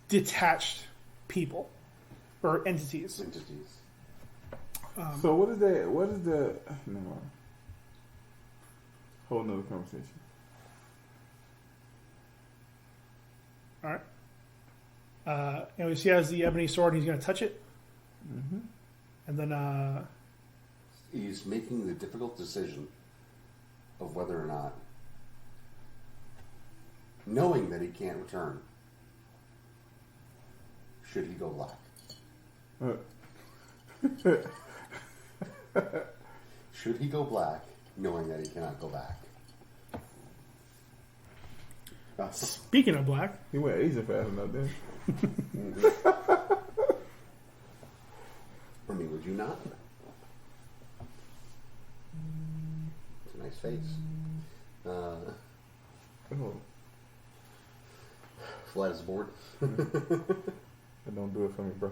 detached people or entities. So what is the? Never mind. Whole nother conversation. All right. Anyways, he has the ebony sword. And he's going to touch it, and then he's making the difficult decision of whether or not, knowing that he can't return, should he go black? Should he go black, knowing that he cannot go back? Speaking of black, he went Asian fast enough then. I mean, would you not? It's a nice face. flat as a board. It don't do it for me, bro.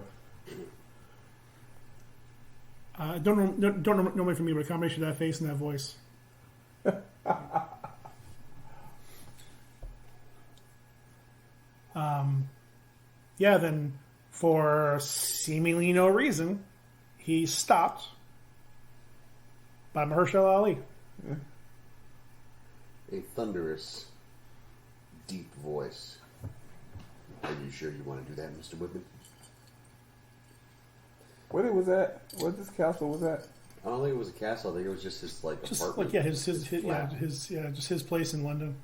Don't know for me, but a combination of that face and that voice. Yeah, then for seemingly no reason, he's stopped by Mahershala Ali. Yeah. A thunderous, deep voice. Are you sure you want to do that, Mr. Whitman? What it was at? What this castle was at? I don't think it was a castle. I think it was just his apartment. Just his place in London.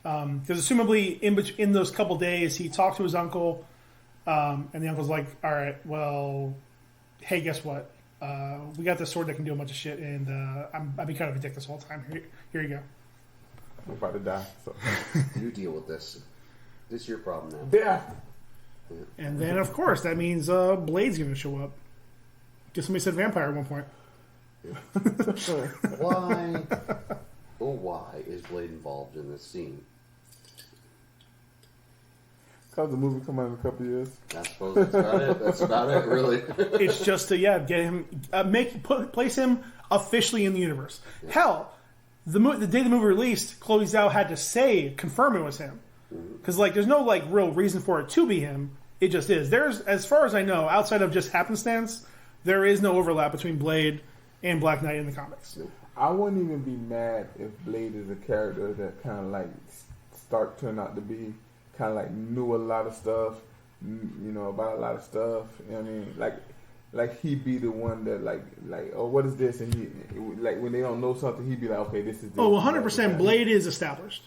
Because assumably in those couple days he talked to his uncle, and the uncle's like, "All right, well, hey, guess what? We got this sword that can do a bunch of shit, and I've been kind of a dick this whole time. Here you go. I'm about to die. So. You deal with this. This is your problem now." Yeah. And then, of course, that means Blade's going to show up. Guess somebody said vampire at one point. Why? Oh, why is Blade involved in this scene? Because the movie come out in a couple of years. I suppose that's about it. That's about it, really. It's just to get him, place him officially in the universe. Yeah. Hell, the day the movie released, Chloe Zhao had to confirm it was him, because there's no real reason for it to be him. It just is. There's, as far as I know, outside of just happenstance, there is no overlap between Blade and Black Knight in the comics. I wouldn't even be mad if Blade is a character that kind of like Stark turned out to be, kind of like knew a lot of stuff, about a lot of stuff. You know what I mean? Like he'd be the one that oh, what is this? And he when they don't know something, he'd be like, okay, this is this. Oh, 100%. Blade is established.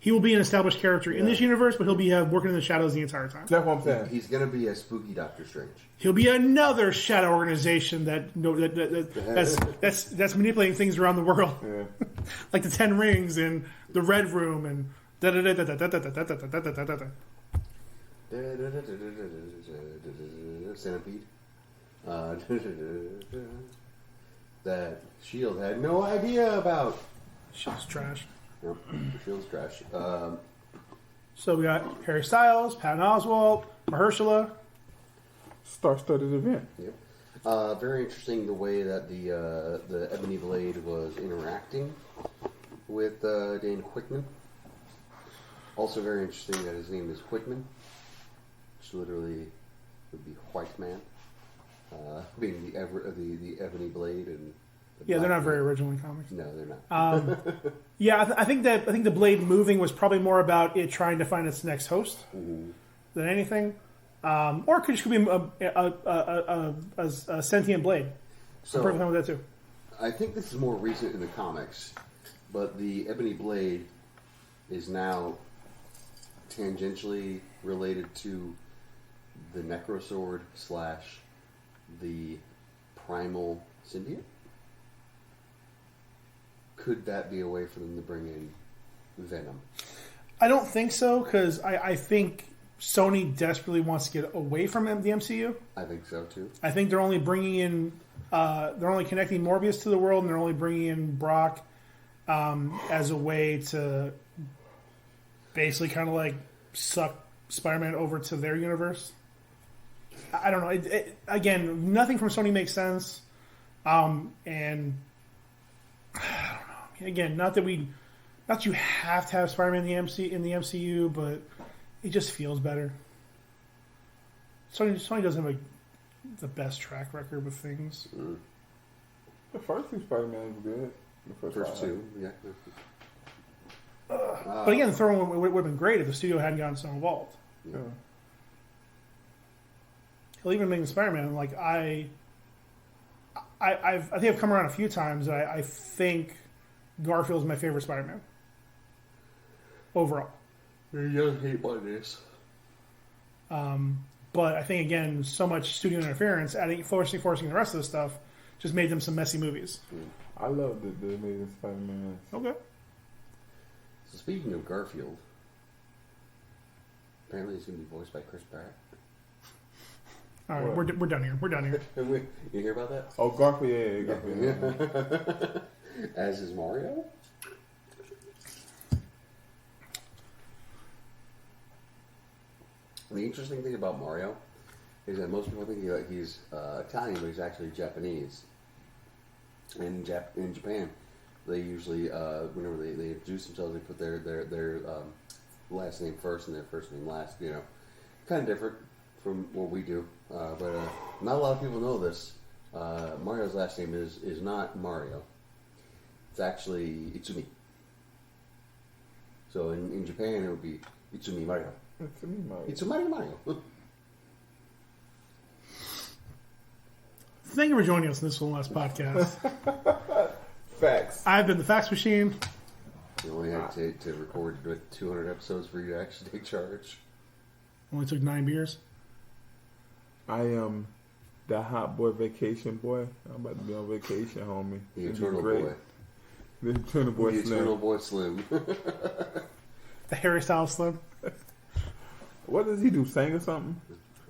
He will be an established character in this universe, but he'll be working in the shadows the entire time. That's what I'm saying. He's going to be a spooky Doctor Strange. He'll be another shadow organization that's manipulating things around the world, like the 10 Rings and the Red Room and Centipede. That S.H.I.E.L.D. had no idea about. S.H.I.E.L.D.'s trash. Yep, S.H.I.E.L.D.'s trash. So we got Harry Styles, Patton Oswalt, Mahershala. Star-studded event. Yep. Very interesting the way that the Ebony Blade was interacting with Dane Quickman. Also very interesting that his name is Quickman, which literally would be white man, being the Ebony Blade and. Yeah, they're not very original in comics. No, they're not. Yeah, I think the Blade moving was probably more about it trying to find its next host than anything, or it could just be a sentient Blade. So, I'm perfectly fine with that too. I think this is more recent in the comics, but the Ebony Blade is now tangentially related to the Necrosword / the Primal Symbiote. Could that be a way for them to bring in Venom? I don't think so, because I think Sony desperately wants to get away from the MCU. I think so too. I think they're only bringing in, they're only connecting Morbius to the world, and they're only bringing in Brock as a way to basically kind of suck Spider-Man over to their universe. I don't know. Again, nothing from Sony makes sense, and. Again, not that you have to have Spider-Man in the MCU, but it just feels better. Sony doesn't have the best track record with things. The first two Spider-Man was good. The first two, yeah. But again, the third one would have been great if the studio hadn't gotten so involved. Yeah. He'll even make Spider-Man I think I've come around a few times. I think Garfield's my favorite Spider-Man overall. You don't hate what it is. But I think again, so much studio interference, adding forcing the rest of the stuff, just made them some messy movies. I love the Amazing Spider-Man. Okay. So speaking of Garfield, apparently he's going to be voiced by Chris Pratt. All right, we're done here. We're done here. You hear about that? Oh, Garfield, yeah, Garfield. Yeah. As is Mario? The interesting thing about Mario is that most people think that he's Italian, but he's actually Japanese. And in Japan, they usually, whenever they introduce themselves, they put their last name first and their first name last. You know, kind of different from what we do. But not a lot of people know this. Mario's last name is not Mario. It's actually Itsumi. So in Japan, it would be Itsumi Mario. Itsumi Mario. Thank you for joining us in this one last podcast. Facts. I've been the Fax Machine. You only had to record with 200 episodes for you to actually take charge. Only took 9 beers. I am the hot boy vacation boy. I'm about to be on vacation, homie. The eternal boy. The eternal boy The Slim. eternal boy Slim. The Harry Styles Slim. What does he do? Sing or something?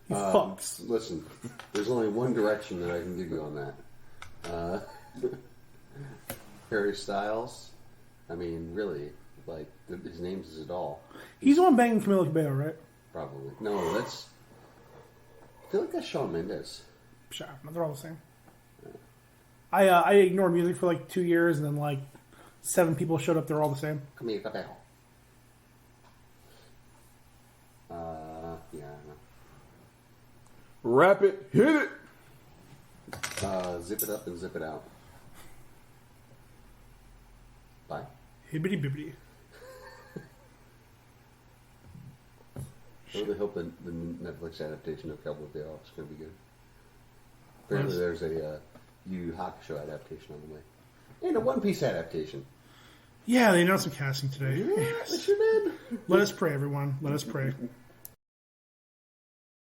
He fucks. Listen, there's only one direction that I can give you on that. Harry Styles, I mean, really, like, his name is it all. He's the one banging Camila Cabello, right? Probably. No, that's... I feel like that's Shawn Mendes. Sure, they're all the same. I ignored music for like 2 years, and then like 7 people showed up. They're all the same. Camila Cabello. Yeah, I know. Rap it, hit it. Zip it up and zip it out. Bye. Hibbity bibbity. I really hope the Netflix adaptation of Cowboy Bebop is going to be good. Apparently Yes. there's a Yu Yu Hakusho adaptation on the way. And a One Piece adaptation. Yeah, they announced some casting today. Yeah, they sure did. Let us pray, everyone. Let us pray.